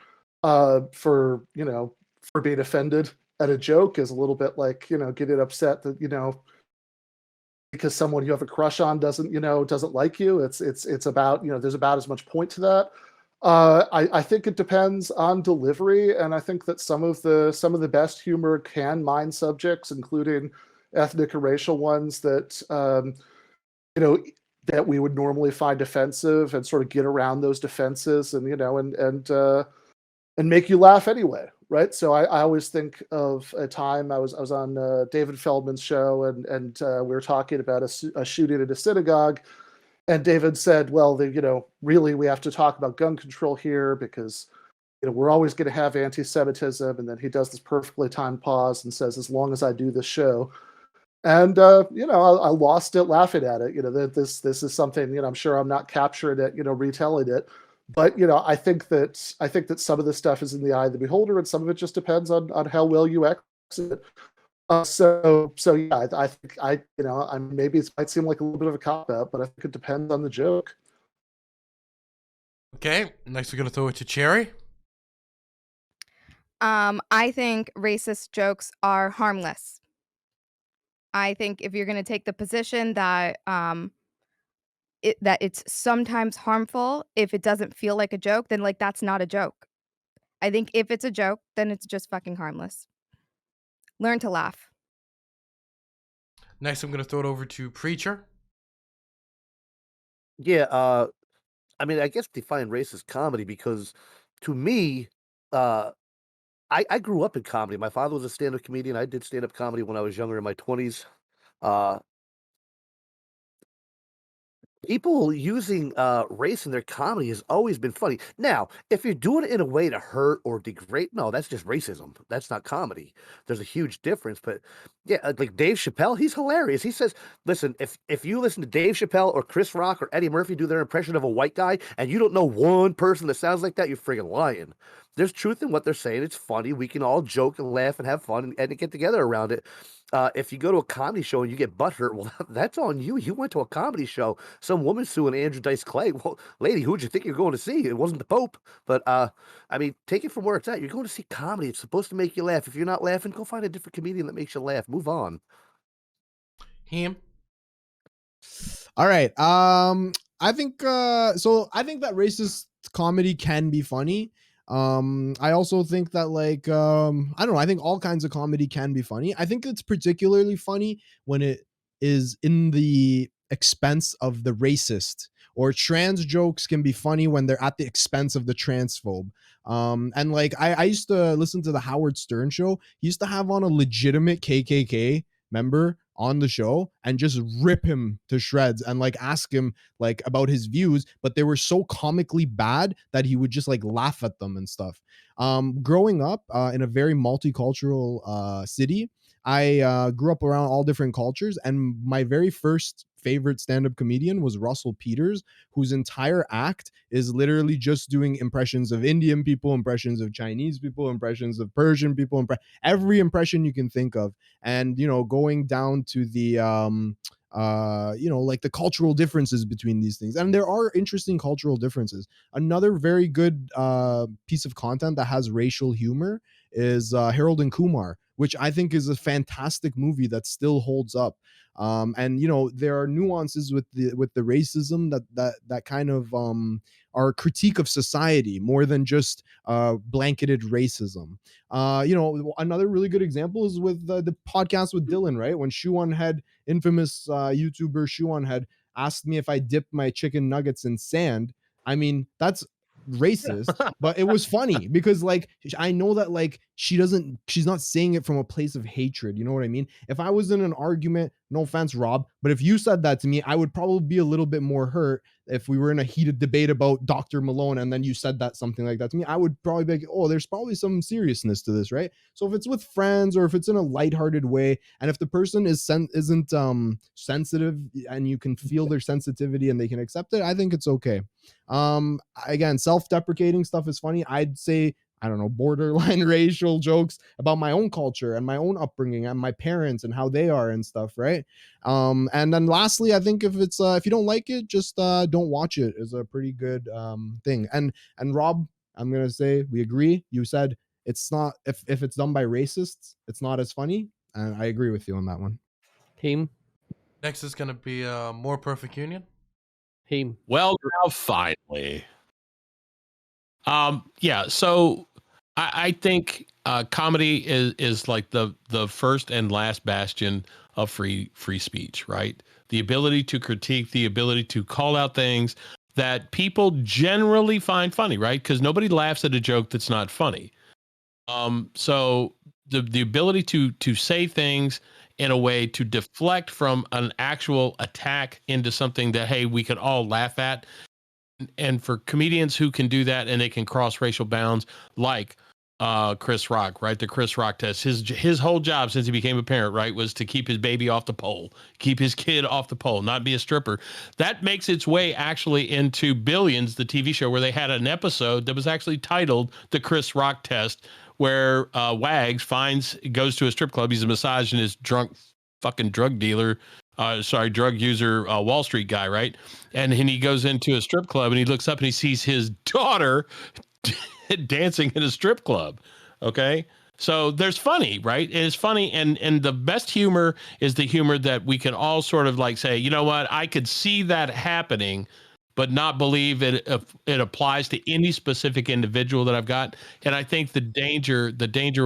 H: being offended at a joke is a little bit like getting upset that because someone you have a crush on doesn't like you. It's about there's about as much point to that. I think it depends on delivery, and I think that some of the best humor can mine subjects, including ethnic and racial ones that that we would normally find offensive, and sort of get around those defenses, and and make you laugh anyway, right? So I always think of a time I was on David Feldman's show, and we were talking about a shooting at a synagogue, and David said, "Well, really we have to talk about gun control here because we're always going to have anti-Semitism." And then he does this perfectly timed pause and says, "As long as I do this show." And I lost it laughing at it. That this is something I'm sure I'm not capturing it, retelling it, but I think that some of this stuff is in the eye of the beholder, and some of it just depends on how well you exit it. So yeah, I think maybe it might seem like a little bit of a cop out, but I think it depends on the joke.
E: Okay, next we're gonna throw it to Cherry.
F: I think racist jokes are harmless. I think if you're going to take the position that that it's sometimes harmful if it doesn't feel like a joke, then like that's not a joke. I think if it's a joke, then it's just fucking harmless. Learn to laugh.
E: Next, I'm gonna throw it over to Preacher.
G: Yeah, I mean, I guess define race as comedy because to me, I grew up in comedy. My father was a stand-up comedian. I did stand-up comedy when I was younger in my 20s. Uh, People using race in their comedy has always been funny. Now, if you're doing it in a way to hurt or degrade, no, that's just racism. That's not comedy. There's a huge difference. But yeah, like Dave Chappelle, he's hilarious. He says, "Listen, if you listen to Dave Chappelle or Chris Rock or Eddie Murphy do their impression of a white guy, and you don't know one person that sounds like that, you're friggin' lying." There's truth in what they're saying. It's funny. We can all joke and laugh and have fun and get together around it. If you go to a comedy show and you get butthurt, well, that's on you. You went to a comedy show. Some woman suing Andrew Dice Clay. Well, lady, who'd you think you're going to see? It wasn't the Pope. But I mean, take it from where it's at. You're going to see comedy. It's supposed to make you laugh. If you're not laughing, go find a different comedian that makes you laugh. Move on.
E: Him.
A: All right. I think I think that racist comedy can be funny. I also think that I don't know, I think all kinds of comedy can be funny. I think it's particularly funny when it is in the expense of the racist, or trans jokes can be funny when they're at the expense of the transphobe. And like I used to listen to the Howard Stern show. He used to have on a legitimate KKK member on the show and just rip him to shreds and like ask him like about his views, but they were so comically bad that he would just like laugh at them and stuff. Growing up in a very multicultural city, I grew up around all different cultures, and my very first favorite stand-up comedian was Russell Peters, whose entire act is literally just doing impressions of Indian people, impressions of Chinese people, impressions of Persian people, every impression you can think of. And going down to the like the cultural differences between these things, and there are interesting cultural differences. Another very good piece of content that has racial humor is Harold and Kumar, which I think is a fantastic movie that still holds up. And you know, there are nuances with the racism that kind of are a critique of society more than just blanketed racism. You know, another really good example is with the podcast with Dylan, right? When Shuan had infamous YouTuber Shuan had asked me if I dipped my chicken nuggets in sand. I mean, that's racist, but it was funny because like I know that like she's not saying it from a place of hatred. You know what I mean? If I was in an argument, no offense, Rob, but if you said that to me, I would probably be a little bit more hurt. If we were in a heated debate about Dr. Malone and then you said that something like that to me, I would probably be like, oh, there's probably some seriousness to this, right? So if it's with friends or if it's in a lighthearted way, and if the person isn't sensitive and you can feel their sensitivity and they can accept it, I think it's okay. Again, self-deprecating stuff is funny. I'd say, I don't know, borderline racial jokes about my own culture and my own upbringing and my parents and how they are and stuff, right? And then lastly, I think if you don't like it, just don't watch it is a pretty good thing. And Rob, I'm gonna say we agree. You said it's not, if it's done by racists, it's not as funny. And I agree with you on that one.
I: Team.
E: Next is going to be More Perfect Union.
I: Team.
C: Well, now finally. Yeah, so I think comedy is like the first and last bastion of free speech, right? The ability to critique, the ability to call out things that people generally find funny, right? Because nobody laughs at a joke that's not funny. So the ability to say things in a way to deflect from an actual attack into something that, hey, we could all laugh at. And for comedians who can do that and they can cross racial bounds, like Chris Rock, right? The Chris Rock test. His whole job since he became a parent, right, was to keep his baby off the pole, keep his kid off the pole, not be a stripper. That makes its way actually into Billions, the TV show, where they had an episode that was actually titled The Chris Rock Test, where Wags goes to a strip club. He's a misogynist, drunk fucking drug dealer. Drug user, Wall Street guy, right? And he goes into a strip club and he looks up and he sees his daughter dancing in a strip club. Okay. So there's funny, right? And it's funny. And the best humor is the humor that we can all sort of like say, you know what? I could see that happening, but not believe it applies to any specific individual that I've got. And I think the danger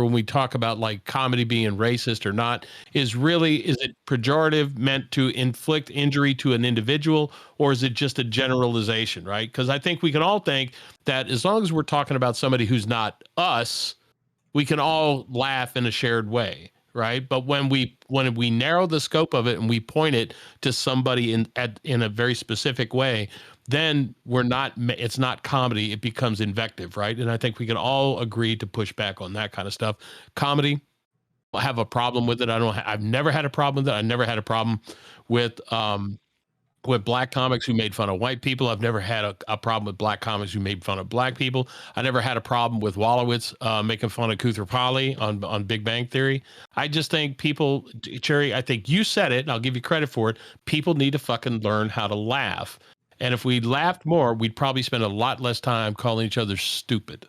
C: when we talk about like comedy being racist or not is it pejorative, meant to inflict injury to an individual, or is it just a generalization, right? Because I think we can all think that as long as we're talking about somebody who's not us, we can all laugh in a shared way, right? But when we narrow the scope of it and we point it to somebody in a very specific way, then it's not comedy, it becomes invective, right? And I think we can all agree to push back on that kind of stuff. Comedy, I have a problem with it. I've never had a problem with it. I never had a problem with black comics who made fun of white people. I've never had a problem with black comics who made fun of black people. I never had a problem with Wolowitz making fun of Koothrappali on Big Bang Theory. I just think people, Cherry, I think you said it, and I'll give you credit for it. People need to fucking learn how to laugh. And if we laughed more, we'd probably spend a lot less time calling each other stupid.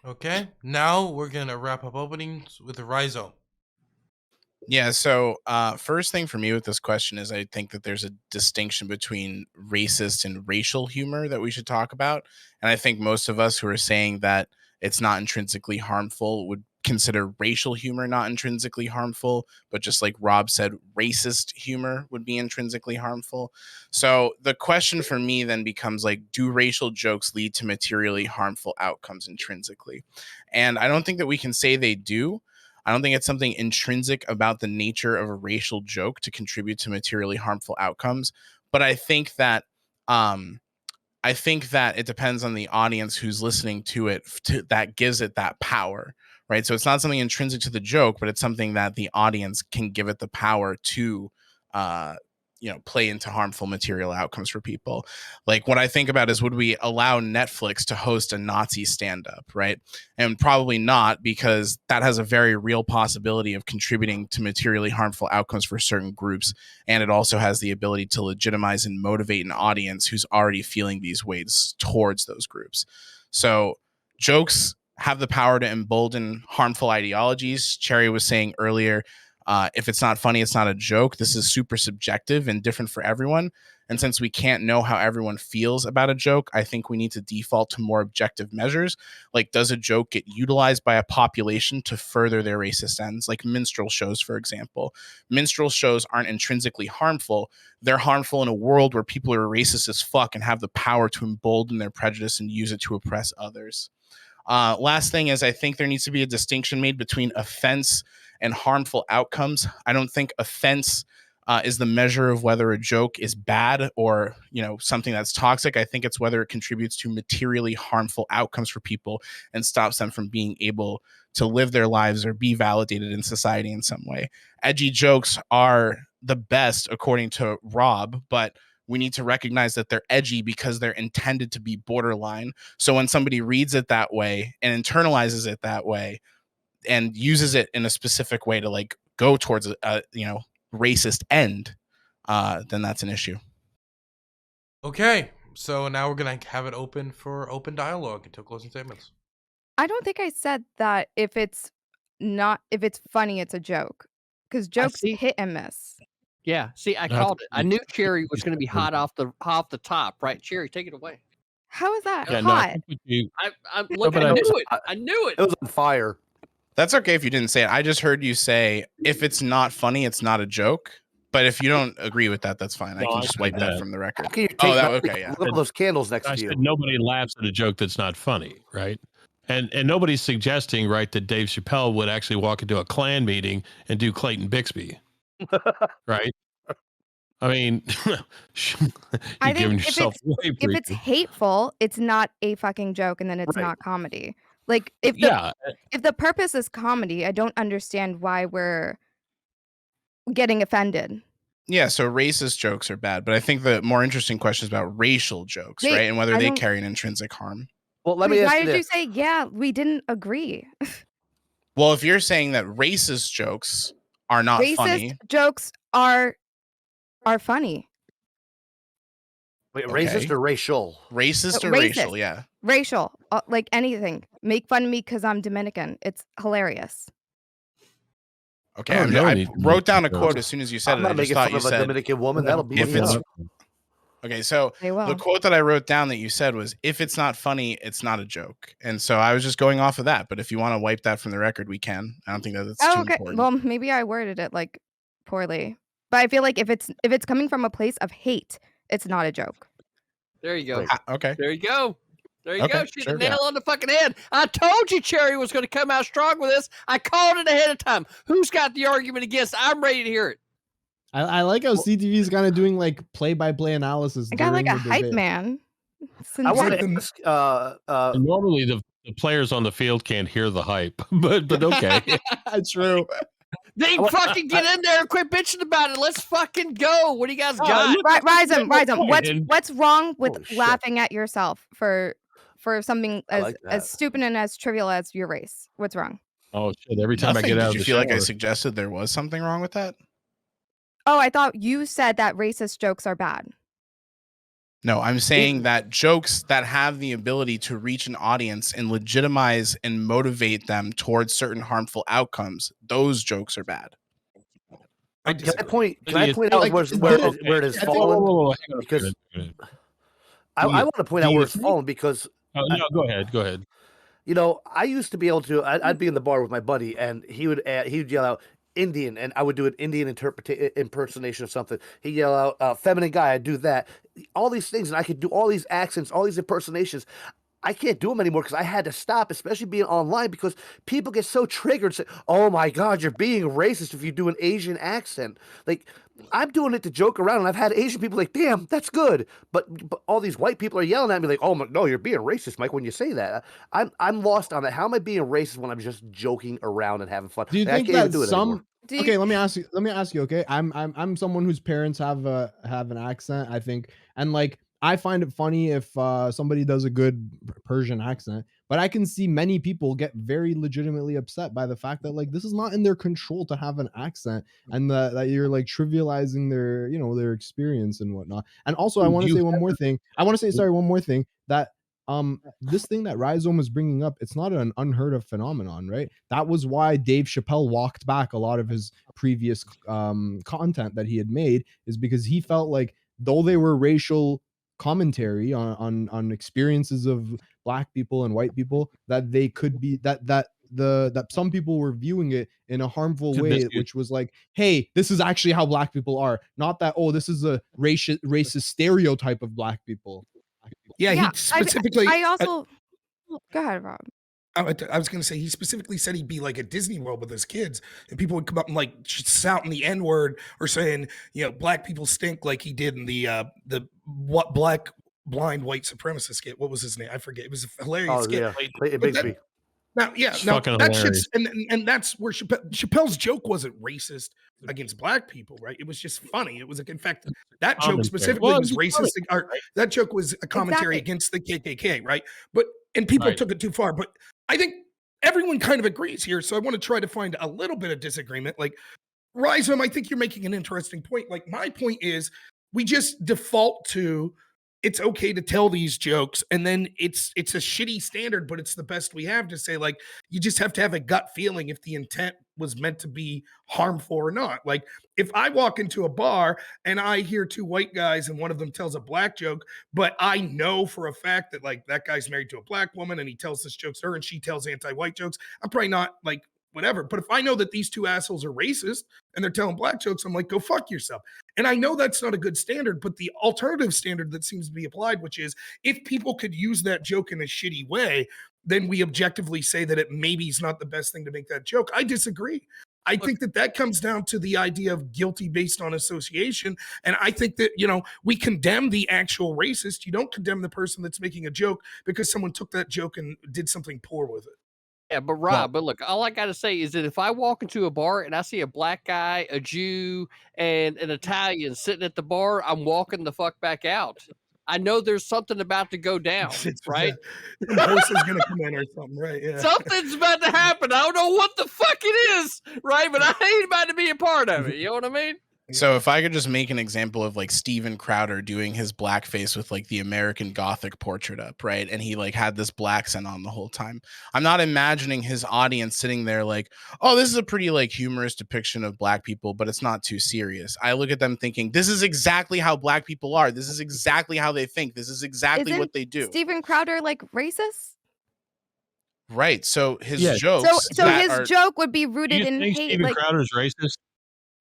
E: Okay, now we're going to wrap up openings with the Rhizo.
D: Yeah, so first thing for me with this question is I think that there's a distinction between racist and racial humor that we should talk about. And I think most of us who are saying that it's not intrinsically harmful would consider racial humor not intrinsically harmful, but just like Rob said, racist humor would be intrinsically harmful. So the question for me then becomes like, do racial jokes lead to materially harmful outcomes intrinsically? And I don't think that we can say they do. I don't think it's something intrinsic about the nature of a racial joke to contribute to materially harmful outcomes. But I think that it depends on the audience who's listening to it that gives it that power, right? So it's not something intrinsic to the joke, but it's something that the audience can give it the power to play into harmful material outcomes for people. Like what I think about is, would we allow Netflix to host a Nazi stand-up, right? And probably not, because that has a very real possibility of contributing to materially harmful outcomes for certain groups. And it also has the ability to legitimize and motivate an audience who's already feeling these ways towards those groups. So jokes have the power to embolden harmful ideologies. Cherry was saying earlier, if it's not funny, it's not a joke. This is super subjective and different for everyone. And since we can't know how everyone feels about a joke, I think we need to default to more objective measures. Like, does a joke get utilized by a population to further their racist ends? Like minstrel shows, for example. Minstrel shows aren't intrinsically harmful. They're harmful in a world where people are racist as fuck and have the power to embolden their prejudice and use it to oppress others. Last thing is, I think there needs to be a distinction made between offense and harmful outcomes. I don't think offense is the measure of whether a joke is bad or, something that's toxic. I think it's whether it contributes to materially harmful outcomes for people and stops them from being able to live their lives or be validated in society in some way. Edgy jokes are the best, according to Rob, but we need to recognize that they're edgy because they're intended to be borderline. So when somebody reads it that way and internalizes it that way and uses it in a specific way to like go towards a racist end, then that's an issue.
E: Okay, so now we're gonna have it open for open dialogue until closing statements.
F: I don't think I said that if it's funny, it's a joke. Because jokes
I: see.
F: hit and miss.
I: Yeah, see, I
C: That's-
I: called it. I knew Cherry was going to be hot off the top, right? Cherry, take it away.
F: How is that
C: Yeah, no, I
F: hot?
C: think what you-
I: Look,
C: but
I: I
C: I-
I: knew it. I knew it.
G: It was on fire.
D: That's okay if you didn't say it. I just heard you say, if it's not funny, it's not a joke. But if you don't agree with that, that's fine. I
C: No,
D: can
C: I
D: just
C: said
D: wipe that
C: that.
D: from the record.
G: How can you
D: Oh,
G: take
D: that
G: nothing?
D: okay, yeah.
G: Look at all those candles next
C: I
G: to you.
C: said nobody laughs at a joke that's not funny, right? And nobody's suggesting, right, that Dave Chappelle would actually walk into a Klan meeting and do Clayton Bixby, right? I mean,
F: I
C: you're
F: think
C: giving
F: if
C: yourself away.
F: If it's hateful, it's not a fucking joke, and then it's
G: Right.
F: not comedy. Like if the purpose is comedy, I don't understand why we're getting offended.
D: Yeah, so racist jokes are bad, but I think the more interesting question is about racial jokes,
F: Wait,
D: right? And whether
F: I
D: they
F: don't-
D: carry an intrinsic harm.
G: Well, let me
F: Wait,
G: ask
F: why
G: you
F: did you
G: this.
F: say yeah? We didn't agree.
D: Well, if you're saying that racist jokes are not
F: Racist
D: funny,
F: jokes are funny.
G: Wait,
D: okay.
G: racist or racial?
D: Racist or
F: Racist.
D: racial, yeah.
F: Racial, like anything. Make fun of me because I'm Dominican. It's hilarious.
D: Okay,
C: I don't know
D: I
C: any
D: wrote down a
C: Dominican
D: quote
C: jokes.
D: as soon as you said
G: I'm
D: it.
G: not
D: I just
G: making
D: thought
G: fun
D: you
G: of a
D: said
G: Dominican woman. That'll beat
D: if
G: me
D: it's
G: up.
D: okay. So
F: They will.
D: the quote that I wrote down that you said was, "If it's not funny, it's not a joke." And so I was just going off of that. But if you want to wipe that from the record, we can. I don't think that that's too
F: Okay.
D: important.
F: Well, maybe I worded it like poorly, but I feel like if it's coming from a place of hate, it's not a joke.
I: There you go.
G: Right.
D: Okay.
I: There you go. There you
D: Okay,
I: go. She hit
D: sure,
I: the nail
D: yeah.
I: on the fucking head. I told you Cherry was going to come out strong with this. I called it ahead of time. Who's got the argument against? I'm ready to hear it.
A: I like how CTV is kind of doing like play-by-play analysis.
F: I got like a
A: during the
F: hype
A: debate.
F: man.
G: I want
B: like
G: to
B: the-
G: ask.
C: And normally the players on the field can't hear the hype, but okay.
A: True.
I: Then fucking get in there and quit bitching about it. Let's fucking go. What do you guys
C: Oh,
I: got?
C: look,
F: Rise him.
C: point, and-
F: What's wrong with
G: Holy shit.
F: laughing at yourself for something
G: I
F: as
G: like that.
F: as stupid and as trivial as your race? What's wrong?
C: Oh shit! Every time
D: Nothing.
C: I get out
D: Did
C: of
D: you
C: the
D: feel like I
C: shower-
D: suggested there was something wrong with that?
F: Oh, I thought you said that racist jokes are bad.
D: No, I'm saying that jokes that have the ability to reach an audience and legitimize and motivate them towards certain harmful outcomes, those jokes are bad.
B: I
G: Can I
B: disagree.
G: point? Can I
C: Idiots.
G: point out
A: Like,
G: where
A: is
G: where
A: this-
G: it- where it has
A: I think-
G: fallen?
C: Hang on,
G: because-
C: hang on, hang on.
G: I want to point out
C: do
G: where
C: you
G: it's
C: think-
G: fallen because
C: Oh, no, go ahead. Go ahead.
G: you know I used to be able to. I'd be in the bar with my buddy, and he would yell out Indian, and I would do an Indian impersonation of something. He'd yell out feminine guy. I'd do that. All these things, and I could do all these accents, all these impersonations. I can't do them anymore because I had to stop, especially being online, because people get so triggered. Say, "Oh my God, you're being racist if you do an Asian accent." Like, I'm doing it to joke around, and I've had Asian people like, "Damn, that's good," but all these white people are yelling at me like, "Oh no, you're being racist, Mike." When you say that, I'm lost on that. How am I being racist when I'm just joking around and having fun?
A: Do you
G: Like, I
A: think
G: can't even
A: that
G: do it anymore.
A: Okay, let me ask you. Okay, I'm someone whose parents have an accent, I think, and like I find it funny if somebody does a good Persian accent, but I can see many people get very legitimately upset by the fact that like this is not in their control to have an accent, and that you're like trivializing their their experience and whatnot. And also, I want to say one more thing. I want to say one more thing that this thing that Rhizome was bringing up, it's not an unheard of phenomenon, right? That was why Dave Chappelle walked back a lot of his previous content that he had made, is because he felt like, though they were racial commentary on experiences of black people and white people, that they could be that some people were viewing it in a harmful way, which was like, hey, this is actually how black people are, not that, oh, this is a racist stereotype of black people.
B: Yeah, he specifically.
F: I also go ahead, Rob.
B: I was going to say, he specifically said he'd be like at Disney World with his kids, and people would come up and like shouting the N word or saying, you know, black people stink, like he did in the what black blind white supremacist skit. What was his name? I forget. It was a hilarious skit.
G: Yeah, Clayton Bigsby.
B: Now, yeah,
C: It's fucking
B: that
C: hilarious.
B: shit's and that's where Chappelle's joke wasn't racist against black people, right? It was just funny. It was like, in fact, that joke
C: Commentary.
B: specifically
C: Well,
B: was
C: it's funny,
B: racist. Or that joke was a commentary against the KKK, right? And people took it too far. But I think everyone kind of agrees here. So I want to try to find a little bit of disagreement. Like, Rhizome, I think you're making an interesting point. Like, my point is, we just default to it's okay to tell these jokes, and then it's a shitty standard, but it's the best we have to say, like, you just have to have a gut feeling if the intent was meant to be harmful or not. Like, if I walk into a bar and I hear two white guys and one of them tells a black joke, but I know for a fact that like that guy's married to a black woman and he tells this joke to her and she tells anti-white jokes, I'm probably not like whatever. But if I know that these two assholes are racist and they're telling black jokes, I'm like, go fuck yourself. And I know that's not a good standard, but the alternative standard that seems to be applied, which is if people could use that joke in a shitty way, then we objectively say that it maybe is not the best thing to make that joke. I disagree. I think that comes down to the idea of guilty based on association. And I think that, you know, we condemn the actual racist. You don't condemn the person that's making a joke because someone took that joke and did something poor with it.
I: Yeah, but Rob, but look, all I got to say is that if I walk into a bar and I see a black guy, a Jew, and an Italian sitting at the bar, I'm walking the fuck back out. I know there's something about to go down, right?
B: Some horse is gonna come in or something, right? Yeah.
I: Something's about to happen. I don't know what the fuck it is, right? But I ain't about to be a part of it. You know what I mean?
D: So if I could just make an example of like Steven Crowder doing his blackface with like the American Gothic portrait up, right? And he like had this black scent on the whole time. I'm not imagining his audience sitting there like, oh, this is a pretty like humorous depiction of black people, but it's not too serious. I look at them thinking, this is exactly how black people are. This is exactly how they think. This is exactly what they do.
F: Steven Crowder like racist?
D: Right. So his jokes.
F: So his joke would be rooted in hate.
C: Steven
F: like
C: Crowder's racist.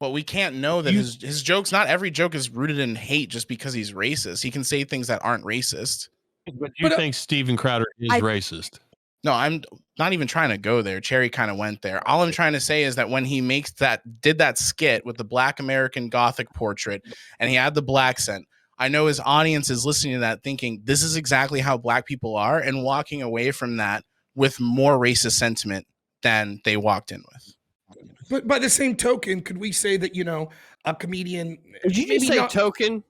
D: Well, we can't know that his jokes, not every joke is rooted in hate just because he's racist. He can say things that aren't racist.
C: But you think Steven Crowder is racist?
D: No, I'm not even trying to go there. Cherry kind of went there. All I'm trying to say is that when he did that skit with the black American Gothic portrait and he had the black scent, I know his audience is listening to that thinking this is exactly how black people are and walking away from that with more racist sentiment than they walked in with.
B: But by the same token, could we say that, you know, a comedian?
I: Did you just say token?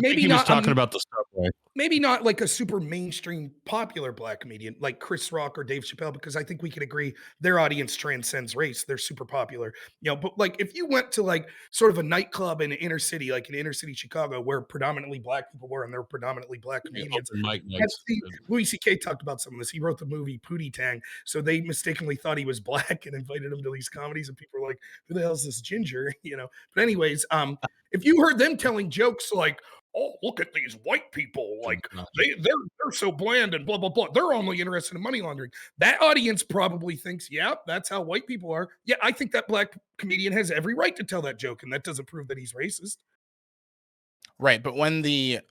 B: Maybe
C: he
B: not
C: was talking about the subway.
B: Maybe not like a super mainstream popular black comedian like Chris Rock or Dave Chappelle, because I think we could agree their audience transcends race. They're super popular, you know. But like if you went to like sort of a nightclub in an inner city, like in inner city Chicago, where predominantly black people were and they're predominantly black comedians. Louis C.K. talked about some of this. He wrote the movie Pootie Tang, so they mistakenly thought he was black and invited him to these comedies, and people were like, "Who the hell is this ginger?" You know. But anyways, if you heard them telling jokes like, oh, look at these white people, like they're so bland and blah blah blah, they're only interested in money laundering, that audience probably thinks, yeah, that's how white people are. Yeah, I think that black comedian has every right to tell that joke, and that doesn't prove that he's racist.
D: Right, but when the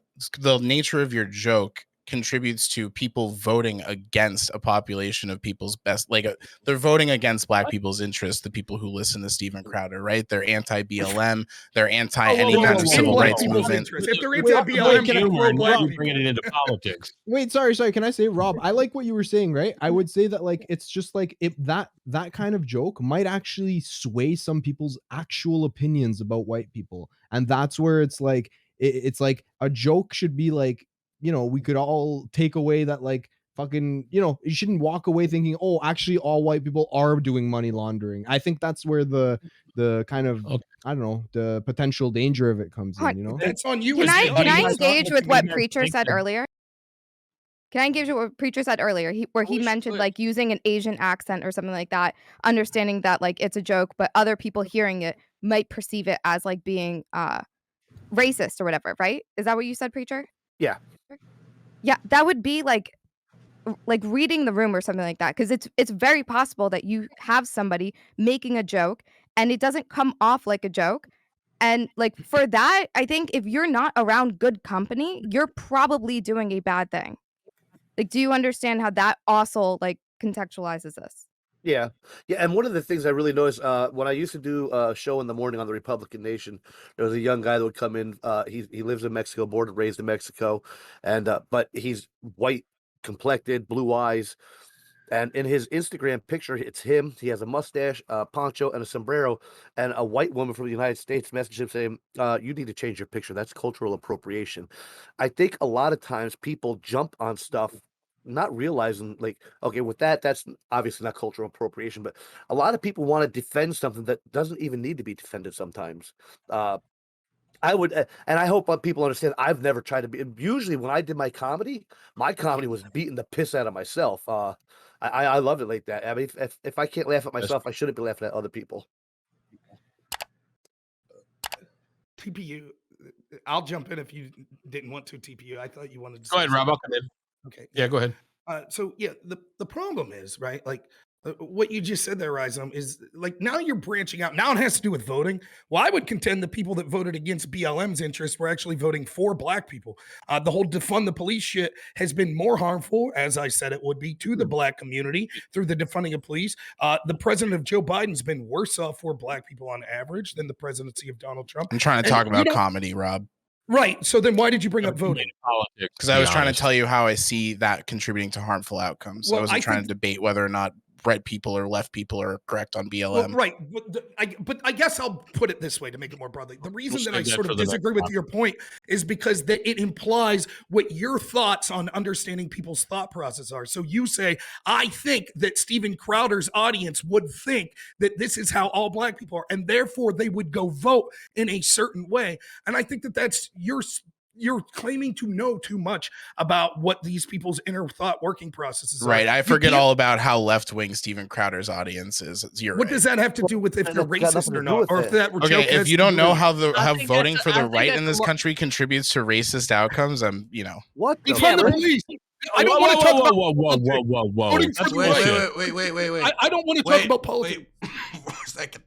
D: nature of your joke contributes to people voting against a population of people's best, like they're voting against black people's interests, the people who listen to Steven Crowder, right? They're anti-BLM, they're anti any kinds of civil rights movement.
B: If they're anti-BLM,
C: bring it into politics.
A: Wait, sorry. Can I say, Rob, I like what you were saying, right? I would say that like it's just like if that kind of joke might actually sway some people's actual opinions about white people, and that's where it's like it's like a joke should be like, you know, we could all take away that like fucking, you shouldn't walk away thinking, oh, actually all white people are doing money laundering. I think that's where the kind of, I don't know, the potential danger of it comes in,
B: That's on you.
F: Can
B: as the
F: I
B: audience, not
F: engage with
B: letting
F: what
B: me-
F: Preacher said earlier? Can I engage with what Preacher said earlier? Where he mentioned like using an Asian accent or something like that, understanding that like it's a joke, but other people hearing it might perceive it as like being racist or whatever, right? Is that what you said, Preacher?
G: Yeah.
F: Yeah, that would be like reading the room or something like that, because it's very possible that you have somebody making a joke and it doesn't come off like a joke. And like for that, I think if you're not around good company, you're probably doing a bad thing. Like, do you understand how that also like contextualizes this?
G: Yeah. And one of the things I really noticed when I used to do a show in the morning on the Republican Nation, there was a young guy that would come in. He lives in Mexico, born and raised in Mexico, and but he's white complected, blue eyes. And in his Instagram picture, it's him. He has a mustache, a poncho, and a sombrero. And a white woman from the United States messaged him saying, "You need to change your picture. That's cultural appropriation." I think a lot of times people jump on stuff not realizing, like, okay, with that's obviously not cultural appropriation, but a lot of people want to defend something that doesn't even need to be defended sometimes. I would, and I hope people understand. I've never tried to be. Usually, when I did my comedy was beating the piss out of myself. I loved it like that. I mean, if I can't laugh at myself, I shouldn't be laughing at other people.
B: TPU. I'll jump in if you didn't want to. TPU. I thought you wanted to.
C: Go ahead, Rob. I'll come in.
B: Okay.
C: Yeah, go ahead.
B: So yeah, the problem is, right, like what you just said there, Rizom, is like now you're branching out. Now it has to do with voting. Well, I would contend the people that voted against BLM's interests were actually voting for Black people. The whole defund the police shit has been more harmful, as I said it would be, to the Black community through the defunding of police. The president of Joe Biden's been worse off for Black people on average than the presidency of Donald Trump.
D: I'm trying to talk about comedy, Rob.
B: Right. So then why did you bring up voting?
C: Politics.
D: Because I was trying to tell you how I see that contributing to harmful outcomes. So I wasn't trying to debate whether or not right people or left people are correct on BLM.
B: Well, right. But I guess I'll put it this way to make it more broadly. The reason that I sort of disagree with your point is because it implies what your thoughts on understanding people's thought process are. So you say, I think that Steven Crowder's audience would think that this is how all Black people are, and therefore they would go vote in a certain way. And I think that that's you're claiming to know too much about what these people's inner thought working processes are.
D: Right. I forget all about how left-wing Steven Crowder's audience is.
B: What does that have to do with if you're racist or not? Or if that were
D: okay, if you don't know how voting for the right in this
I: more...
D: country contributes to racist outcomes,
G: What?
B: Defund the police. I don't want to talk about
C: whoa.
B: Wait. I don't want to talk about politics.
E: Wait, for a second.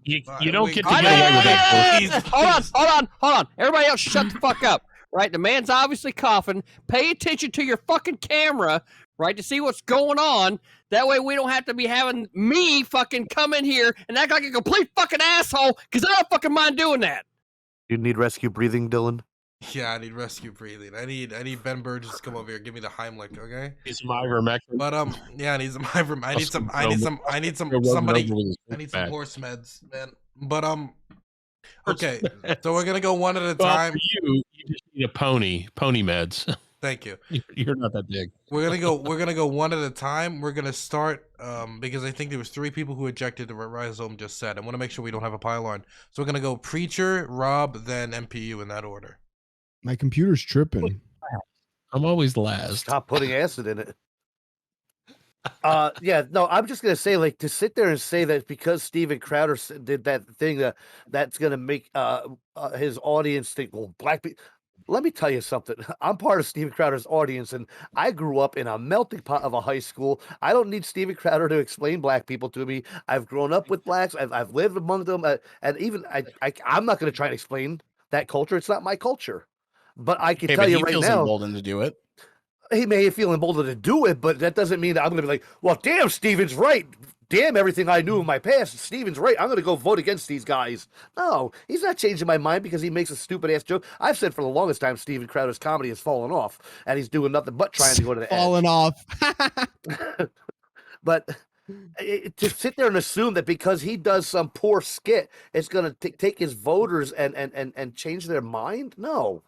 C: You don't get to get away with that.
I: Hold on. Everybody else shut the fuck up. Right? The man's obviously coughing. Pay attention to your fucking camera, right, to see what's going on. That way we don't have to be having me fucking come in here and act like a complete fucking asshole, because I don't fucking mind doing that.
G: You need rescue breathing, Dylan?
E: Yeah, I need rescue breathing. I need Ben Burgess to come over here, give me the Heimlich, okay?
C: Need some ivermectin.
E: But yeah, I need some I need some horse meds, man. But okay, so we're gonna go one at a time.
C: For you just need a pony meds.
E: Thank you.
C: You're not that big.
E: We're gonna go one at a time. We're gonna start because I think there was 3 people who ejected the Rhizome just said. I want to make sure we don't have a pile on. So we're gonna go Preacher, Rob, then MPU in that order.
A: My computer's tripping.
C: I'm always last.
G: Stop putting acid in it. Yeah, no, I'm just gonna say, like, to sit there and say that because Steven Crowder did that thing that's gonna make his audience think, well, Black people. Let me tell you something. I'm part of Steven Crowder's audience, and I grew up in a melting pot of a high school. I don't need Steven Crowder to explain Black people to me. I've grown up with Blacks. I've lived among them, and even I'm not going to try and explain that culture. It's not my culture. But I can tell you right now, he feels
D: emboldened to do it.
G: He may feel emboldened to do it, but that doesn't mean that I'm going to be like, well, damn, Steven's right. Damn everything I knew in my past. Steven's right. I'm going to go vote against these guys. No, he's not changing my mind because he makes a stupid-ass joke. I've said for the longest time Steven Crowder's comedy has fallen off, and he's doing nothing but trying to go to the
A: fallen off.
G: But to sit there and assume that because he does some poor skit, it's going to take his voters and change their mind? No.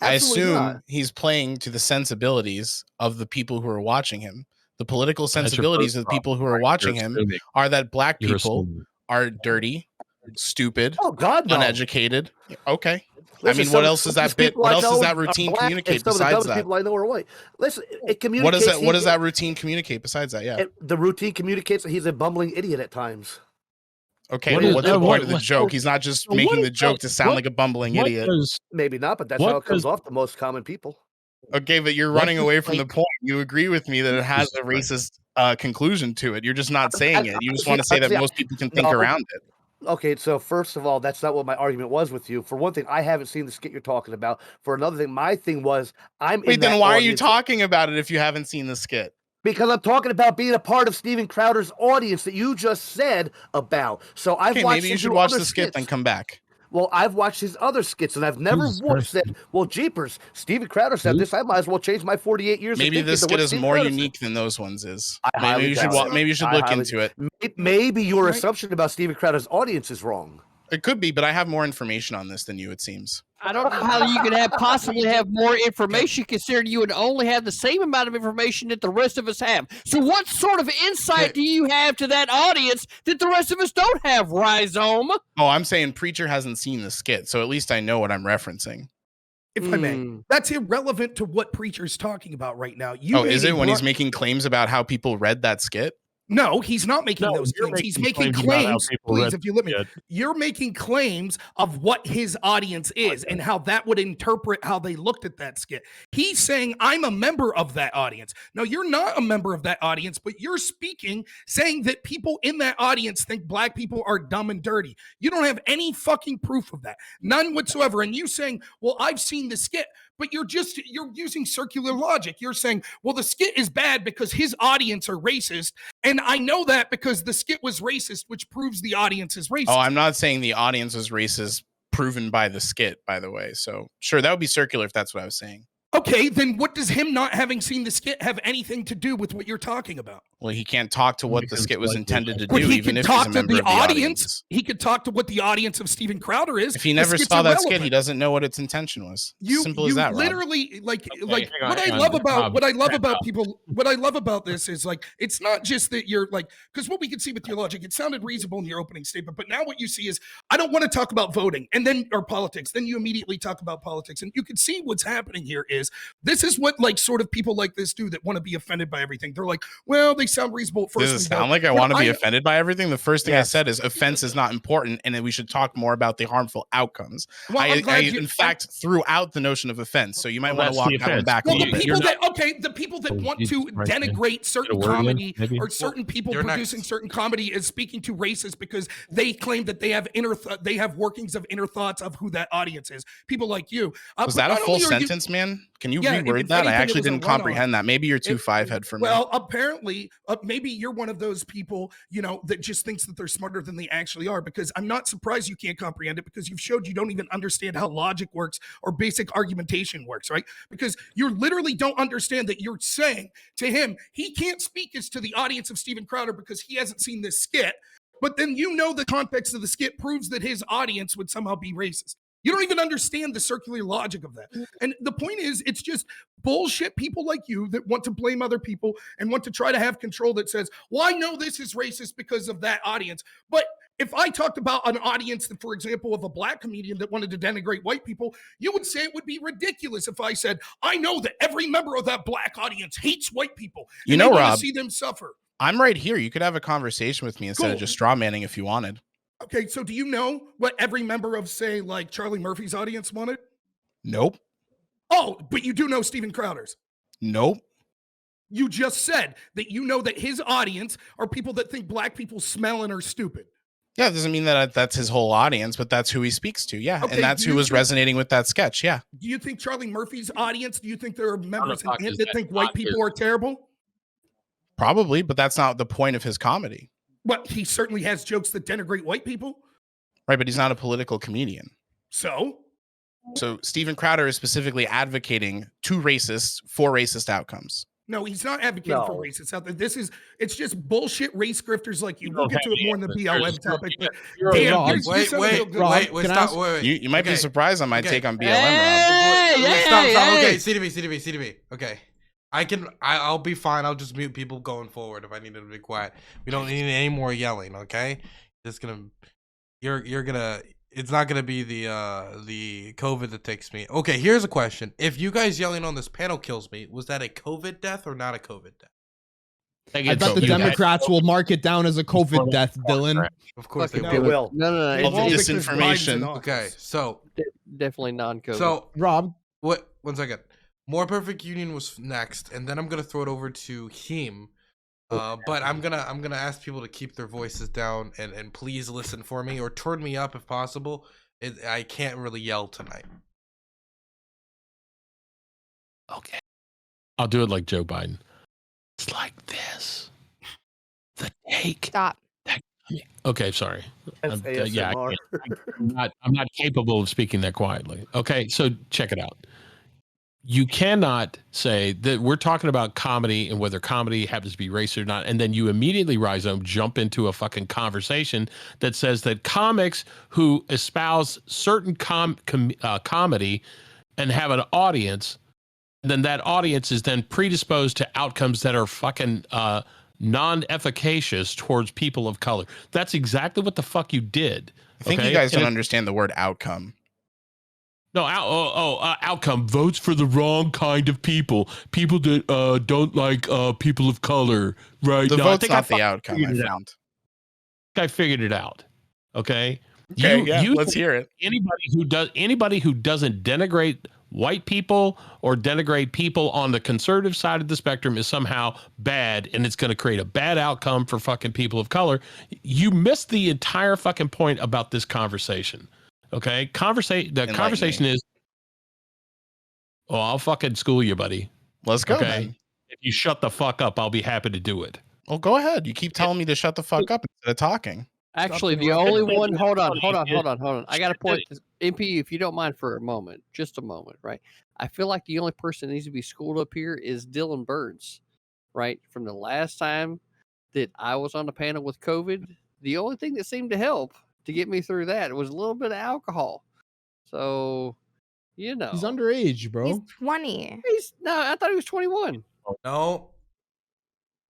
D: I
G: Absolutely
D: assume
G: not.
D: he's playing to the sensibilities of the people who are watching him. The political
C: That's your
D: sensibilities
C: first
D: of the people who are
C: problem, right?
D: watching
C: You're
D: him
C: assuming.
D: are that black
C: You're
D: people
C: assuming.
D: are dirty, stupid,
G: Oh God, no.
D: uneducated. Okay.
G: Listen,
D: I mean, what
G: some
D: else does that bit?
G: people
D: What
G: I
D: else does
G: know
D: that
G: are
D: routine
G: black, and
D: communicate
G: some of the
D: besides
G: dumbest
D: that?
G: people I know are white. Listen, it
D: What
G: communicates.
D: does that? What does that routine communicate besides that? Yeah.
G: The routine communicates that he's a bumbling idiot at times.
D: Okay,
C: What
D: but
C: is-
D: what's the
C: what-
D: point of the
C: what-
D: joke? He's not just
C: what
D: making
C: is
D: the joke
C: that-
D: to sound
C: what-
D: like a bumbling
C: what
D: idiot.
C: does-
G: Maybe not, but that's
C: What
G: how it comes
C: does-
G: off to most common people.
D: Okay, but you're
C: What
D: running
C: does,
D: away from the
C: like-
D: point. You agree with me that it has a racist conclusion to it. You're just not saying it. You just want to say that
G: See,
D: most people can think
G: no.
D: around it.
G: Okay, so first of all, that's not what my argument was with you. For one thing, I haven't seen the skit you're talking about. For another thing, my thing was I'm
D: Wait,
G: in
D: then
G: that
D: why are you
G: audience
D: talking about it if you haven't seen the skit?
G: because I'm talking about being a part of Steven Crowder's audience that you just said about. So I've
D: Okay,
G: watched
D: maybe you
G: him
D: should
G: do
D: watch
G: other
D: the skit, then
G: skits.
D: come back.
G: Well, I've watched his other skits, and I've never
C: Jesus
G: once
C: Christ.
G: said, well, jeepers, Steven Crowder said this. I might as well change my 48 years
D: Maybe
G: of
D: this
G: thinking to
D: skit
G: what
D: is
G: Steven
D: more
G: Crowder said.
D: unique than those ones is.
G: I highly
D: Maybe you should
G: doubt it.
D: maybe you should
G: I
D: look
G: highly-
D: into it.
G: Maybe your
B: Right.
G: assumption about Steven Crowder's audience is wrong.
D: It could be, but I have more information on this than you, it seems.
I: I don't know how you could possibly have more information considering you would only have the same amount of information that the rest of us have. So what sort of insight do you have to that audience that the rest of us don't have, Rhizome?
D: Oh, I'm saying Preacher hasn't seen the skit, so at least I know what I'm referencing.
B: If I may,
I: Mm.
B: that's irrelevant to what Preacher's talking about right now.
D: Oh, is it when he's making claims about how people read that skit?
B: No, he's not making
C: No,
B: those
C: you're
B: claims. He's
C: making
B: making
C: claims about how
B: claims.
C: people
B: Please,
C: read
B: if you let me,
C: it.
B: you're making claims of what his audience is and how that would interpret how they looked at that skit. He's saying, I'm a member of that audience. No, you're not a member of that audience, but you're speaking, saying that people in that audience think black people are dumb and dirty. You don't have any fucking proof of that. None whatsoever. And you saying, well, I've seen the skit, but you're using circular logic. You're saying, well, the skit is bad because his audience are racist. And I know that because the skit was racist, which proves the audience is racist.
D: Oh, I'm not saying the audience is racist proven by the skit, by the way. So sure, that would be circular if that's what I was saying.
B: Okay, then what does him not having seen the skit have anything to do with what you're talking about?
D: Well, he can't talk to what the
C: Because,
D: skit was
C: like,
D: intended to
B: But
D: do,
B: he
D: even
B: could
D: if he's
B: talk
D: a
B: to
D: member
B: the
D: of the
B: audience. He could talk to what the audience of Steven Crowder is.
D: If he
B: The
D: never
B: skit's
D: saw that skit,
B: irrelevant.
D: he doesn't know what its intention was.
B: You,
D: Simple
B: you
D: as that, Rob.
B: literally like
C: Okay,
B: like
C: hang on,
B: what
C: hang
B: I
C: on,
B: love about
C: Rob,
B: what I love
C: hang
B: about
C: on.
B: people what I love about this is like it's not just that you're like because what we can see with your logic, it sounded reasonable in your opening statement, but now what you see is I don't want to talk about voting and then or politics. Then you immediately talk about politics, and you can see what's happening here is this is what like sort of people like this do that want to be offended by everything. They're like, well, they sound reasonable at first.
D: Does it
B: and
D: sound
B: go,
D: like I
B: "But
D: want to be offended by everything? The first thing I
G: Yes.
D: said is offense is not important and that we should talk more about the harmful outcomes.
B: Well, I'm
D: I
B: glad you-
D: in fact, threw out the notion of offense. So you might
C: Well,
D: want to
C: that's
D: walk
C: the
D: that one
C: offense.
D: back a
B: Well,
D: little
B: the
D: bit.
C: You're
B: people the people that
C: Oh,
B: want
C: Jesus
B: to
C: Christ, man.
B: denigrate
C: Get a
B: certain
C: word in,
B: comedy
C: maybe?
B: or certain people
E: you're
B: producing
E: next.
B: certain comedy as speaking to racists because they claim that they have they have workings of inner thoughts of who that audience is. People like you.
D: Was
B: but
D: that a
B: not
D: full
B: only are you-
D: sentence, man? Can you
B: Yeah, if
D: reword that?
B: anything,
D: I
B: it
D: actually
B: was a
D: didn't
B: run-on.
D: comprehend that. Maybe you're too five head for me.
B: Well, apparently, maybe you're one of those people, you know, that just thinks that they're smarter than they actually are. Because I'm not surprised you can't comprehend it because you've showed you don't even understand how logic works or basic argumentation works, right? Because you literally don't understand that you're saying to him he can't speak as to the audience of Steven Crowder because he hasn't seen this skit. But then you know the context of the skit proves that his audience would somehow be racist. You don't even understand the circular logic of that. And the point is, it's just bullshit people like you that want to blame other people and want to try to have control that says, well, I know this is racist because of that audience. But if I talked about an audience, that, for example, of a black comedian that wanted to denigrate white people, you would say it would be ridiculous if I said, I know that every member of that black audience hates white people.
D: You
B: and
D: know,
B: they want
D: Rob,
B: to see them suffer.
D: I'm right here. You could have a conversation with me instead of
B: Cool.
D: just straw manning if you wanted.
B: Okay, so do you know what every member of, say, like Charlie Murphy's audience wanted?
D: Nope.
B: Oh, but you do know Steven Crowder's.
D: Nope.
B: You just said that you know that his audience are people that think black people smell and are stupid.
D: Yeah, it doesn't mean that that's his whole audience, but that's who he speaks to. Yeah.
B: Okay,
D: And that's
B: do
D: who
B: you
D: was
B: think-
D: resonating with that sketch. Yeah.
B: Do you think Charlie Murphy's audience, do you think there are members
C: talk
B: in it
C: is
B: that
C: that
B: think white
C: not
B: people
C: his-
B: are terrible?
D: Probably, but that's not the point of his comedy.
B: Well, he certainly has jokes that denigrate white people.
D: Right. But he's not a political comedian.
B: So,
D: So Steven Crowder is specifically advocating to racists for racist outcomes.
B: No, he's not advocating for
G: No.
B: racists out there. It's just bullshit race grifters like you.
C: You
B: We'll
C: don't
B: get to
C: have
B: it more in the
C: any
B: BLM
C: answers.
B: topic, but
C: You're
B: damn,
A: Rob.
B: you're sounding real good.
A: Can I ask-
D: You might be
E: Okay.
D: surprised on my
E: Okay.
D: take on BLM,
I: Hey,
D: Rob.
E: Stop.
I: hey.
E: Okay, CDB. Okay. I'll be fine. I'll just mute people going forward if I need to be quiet. We don't need any more yelling, okay? Just gonna you're gonna it's not gonna be the COVID that takes me. Okay, here's a question. If you guys yelling on this panel kills me, was that a COVID death or not a COVID death?
A: I bet the Democrats will mark it down as a COVID death, Dylan.
E: Of course they
I: Fucking
E: will.
G: They will.
I: No.
B: They
D: All the
B: won't because
D: disinformation.
B: Biden's in office.
E: Okay, so
I: Definitely non-COVID.
E: so
A: Rob,
E: what? 1 second. More Perfect Union was next, and then I'm gonna throw it over to Heem. But I'm gonna ask people to keep their voices down and please listen for me or turn me up if possible. I can't really yell tonight.
C: Okay. I'll do it like Joe Biden. It's like this. The take.
F: Stop.
C: Okay, sorry.
G: That's
C: Yeah,
G: ASMR.
C: I'm not capable of speaking that quietly. Okay, so check it out. You cannot say that we're talking about comedy and whether comedy happens to be racist or not, and then you immediately, Rhizome, jump into a fucking conversation that says that comics who espouse certain comedy and have an audience, then that audience is then predisposed to outcomes that are fucking non-efficacious towards people of color. That's exactly what the fuck you did.
D: I think you guys don't understand the word outcome.
C: No, outcome. Votes for the wrong kind of people. People that don't like people of color. Right?
D: The
C: No,
D: vote's not the outcome, I found.
C: I figured it out. Okay.
D: Okay, let's hear it.
C: Anybody who doesn't denigrate white people or denigrate people on the conservative side of the spectrum is somehow bad, and it's going to create a bad outcome for fucking people of color. You missed the entire fucking point about this conversation. Okay, the conversation is, oh, I'll fucking school you, buddy.
D: Let's go,
C: okay?
D: then.
C: If you shut the fuck up, I'll be happy to do it.
D: Well, go ahead. You keep telling me to shut the fuck up instead of talking.
I: Actually, the only one. Hold on. I got to point this. MP, if you don't mind for a moment, just a moment, right? I feel like the only person that needs to be schooled up here is Dylan Burns, right? From the last time that I was on the panel with COVID, the only thing that seemed to help to get me through that was a little bit of alcohol. So, you know,
A: he's underage, bro.
F: He's 20.
I: No, I thought he was 21.
E: No.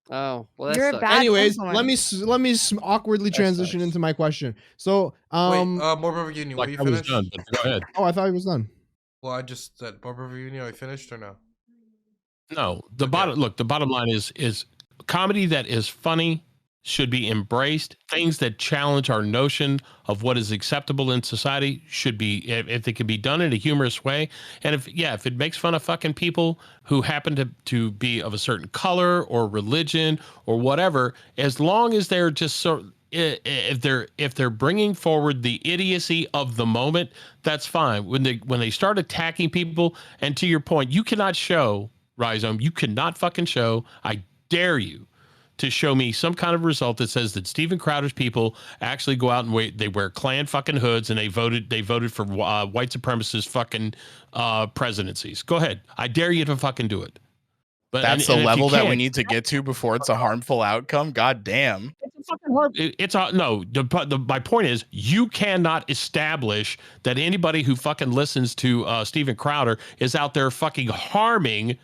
I: Oh, well, that
F: You're a
I: sucks.
F: bad
A: Anyways,
F: influence.
A: let me awkwardly transition
D: sucks.
A: into my question. So,
E: Wait, More Perfect Union, were
C: Like
E: you
C: I was
E: finished?
C: done, but go ahead.
A: oh, I thought he was done.
E: Well, I just said More Perfect Union, are you finished or no?
C: No, the bottom line is comedy that is funny should be embraced. Things that challenge our notion of what is acceptable in society should be, if they can be done in a humorous way. And if it makes fun of fucking people who happen to be of a certain color or religion or whatever, as long as they're just if they're bringing forward the idiocy of the moment, that's fine. When they start attacking people, and to your point, you cannot show, Rhizome, you cannot fucking show, I dare you to show me some kind of result that says that Steven Crowder's people actually go out and they wear Klan fucking hoods and they voted for white supremacist fucking presidencies. Go ahead. I dare you to fucking do it. But
D: That's the level that we need to get to before it's a harmful outcome. God damn.
C: It's a fucking hard. No. My point is, you cannot establish that anybody who fucking listens to Steven Crowder is out there fucking harming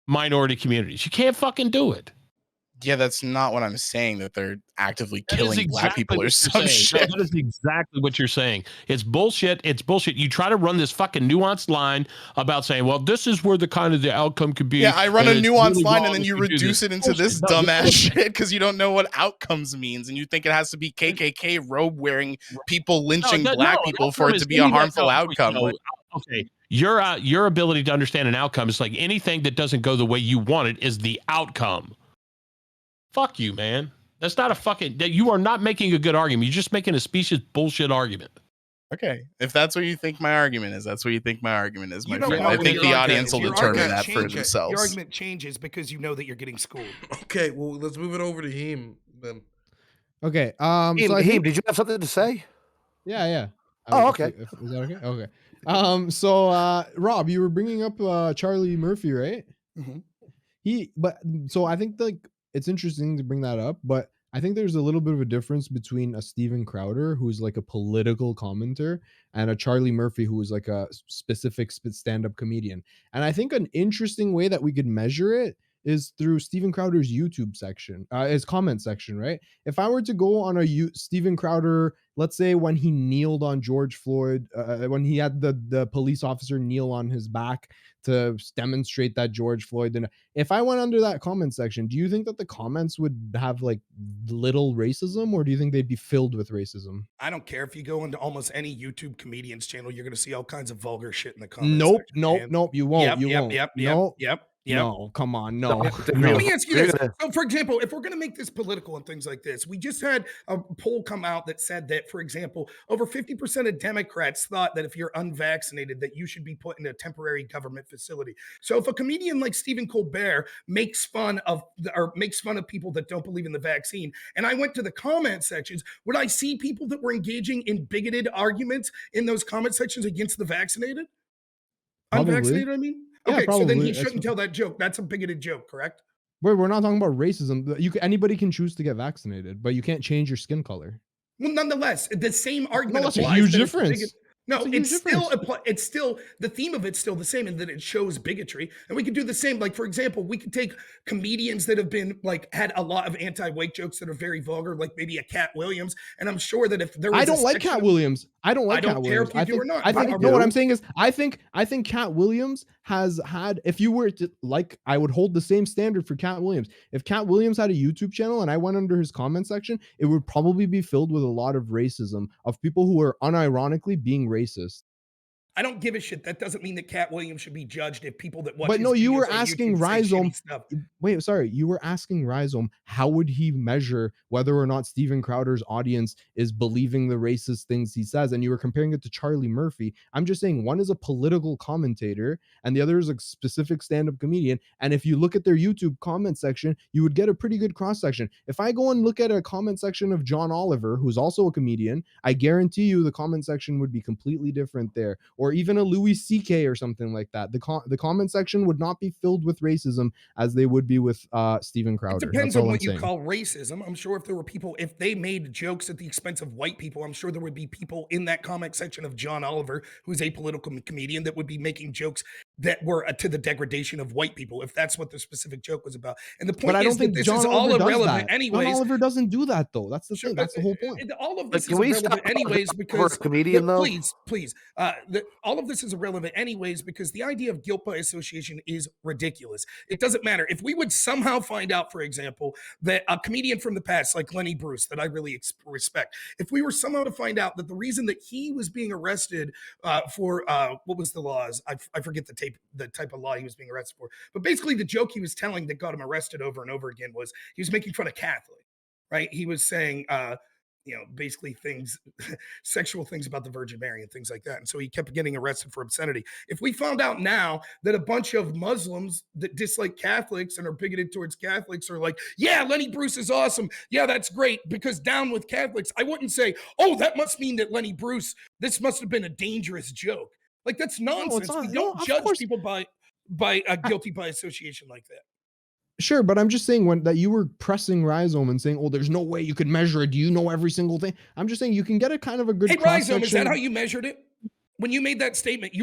C: minority communities. You can't fucking do it.
D: Yeah, that's not what I'm saying, that they're actively killing black people or
C: what
D: some
C: you're saying.
D: shit.
C: No, that is exactly what you're saying. It's bullshit. It's bullshit. You try to run this fucking nuanced line about saying, well, this is where the outcome could be.
D: Yeah, I run a
C: and it's
D: nuanced
C: really
D: line
C: wrong
D: and then
C: if
D: you
C: do
D: reduce it into this
C: Bullshit. No,
D: dumbass shit because you don't know what outcomes means and you think it has to be KKK robe wearing people lynching black people for it to be a harmful outcome.
C: Okay. Your ability to understand an outcome is like anything that doesn't go the way you want it is the outcome. Fuck you, man. That's not a fucking. You are not making a good argument. You're just making a specious bullshit argument.
D: Okay, if that's what you think my argument is, that's what you think my argument is, my
B: You don't
D: friend.
B: know
D: I
B: what
D: think
B: your
D: the
B: argument
D: audience
B: is.
D: will
B: Your
D: determine
B: argument
D: that for
B: changes.
D: themselves.
B: Your argument changes because you know that you're getting schooled.
E: Okay, well, let's move it over to him then.
A: Okay.
G: Heem,
A: So I think,
G: did you have something to say?
A: yeah.
G: Oh, okay.
A: Is that okay? Okay. So Rob, you were bringing up Charlie Murphy, right?
G: Mm-hmm.
A: So I think like it's interesting to bring that up, but I think there's a little bit of a difference between a Steven Crowder, who's like a political commenter, and a Charlie Murphy, who is like a specific stand-up comedian. And I think an interesting way that we could measure it is through Steven Crowder's YouTube section, his comment section, right? If I were to go on Steven Crowder, let's say when he kneeled on George Floyd, when he had the police officer kneel on his back to demonstrate that George Floyd, and if I went under that comment section, do you think that the comments would have like little racism, or do you think they'd be filled with racism?
B: I don't care if you go into almost any YouTube comedian's channel, you're going to see all kinds of vulgar shit in the comments.
A: Nope,
B: section,
A: nope,
B: man.
A: nope. You won't.
B: Yep,
A: you
B: yep,
A: won't.
B: yep,
A: No,
B: yep, yep.
A: no. Come on, no.
B: Let
A: no.
B: me ask you this. So, for example, if we're going to make this political and things like this, we just had a poll come out that said that, for example, over 50% of Democrats thought that if you're unvaccinated, that you should be put in a temporary government facility. So, if a comedian like Stephen Colbert makes fun of people that don't believe in the vaccine, and I went to the comment sections, would I see people that were engaging in bigoted arguments in those comment sections against the vaccinated?
A: Probably.
B: Unvaccinated, I mean?
A: Yeah,
B: Okay, so then
A: probably.
B: he shouldn't tell that joke. That's a bigoted joke, correct?
A: We're not talking about racism. Anybody can choose to get vaccinated, but you can't change your skin color.
B: Well, nonetheless, the same argument
A: that's a
B: applies.
A: huge
B: that it's
A: difference.
B: No,
A: That's a huge
B: it's still the theme of it's still the same in that it shows bigotry. And we could do the same. Like, for example, we could take comedians that have been like had a lot of anti-white jokes that are very vulgar, like maybe a Cat Williams. And I'm sure that if there was
A: I don't like Cat Williams. I don't like Cat Williams.
B: If you do or not.
A: I think no, what I'm saying is I think Cat Williams has had, if you were to like, I would hold the same standard for Cat Williams. If Cat Williams had a YouTube channel and I went under his comment section, it would probably be filled with a lot of racism of people who are unironically being racist.
B: I don't give a shit. That doesn't mean that Cat Williams should be judged if people that watch.
A: But no, you were asking Rhizome.
B: Stuff.
A: Wait, sorry. You were asking Rhizome, how would he measure whether or not Steven Crowder's audience is believing the racist things he says? And you were comparing it to Charlie Murphy. I'm just saying one is a political commentator and the other is a specific stand-up comedian. And if you look at their YouTube comment section, you would get a pretty good cross-section. If I go and look at a comment section of John Oliver, who's also a comedian, I guarantee you the comment section would be completely different there. Or even a Louis C.K. or something like that. The comment section would not be filled with racism as they would be with Steven Crowder.
B: It depends on what you call racism. I'm sure if there were people, if they made jokes at the expense of white people, I'm sure there would be people in that comment section of John Oliver, who's a political comedian, that would be making jokes that were to the degradation of white people, if that's what the specific joke was about. And the point is that this is all irrelevant anyways.
A: John Oliver doesn't do that though. That's the thing. That's the whole point.
B: All of this is irrelevant anyways because
G: comedian though.
B: Please. All of this is irrelevant anyways because the idea of guilt by association is ridiculous. It doesn't matter. If we would somehow find out, for example, that a comedian from the past, like Lenny Bruce, that I really respect, if we were somehow to find out that the reason that he was being arrested for what was the laws? I forget the type of law he was being arrested for. But basically the joke he was telling that got him arrested over and over again was he was making fun of Catholic, right? He was saying basically things, sexual things about the Virgin Mary and things like that. And so he kept getting arrested for obscenity. If we found out now that a bunch of Muslims that dislike Catholics and are bigoted towards Catholics are like, yeah, Lenny Bruce is awesome. Yeah, that's great because down with Catholics, I wouldn't say, oh, that must mean that Lenny Bruce, this must have been a dangerous joke. Like that's nonsense. We don't judge people by guilty by association like that.
A: Sure, but I'm just saying that you were pressing Rhizome and saying, "Oh, there's no way you could measure it. Do you know every single thing?" I'm just saying you can get a kind of a good.
B: Hey, Rhizome, is that how you measured it? When you made that statement,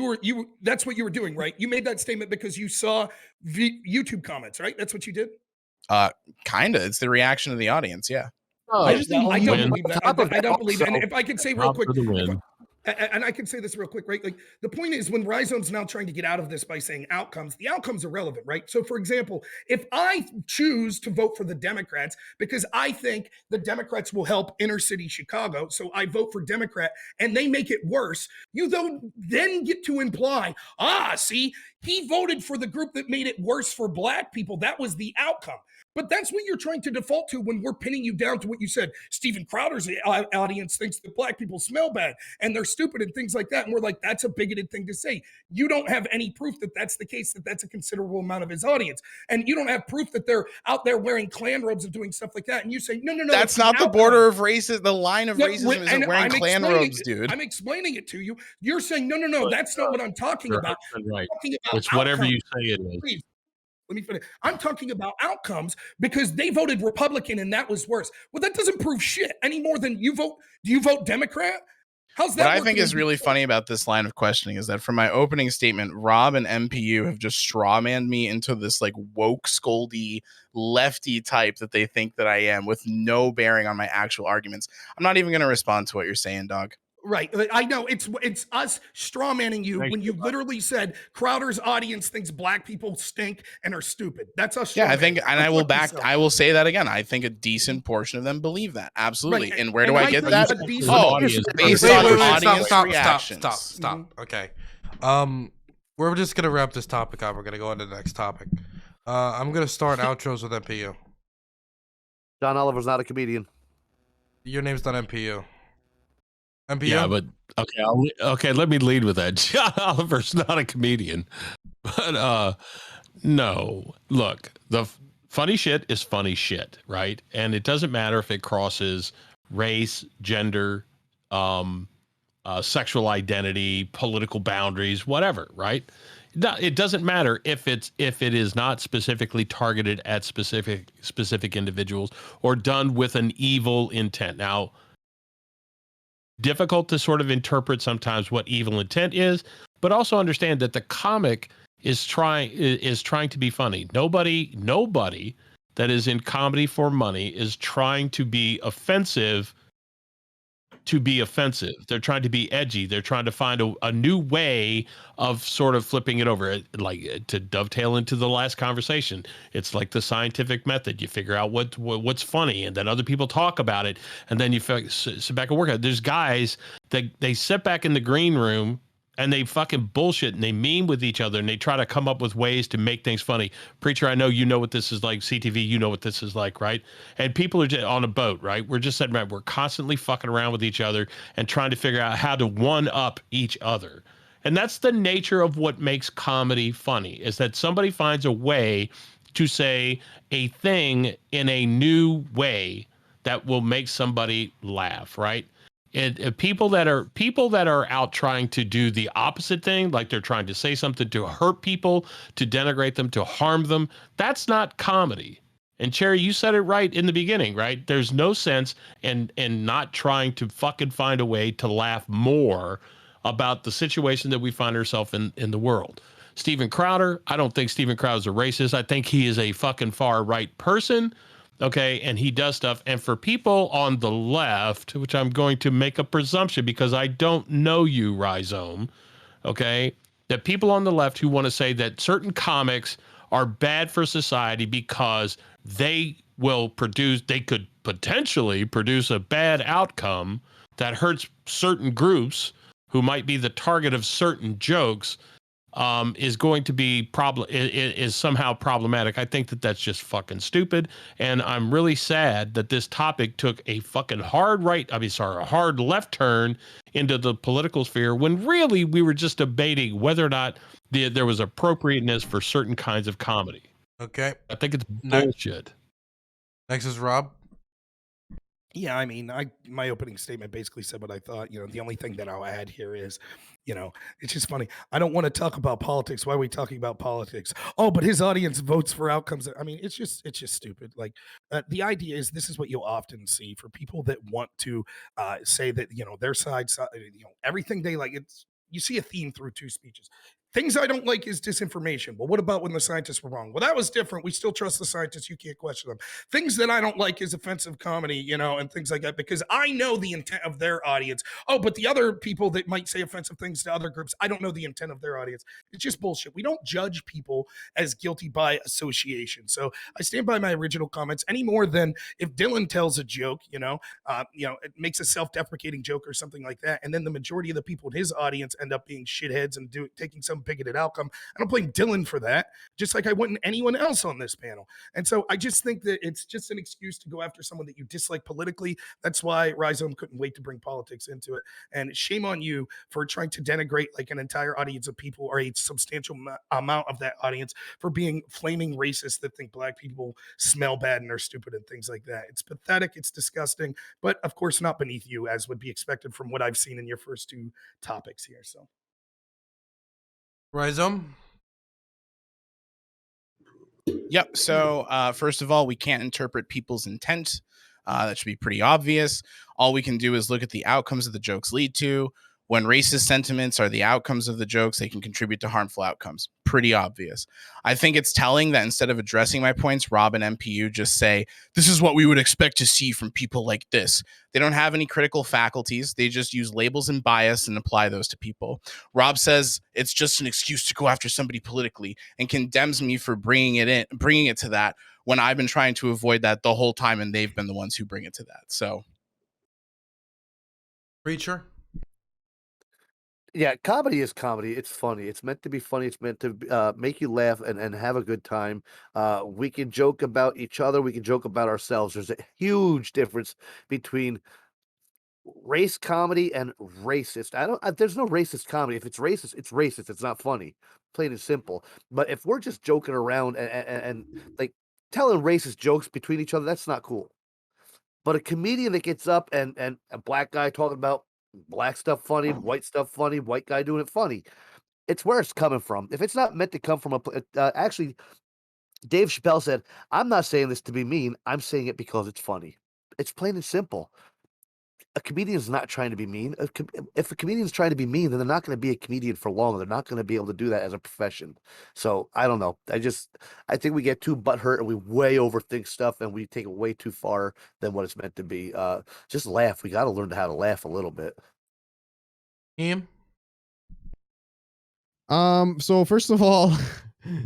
B: that's what you were doing, right? You made that statement because you saw YouTube comments, right? That's what you did.
D: Kinda. It's the reaction of the audience. Yeah.
B: I don't believe that. I don't believe that. And if I could say real quick. And I can say this real quick, right? Like the point is when Rhizome's now trying to get out of this by saying outcomes, the outcomes are relevant, right? So for example, if I choose to vote for the Democrats because I think the Democrats will help inner city Chicago, so I vote for Democrat and they make it worse, you then get to imply, see, he voted for the group that made it worse for black people. That was the outcome. But that's what you're trying to default to when we're pinning you down to what you said. Steven Crowder's audience thinks that black people smell bad and they're stupid and things like that. And we're like, that's a bigoted thing to say. You don't have any proof that that's the case, that that's a considerable amount of his audience. And you don't have proof that they're out there wearing Klan robes and doing stuff like that. And you say, no.
D: That's not the border of racism. The line of racism isn't wearing Klan robes, dude.
B: I'm explaining it to you. You're saying, no, that's not what I'm talking about.
C: Right.
B: I'm talking about
C: it's whatever
B: outcomes.
C: you say it is.
B: Please. Let me finish. I'm talking about outcomes because they voted Republican and that was worse. Well, that doesn't prove shit any more than you vote. Do you vote Democrat? How's that?
D: What I think is really funny about this line of questioning is that from my opening statement, Rob and MPU have just strawmanned me into this like woke, scoldy, lefty type that they think that I am, with no bearing on my actual arguments. I'm not even going to respond to what you're saying, dog.
B: Right. I know it's us strawmanning you when you literally said Crowder's audience thinks black people stink and are stupid. That's us.
D: Yeah, I think, and I will say that again. I think a decent portion of them believe that. Absolutely.
B: Right.
D: And where do I get
B: think
D: that?
B: a decent
D: Oh,
C: audience.
D: based
E: Wait,
D: on
E: wait, wait,
D: audience
E: stop,
D: reactions.
E: stop. Okay. We're just gonna wrap this topic up. We're gonna go on to the next topic. I'm gonna start outros with MPU.
G: John Oliver's not a comedian.
E: Your name's not MPU. MPU?
C: Yeah, but okay, let me lead with that. John Oliver's not a comedian. But no. Look, the funny shit is funny shit, right? And it doesn't matter if it crosses race, gender, sexual identity, political boundaries, whatever, right? It doesn't matter if it is not specifically targeted at specific individuals or done with an evil intent. Now, difficult to sort of interpret sometimes what evil intent is, but also understand that the comic is trying to be funny. Nobody that is in comedy for money is trying to be offensive to be offensive. They're trying to be edgy. They're trying to find a new way of sort of flipping it over. Like, to dovetail into the last conversation, it's like the scientific method. You figure out what's funny, and then other people talk about it, and then you sit back and work out. There's guys that they sit back in the green room and they fucking bullshit and they meme with each other and they try to come up with ways to make things funny. Preacher, I know you know what this is like. CTV, you know what this is like, right? And people are just on a boat, right? We're just sitting around. We're constantly fucking around with each other and trying to figure out how to one up each other. And that's the nature of what makes comedy funny, is that somebody finds a way to say a thing in a new way that will make somebody laugh, right? People that are out trying to do the opposite thing, like they're trying to say something to hurt people, to denigrate them, to harm them, that's not comedy. And Cherry, you said it right in the beginning, right? There's no sense in not trying to fucking find a way to laugh more about the situation that we find ourselves in the world. Steven Crowder, I don't think Steven Crowder's a racist. I think he is a fucking far right person. Okay, and he does stuff. And for people on the left, which I'm going to make a presumption because I don't know you, Rhizome, okay, that people on the left who want to say that certain comics are bad for society because they could potentially produce a bad outcome that hurts certain groups who might be the target of certain jokes, is going to be is somehow problematic. I think that that's just fucking stupid, and I'm really sad that this topic took a fucking hard left turn into the political sphere when really we were just debating whether or not there was appropriateness for certain kinds of comedy.
E: Okay.
C: I think it's bullshit.
E: Next is Rob.
B: Yeah, I mean, my opening statement basically said what I thought. The only thing that I'll add here is, it's just funny. I don't want to talk about politics. Why are we talking about politics? Oh, but his audience votes for outcomes. I mean, it's just stupid. Like, the idea is this is what you'll often see for people that want to say that their side, everything they like. You see a theme through two speeches. Things I don't like is disinformation. Well, what about when the scientists were wrong? Well, that was different. We still trust the scientists. You can't question them. Things that I don't like is offensive comedy, and things like that, because I know the intent of their audience. Oh, but the other people that might say offensive things to other groups, I don't know the intent of their audience. It's just bullshit. We don't judge people as guilty by association. So I stand by my original comments any more than if Dylan tells a joke, it makes a self-deprecating joke or something like that. And then the majority of the people in his audience end up being shitheads and taking some bigoted outcome. I don't blame Dylan for that, just like I wouldn't anyone else on this panel. And so I just think that it's just an excuse to go after someone that you dislike politically. That's why Rhizome couldn't wait to bring politics into it. And shame on you for trying to denigrate like an entire audience of people, or a substantial amount of that audience, for being flaming racist that think black people smell bad and are stupid and things like that. It's pathetic. It's disgusting, but of course not beneath you, as would be expected from what I've seen in your first two topics here. So.
E: Rhizome.
D: Yep. So, first of all, we can't interpret people's intent. That should be pretty obvious. All we can do is look at the outcomes that the jokes lead to. When racist sentiments are the outcomes of the jokes, they can contribute to harmful outcomes. Pretty obvious. I think it's telling that instead of addressing my points, Rob and MPU just say, this is what we would expect to see from people like this. They don't have any critical faculties. They just use labels and bias and apply those to people. Rob says it's just an excuse to go after somebody politically and condemns me for bringing it to that when I've been trying to avoid that the whole time, and they've been the ones who bring it to that. So,
E: Preacher.
G: Yeah, comedy is comedy. It's funny. It's meant to be funny. It's meant to make you laugh and have a good time. We can joke about each other. We can joke about ourselves. There's a huge difference between race comedy and racist. There's no racist comedy. If it's racist, it's racist. It's not funny. Plain and simple. But if we're just joking around and like telling racist jokes between each other, that's not cool. But a comedian that gets up and a black guy talking about black stuff funny, white stuff funny, white guy doing it funny. It's where it's coming from. If it's not meant to come from actually, Dave Chappelle said, "I'm not saying this to be mean. I'm saying it because it's funny." It's plain and simple. A comedian's not trying to be mean. If a comedian's trying to be mean, then they're not going to be a comedian for long. They're not going to be able to do that as a profession. So I don't know. I think we get too butthurt and we way overthink stuff and we take it way too far than what it's meant to be. Just laugh. We got to learn how to laugh a little bit.
E: Ian?
A: So first of all,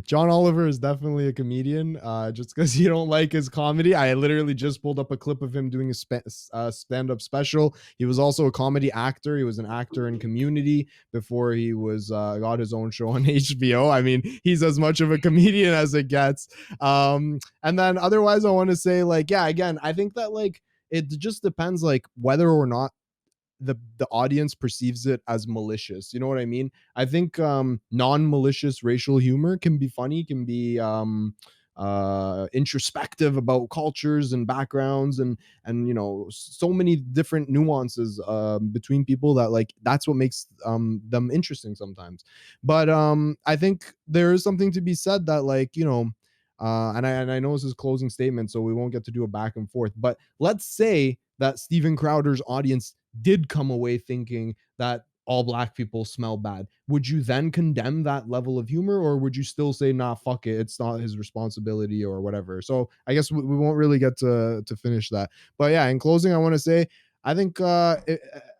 A: John Oliver is definitely a comedian. Just because you don't like his comedy, I literally just pulled up a clip of him doing a stand-up special. He was also a comedy actor. He was an actor in Community before he was got his own show on HBO. I mean, he's as much of a comedian as it gets. And then otherwise, I want to say, like, yeah, again, I think that like it just depends like whether or not the audience perceives it as malicious. You know what I mean? I think non-malicious racial humor can be funny, can be introspective about cultures and backgrounds and you know, so many different nuances between people that like that's what makes them interesting sometimes. But I think there is something to be said that like, you know, and I know this is closing statement, so we won't get to do a back and forth. But let's say that Steven Crowder's audience did come away thinking that all black people smell bad. Would you then condemn that level of humor, or would you still say, nah, fuck it, it's not his responsibility or whatever? So I guess we won't really get to finish that. But yeah, in closing, I want to say, I think and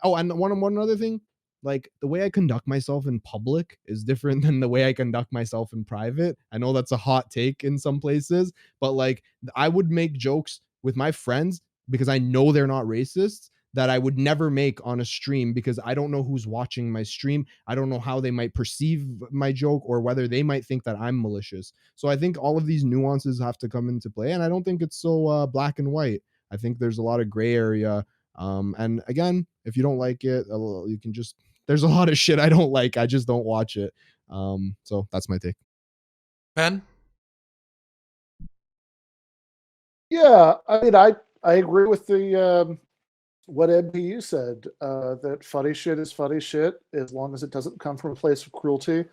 A: one other thing, like the way I conduct myself in public is different than the way I conduct myself in private. I know that's a hot take in some places, but like I would make jokes with my friends because I know they're not racists that I would never make on a stream because I don't know who's watching my stream. I don't know how they might perceive my joke or whether they might think that I'm malicious. So I think all of these nuances have to come into play. And I don't think it's so black and white. I think there's a lot of gray area. And again, if you don't like it, you can just, there's a lot of shit I don't like. I just don't watch it. So that's my take.
E: Ben?
H: Yeah, I mean, I agree with the what MPU said, that funny shit is funny shit as long as it doesn't come from a place of cruelty.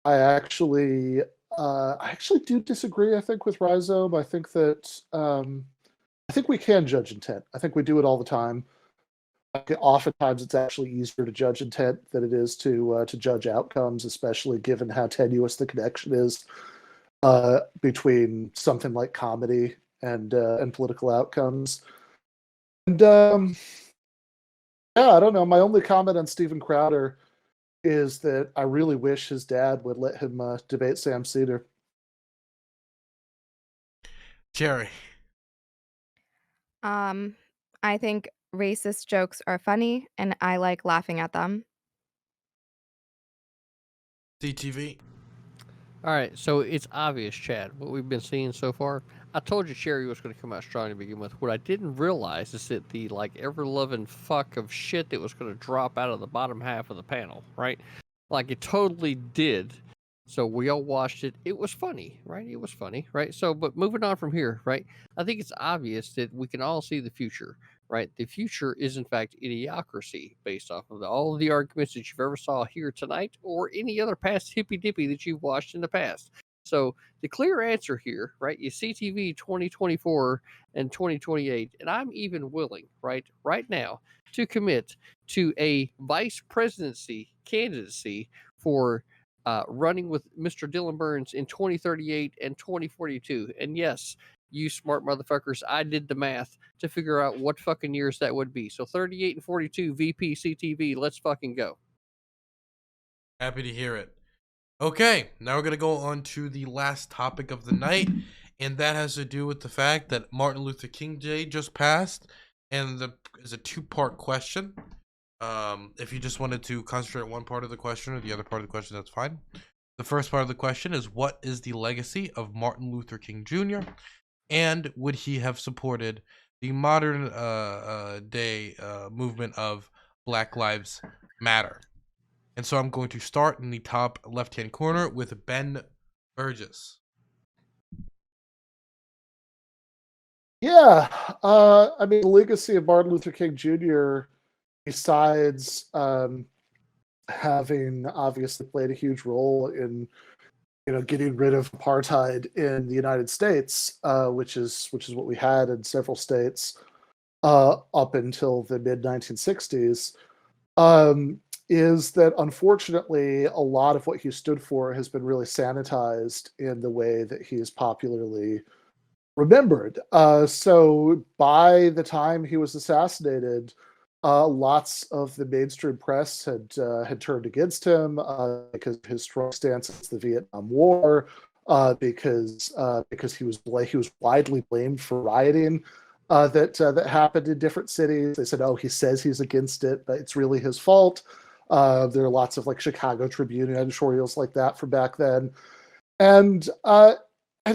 H: I actually do disagree, I think, with Rhizome. I think that I think we can judge intent. I think we do it all the time. Oftentimes it's actually easier to judge intent than it is to judge outcomes, especially given how tenuous the connection is between something like comedy and political outcomes. And yeah, I don't know. My only comment on Steven Crowder is that I really wish his dad would let him debate Sam Cedar.
E: Jerry?
F: I think racist jokes are funny, and I like laughing at them.
E: DTV?
I: All right, so it's obvious, Chad, what we've been seeing so far. I told you Cherry was going to come out strong to begin with. What I didn't realize is that the like ever-loving fuck of shit that was going to drop out of the bottom half of the panel, right? Like it totally did. So we all watched it. It was funny, right? It was funny, right? So, but moving on from here, right? I think it's obvious that we can all see the future, right? The future is in fact idiocracy based off of all of the arguments that you've ever saw here tonight or any other past hippy dippy that you've watched in the past. So the clear answer here, right, is CTV 2024 and 2028. And I'm even willing, right now to commit to a vice presidency candidacy for running with Mr. Dylan Burns in 2038 and 2042. And yes, you smart motherfuckers, I did the math to figure out what fucking years that would be. So 38 and 42 VP CTV, let's fucking go.
E: Happy to hear it. Okay, now we're going to go on to the last topic of the night, and that has to do with the fact that Martin Luther King Day just passed, and is a two-part question. If you just wanted to concentrate on one part of the question or the other part of the question, that's fine. The first part of the question is, what is the legacy of Martin Luther King Jr., and would he have supported the modern day movement of Black Lives Matter? And so I'm going to start in the top left-hand corner with Ben Burgess.
H: Yeah, I mean, the legacy of Martin Luther King Jr., besides having obviously played a huge role in, getting rid of apartheid in the United States, which is what we had in several states up until the mid 1960s, is that unfortunately a lot of what he stood for has been really sanitized in the way that he is popularly remembered. So by the time he was assassinated, lots of the mainstream press had turned against him because of his strong stance against the Vietnam War, because he was widely blamed for rioting that happened in different cities. They said, "Oh, he says he's against it, but it's really his fault." There are lots of like Chicago Tribune editorials like that from back then, and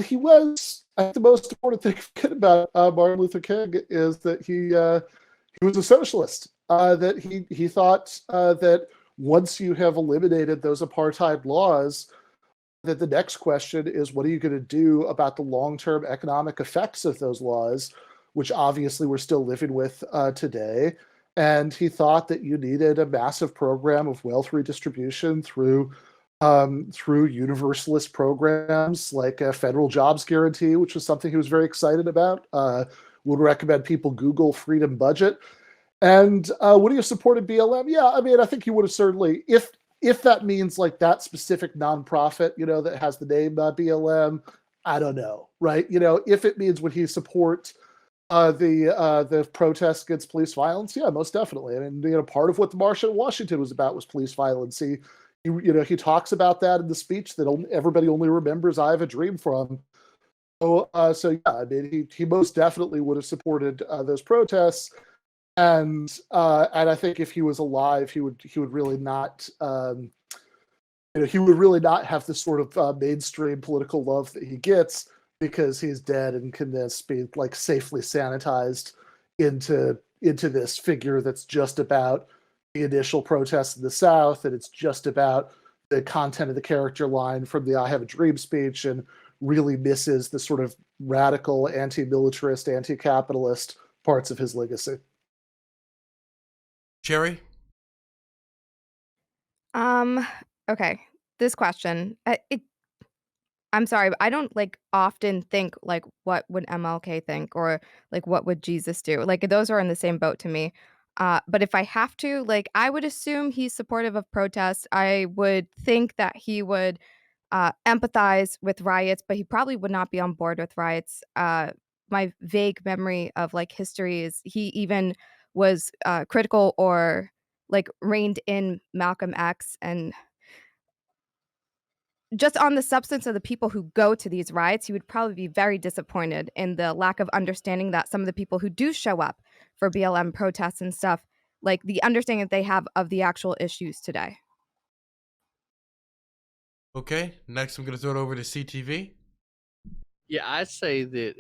H: he was. I think the most important thing about Martin Luther King is that he was a socialist. That he thought that once you have eliminated those apartheid laws, that the next question is, what are you going to do about the long-term economic effects of those laws, which obviously we're still living with today. And he thought that you needed a massive program of wealth redistribution through universalist programs like a federal jobs guarantee, which was something he was very excited about. Would recommend people Google Freedom Budget. And would he have supported BLM? Yeah, I mean, I think he would have certainly, if that means like that specific nonprofit, that has the name BLM, I don't know, right? If it means would he support the protests against police violence? Yeah, most definitely. I mean, part of what the March on Washington was about was police violence. He talks about that in the speech that everybody only remembers "I Have a Dream" from. So yeah, I mean, he most definitely would have supported those protests. And I think if he was alive, he would really not he would really not have the sort of mainstream political love that he gets, because he's dead and can thus be like safely sanitized into this figure that's just about the initial protests in the South, and it's just about the content of the character line from the "I Have a Dream" speech, and really misses the sort of radical anti-militarist, anti-capitalist parts of his legacy.
E: Jerry?
F: Okay. This question, I'm sorry, but I don't like often think like what would MLK think, or like what would Jesus do? Like those are in the same boat to me. But if I have to, like I would assume he's supportive of protests. I would think that he would empathize with riots, but he probably would not be on board with riots. My vague memory of like history is he even was critical or like reined in Malcolm X, and just on the substance of the people who go to these riots, he would probably be very disappointed in the lack of understanding that some of the people who do show up for BLM protests and stuff, like the understanding that they have of the actual issues today.
E: Okay, next I'm going to throw it over to CTV.
I: Yeah, I'd say that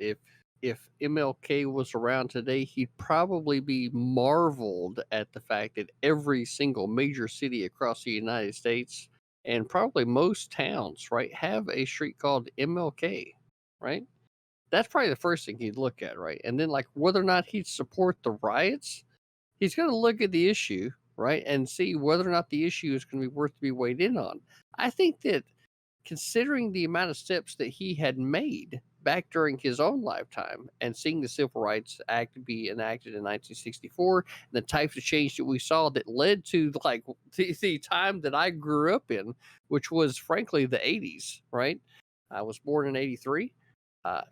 I: if MLK was around today, he'd probably be marveled at the fact that every single major city across the United States, and probably most towns, right, have a street called MLK, right? That's probably the first thing he'd look at, right? And then, like, whether or not he'd support the riots, he's going to look at the issue, right, and see whether or not the issue is going to be worth to be weighed in on. I think that considering the amount of steps that he had made back during his own lifetime and seeing the Civil Rights Act be enacted in 1964, and the types of change that we saw that led to like the time that I grew up in, which was frankly the 80s, right? I was born in 83,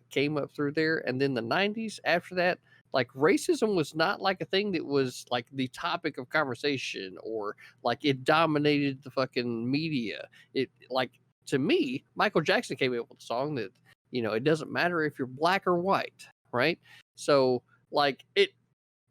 I: came up through there, and then the 90s after that. Like racism was not like a thing that was like the topic of conversation or like it dominated the fucking media. It like to me, Michael Jackson came up with a song that, you know, it doesn't matter if you're black or white, right? So like it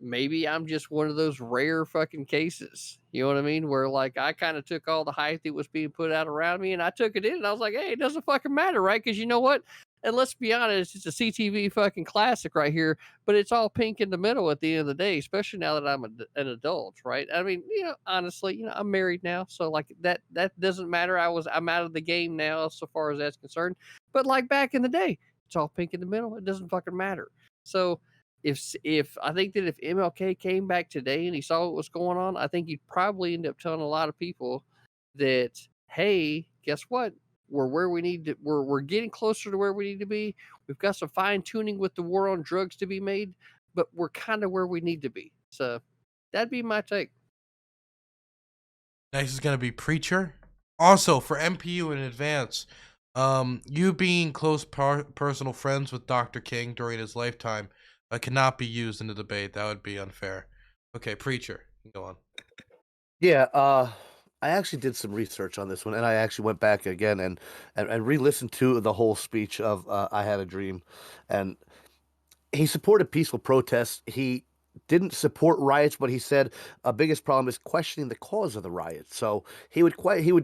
I: maybe I'm just one of those rare fucking cases. You know what I mean? Where like I kind of took all the hype that was being put out around me and I took it in and I was like, hey, it doesn't fucking matter, right? Because you know what? And let's be honest, it's a CTV fucking classic right here, but it's all pink in the middle at the end of the day, especially now that I'm an adult, right? I mean, you know, honestly, you know, I'm married now, so like that doesn't matter. I'm out of the game now so far as that's concerned. But like back in the day, it's all pink in the middle. It doesn't fucking matter. So if I think that if MLK came back today and he saw what was going on, I think he'd probably end up telling a lot of people that, hey, guess what? We're where we need to. We're getting closer to where we need to be. We've got some fine tuning with the war on drugs to be made, but we're kind of where we need to be. So that'd be my take.
E: Next is gonna be Preacher. Also for MPU in advance, you being close personal friends with Dr. King during his lifetime cannot be used in the debate. That would be unfair. Okay, Preacher, go on.
G: Yeah, I actually did some research on this one, and I actually went back again and re-listened to the whole speech of "I Had a Dream," and he supported peaceful protests. He didn't support riots, but he said a biggest problem is questioning the cause of the riots. So he would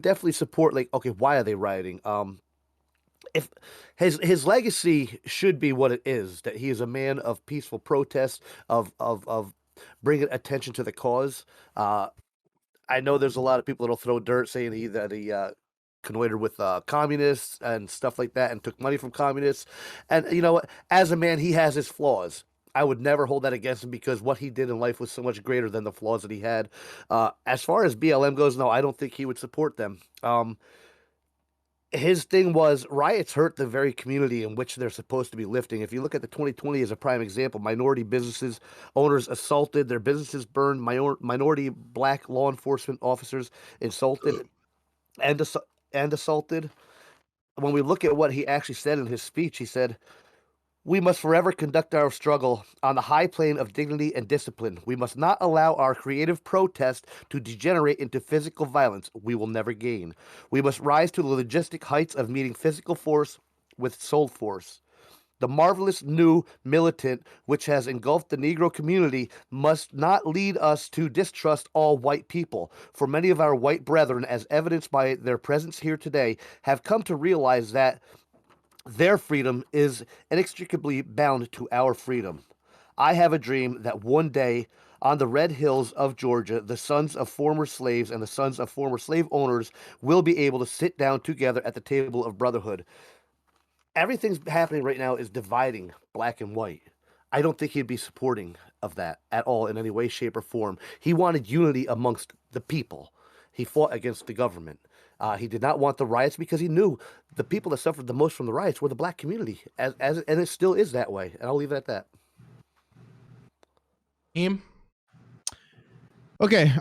G: definitely support like, okay, why are they rioting? If his legacy should be what it is, that he is a man of peaceful protest, of bringing attention to the cause. I know there's a lot of people that'll throw dirt saying that he connoitered with communists and stuff like that and took money from communists. And you know what? As a man, he has his flaws. I would never hold that against him because what he did in life was so much greater than the flaws that he had. As far as BLM goes, no, I don't think he would support them. His thing was riots hurt the very community in which they're supposed to be lifting. If you look at the 2020 as a prime example, minority businesses owners assaulted, their businesses burned, minority black law enforcement officers insulted and assaulted. When we look at what he actually said in his speech, he said, "We must forever conduct our struggle on the high plane of dignity and discipline. We must not allow our creative protest to degenerate into physical violence we will never gain. We must rise to the logistic heights of meeting physical force with soul force. The marvelous new militant which has engulfed the Negro community must not lead us to distrust all white people, for many of our white brethren, as evidenced by their presence here today, have come to realize that their freedom is inextricably bound to our freedom. I have a dream that one day on the red hills of Georgia, the sons of former slaves and the sons of former slave owners will be able to sit down together at the table of brotherhood." Everything's happening right now is dividing black and white. I don't think he'd be supporting of that at all in any way, shape, or form. He wanted unity amongst the people. He fought against the government. He did not want the riots because he knew the people that suffered the most from the riots were the black community, and it still is that way. And I'll leave it at that.
E: Team.
A: Okay,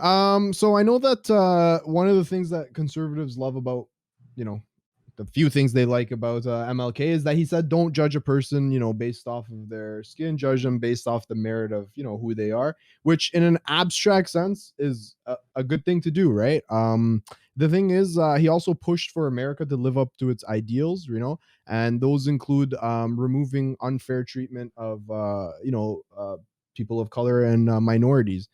A: so I know that one of the things that conservatives love about, you know, the few things they like about MLK is that he said, don't judge a person, you know, based off of their skin, judge them based off the merit of, you know, who they are, which in an abstract sense is a good thing to do, right? The thing is, he also pushed for America to live up to its ideals, you know, and those include removing unfair treatment of, people of color and minorities.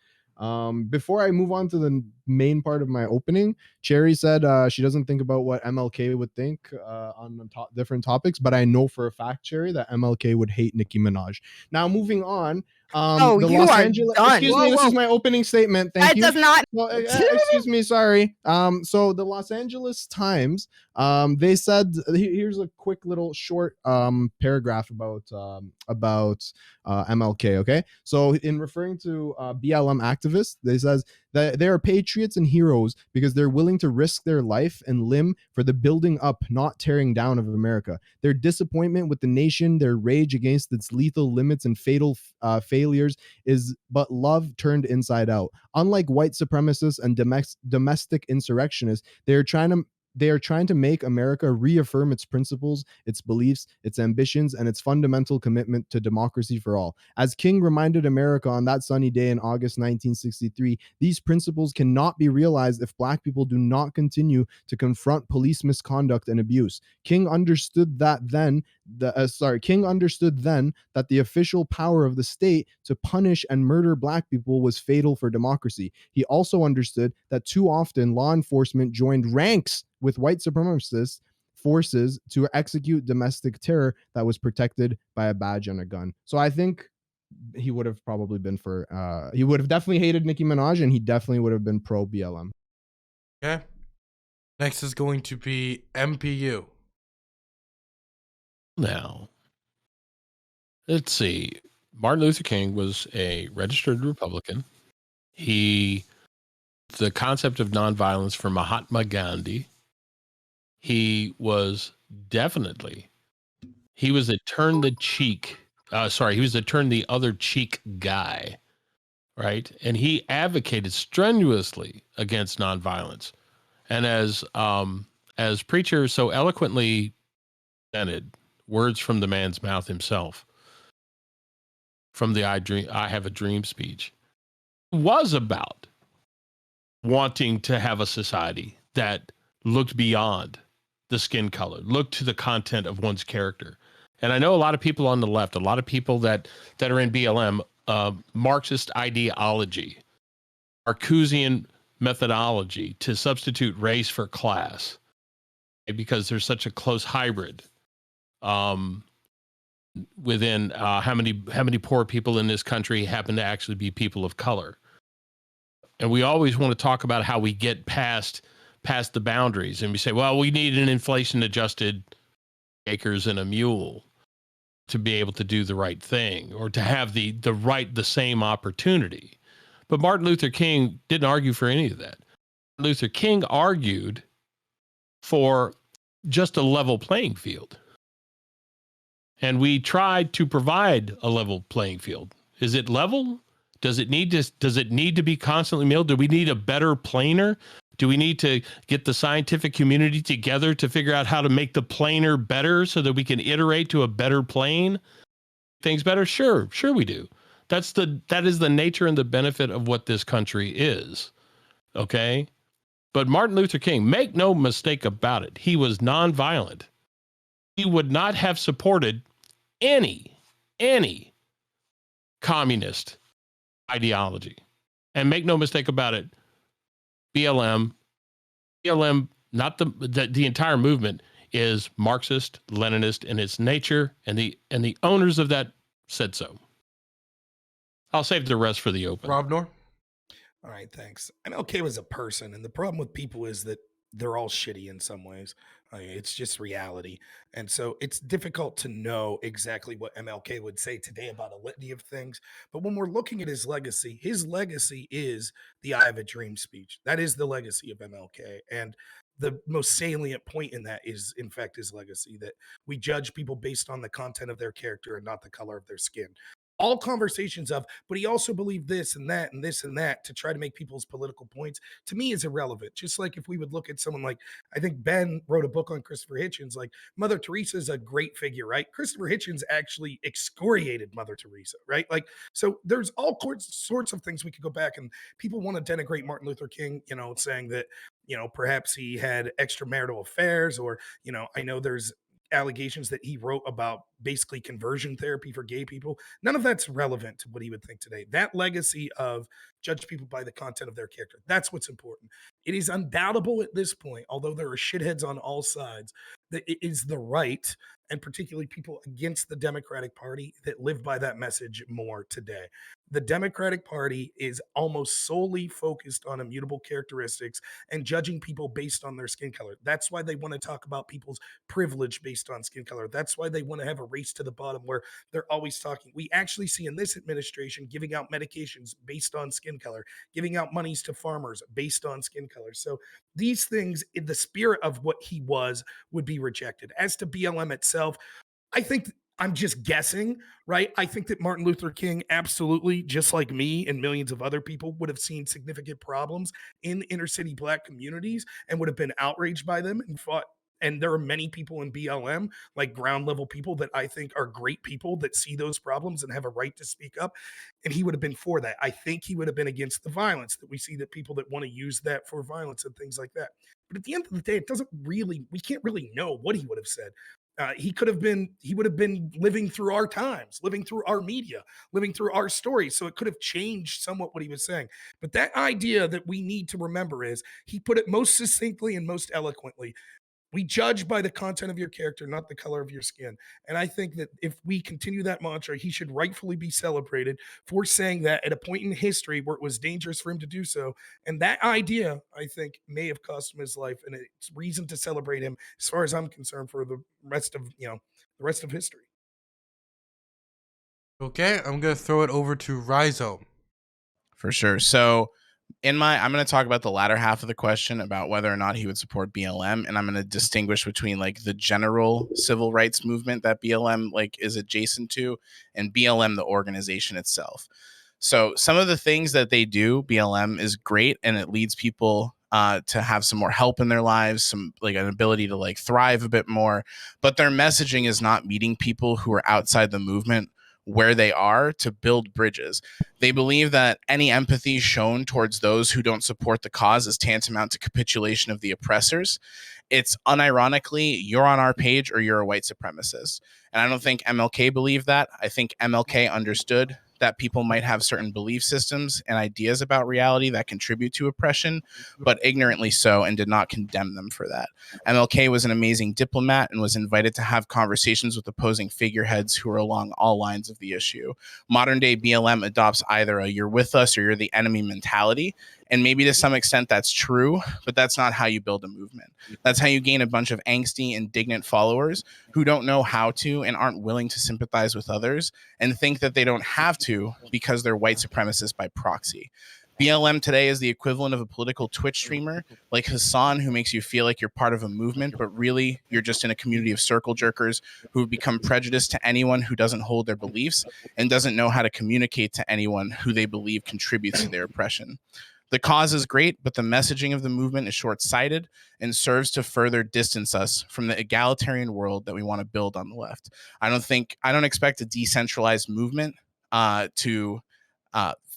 A: Before I move on to the main part of my opening, Cherry said she doesn't think about what MLK would think on the different topics, but I know for a fact, Cherry, that MLK would hate Nicki Minaj. Now, moving on.
F: Oh,
A: the
F: you
A: Los
F: are
A: Angeles.
F: done.
A: Excuse
F: Whoa,
A: me, this
F: whoa.
A: is my opening statement. Thank
F: That
A: you.
F: does not.
A: Well, excuse me, sorry. So the Los Angeles Times, they said here's a quick little short paragraph about MLK. Okay, so in referring to BLM activists, they says That they are patriots and heroes because they're willing to risk their life and limb for the building up, not tearing down of America. Their disappointment with the nation, their rage against its lethal limits and fatal failures is but love turned inside out. Unlike white supremacists and domestic insurrectionists, they are trying to make America reaffirm its principles, its beliefs, its ambitions, and its fundamental commitment to democracy for all. As King reminded America on that sunny day in August 1963, these principles cannot be realized if Black people do not continue to confront police misconduct and abuse. King understood then that the official power of the state to punish and murder Black people was fatal for democracy. He also understood that too often law enforcement joined ranks with white supremacist forces to execute domestic terror that was protected by a badge and a gun. So I think he would have probably been for he would have definitely hated Nicki Minaj, and he definitely would have been pro BLM.
E: Okay. Next is going to be MPU.
C: Now, let's see. Martin Luther King was a registered Republican. The concept of nonviolence for Mahatma Gandhi. He was definitely, he was a turn the other cheek guy, right? And he advocated strenuously against nonviolence. And as Preacher so eloquently presented, words from the man's mouth himself, from the I Have a Dream speech, was about wanting to have a society that looked beyond the skin color, looked to the content of one's character. And I know a lot of people on the left, a lot of people that are in BLM, Marxist ideology, Marcusian methodology to substitute race for class, because there's such a close hybrid within how many poor people in this country happen to actually be people of color. And we always want to talk about how we get past the boundaries, and we say, well, we need an inflation adjusted acres and a mule to be able to do the right thing, or to have the same opportunity. But Martin Luther King didn't argue for any of that. Luther King argued for just a level playing field. And we tried to provide a level playing field. Is it level? Does it need to be constantly milled? Do we need a better planer? Do we need to get the scientific community together to figure out how to make the planer better so that we can iterate to a better plane? Things better? Sure we do. That is the nature and the benefit of what this country is. Okay? But Martin Luther King, make no mistake about it, he was nonviolent. He would not have supported any communist ideology. And make no mistake about it, BLM, not the entire movement is Marxist, Leninist in its nature, and the owners of that said so. I'll save the rest for the open.
E: Rob Nor?
B: All right, thanks. MLK was a person, and the problem with people is that they're all shitty in some ways. I mean, it's just reality. And so it's difficult to know exactly what MLK would say today about a litany of things. But when we're looking at his legacy is the I Have a Dream speech. That is the legacy of MLK. And the most salient point in that is, in fact, his legacy, that we judge people based on the content of their character and not the color of their skin. All conversations of, but he also believed this and that and this and that to try to make people's political points, to me, is irrelevant. Just like if we would look at someone like, I think Ben wrote a book on Christopher Hitchens, like Mother Teresa is a great figure, right? Christopher Hitchens actually excoriated Mother Teresa, right? Like, so there's all sorts of things we could go back, and people want to denigrate Martin Luther King, saying that, perhaps he had extramarital affairs, or, I know there's allegations that he wrote about basically conversion therapy for gay people. None of that's relevant to what he would think today. That legacy of judge people by the content of their character, that's what's important. It is undoubtable at this point, although there are shitheads on all sides, that it is the right, and particularly people against the Democratic Party, that live by that message more today. The Democratic Party is almost solely focused on immutable characteristics and judging people based on their skin color. That's why they want to talk about people's privilege based on skin color. That's why they want to have a race to the bottom where they're always talking. We actually see in this administration giving out medications based on skin color, giving out monies to farmers based on skin color. So these things, in the spirit of what he was, would be rejected. As to BLM itself, I think I'm just guessing, right? I think that Martin Luther King absolutely, just like me and millions of other people, would have seen significant problems in inner city Black communities and would have been outraged by them and fought. And there are many people in BLM, like ground level people, that I think are great people that see those problems and have a right to speak up. And he would have been for that. I think he would have been against the violence that we see, that people that want to use that for violence and things like that. But at the end of the day, it doesn't really, we can't really know what he would have said. He would have been living through our times, living through our media, living through our stories. So it could have changed somewhat what he was saying. But that idea that we need to remember is he put it most succinctly and most eloquently. We judge by the content of your character, not the color of your skin. And I think that if we continue that mantra, he should rightfully be celebrated for saying that at a point in history where it was dangerous for him to do so. And that idea, I think, may have cost him his life. And it's reason to celebrate him, as far as I'm concerned, for the rest of, the rest of history.
E: Okay, I'm gonna throw it over to Rhizome.
D: For sure. So I'm going to talk about the latter half of the question about whether or not he would support BLM, and I'm going to distinguish between like the general civil rights movement that BLM like is adjacent to, and BLM the organization itself. So some of the things that they do, BLM is great, and it leads people to have some more help in their lives, some like an ability to like thrive a bit more, but their messaging is not meeting people who are outside the movement where they are to build bridges. They believe that any empathy shown towards those who don't support the cause is tantamount to capitulation of the oppressors. It's unironically, you're on our page or you're a white supremacist. And I don't think MLK believed that. I think MLK understood that people might have certain belief systems and ideas about reality that contribute to oppression, but ignorantly so, and did not condemn them for that. MLK was an amazing diplomat and was invited to have conversations with opposing figureheads who are along all lines of the issue. Modern day BLM adopts either a you're with us or you're the enemy mentality. And maybe to some extent that's true, but that's not how you build a movement. That's how you gain a bunch of angsty, indignant followers who don't know how to and aren't willing to sympathize with others and think that they don't have to because they're white supremacists by proxy. BLM today is the equivalent of a political Twitch streamer like Hassan, who makes you feel like you're part of a movement, but really you're just in a community of circle jerkers who have become prejudiced to anyone who doesn't hold their beliefs and doesn't know how to communicate to anyone who they believe contributes to their oppression. The cause is great, but the messaging of the movement is short-sighted and serves to further distance us from the egalitarian world that we want to build on the left. I don't expect a decentralized movement to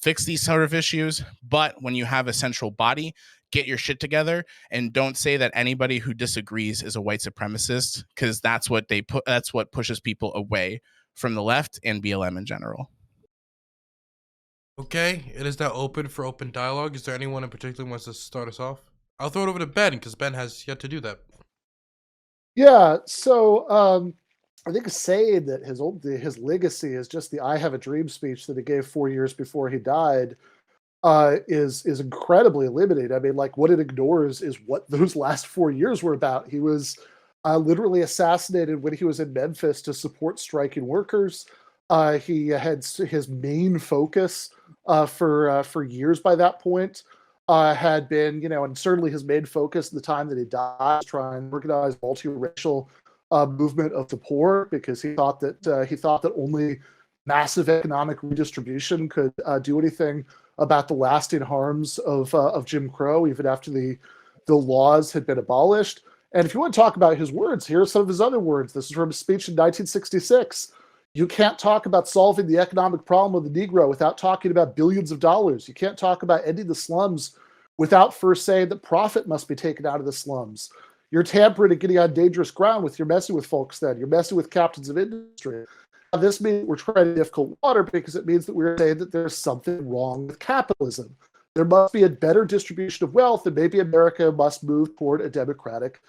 D: fix these sort of issues, but when you have a central body, get your shit together and don't say that anybody who disagrees is a white supremacist, because that's what pushes people away from the left and BLM in general.
E: Okay, it is now open for open dialogue. Is there anyone in particular who wants to start us off? I'll throw it over to Ben because Ben has yet to do that.
H: Yeah, so I think saying that his legacy is just the "I have a dream" speech that he gave 4 years before he died is incredibly limited. I mean, like, what it ignores is what those last 4 years were about. He was literally assassinated when he was in Memphis to support striking workers. He had his main focus for years by that point had been, and certainly his main focus at the time that he died was trying to organize multiracial movement of the poor, because he thought that only massive economic redistribution could do anything about the lasting harms of Jim Crow, even after the laws had been abolished. And if you want to talk about his words, here are some of his other words. This is from a speech in 1966. You can't talk about solving the economic problem of the Negro without talking about billions of dollars. You can't talk about ending the slums without first saying that profit must be taken out of the slums. You're tampering and getting on dangerous ground with you're messing with folks then. You're messing with captains of industry. Now, this means we're treading difficult water because it means that we're saying that there's something wrong with capitalism. There must be a better distribution of wealth, and maybe America must move toward a democratic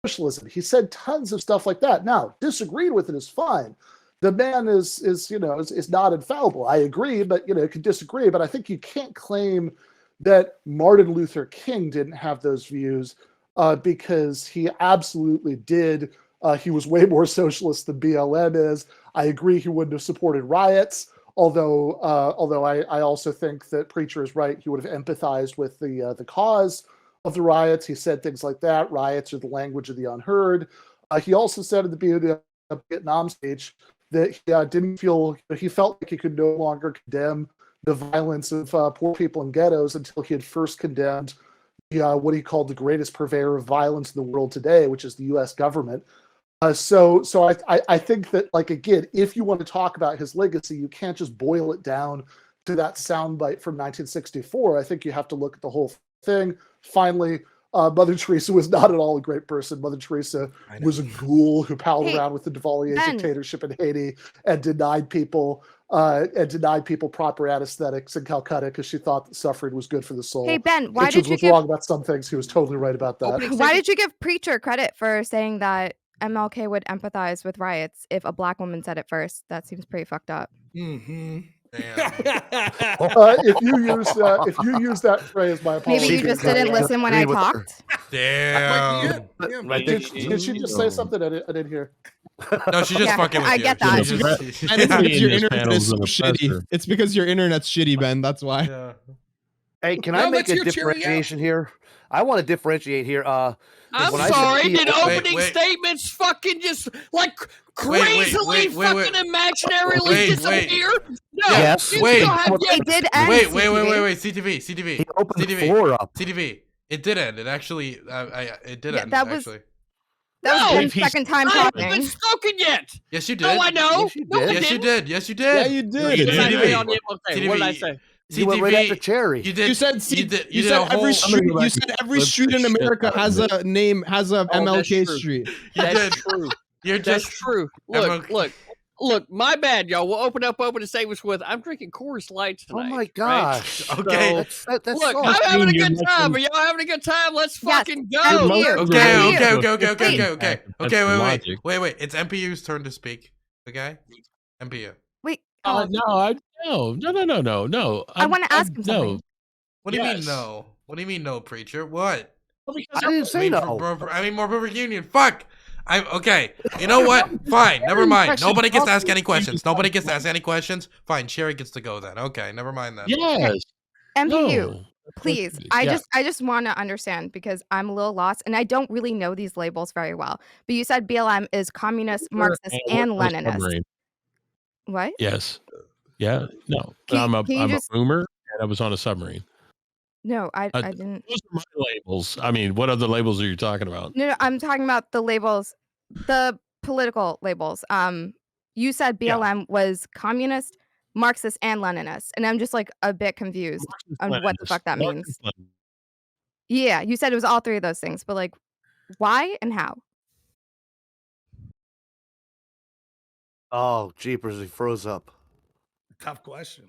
H: socialism. He said tons of stuff like that. Now, disagreeing with it is fine, the man is not infallible. I agree, but could disagree. But I think you can't claim that Martin Luther King didn't have those views because he absolutely did. He was way more socialist than BLM is. I agree he wouldn't have supported riots, although I also think that Preacher is right. He would have empathized with the cause of the riots. He said things like that. Riots are the language of the unheard. He also said at the Vietnam speech that he felt like he could no longer condemn the violence of poor people in ghettos until he had first condemned what he called the greatest purveyor of violence in the world today, which is the U.S. government. So I think that, like, again, if you want to talk about his legacy, you can't just boil it down to that soundbite from 1964. I think you have to look at the whole thing. Finally, Mother Teresa was not at all a great person. Mother Teresa was a ghoul who palled around with the Duvalier dictatorship in Haiti and denied people proper anesthetics in Calcutta because she thought that suffering was good for the soul.
F: Hey Ben, why
H: Hitchens
F: did you
H: was
F: give
H: wrong about some things? He was totally right about that.
F: why did you give Preacher credit for saying that MLK would empathize with riots if a black woman said it first? That seems pretty fucked up.
B: Mm-hmm.
H: If you use that phrase, my apologies.
F: Maybe you just didn't listen when I talked.
E: Damn.
H: Did she just say something I didn't hear?
E: No, she just fucking with
F: I
E: you.
F: get that.
E: She just-
A: And it's because your
C: This
A: internet
C: panel's
A: is so
C: an
A: shitty.
C: oppressor.
A: It's because your internet's shitty, Ben. That's why.
E: Yeah.
G: Hey, can
B: No,
G: I make
B: let's
G: a
B: hear Cherry out.
G: differentiation here? I want to differentiate here.
I: I'm
G: when I
I: sorry.
G: said
I: Did
G: BLM
I: opening
E: wait.
I: statements fucking just like
E: Wait,
I: crazily
E: wait,
I: fucking imaginarily
E: Wait,
I: disappear? No,
G: Yes.
I: you
E: Wait.
I: still have
F: It did end.
E: Wait,
F: CTV.
E: CTV.
G: he opened the
E: CTV.
G: floor up.
E: CTV. It did end. It actually, it did
F: Yeah,
E: end.
F: that was-
E: actually.
F: That was
I: No,
F: Ben's
C: if he's-
F: second time
I: I haven't
F: talking.
I: been spoken yet.
E: Yes, you did.
I: No, I know.
G: Yes, you
I: No, I
G: did.
E: Yes, you
I: didn't.
E: did. Yes, you did.
A: Yeah, you did.
I: What did I
E: CTV.
I: say on the MLK? What did I say?
G: You went right after Cherry.
E: You did.
A: You said
E: you did. You
A: you
E: did a
A: said every
E: whole.
A: street.
C: go back
A: You said every
C: flip
A: street
C: the
A: in
C: shit
A: America
C: out of
A: has
C: it.
A: a name, has a
I: Oh, that's
A: MLK
I: true.
A: street.
E: You
I: That's
E: did.
I: true.
E: You're
I: That's
E: just.
I: true. Look. My bad, y'all. We'll open to say what's with. I'm drinking Coors Light
G: Oh
I: tonight.
G: my
I: right?
G: gosh.
E: Okay.
G: That's
I: Look,
G: soft.
I: I'm having a
C: You're
I: good time.
C: making-
I: Are y'all having a good time? Let's
F: Yes.
I: fucking go.
F: MPU.
E: Okay,
F: MPU.
E: Wait. Wait. Okay, MPU.
F: Wait.
C: No, no.
F: I want to ask him
C: no.
F: something.
E: What do you mean
C: Yes.
E: no? What do you mean no, preacher? What?
G: I didn't say no.
E: More perfect union. Fuck. I'm okay. You know what? Fine. Never mind. Nobody gets to ask any questions. Fine. Sherry gets to go then. Okay. Never mind then.
C: Yes.
F: MPU.
C: No.
F: Please,
C: Yeah.
F: I just want to understand because I'm a little lost and I don't really know these labels very well. But you said BLM is communist, Marxist, and Leninist.
C: Submarine.
F: What?
C: Yes. Yeah. No.
F: Can
C: I'm
F: you
C: a
F: just-
C: boomer and I was on a submarine.
F: No, I
C: Uh,
F: didn't.
C: Those are my labels. I mean, what other labels are you talking about?
F: No, I'm talking about the labels, the political labels. You said BLM was communist, Marxist, and Leninist, and I'm just like a bit confused on what the fuck that means. Yeah, you said it was all three of those things, but like, why and how?
G: Oh, jeepers, he froze up.
B: Tough question.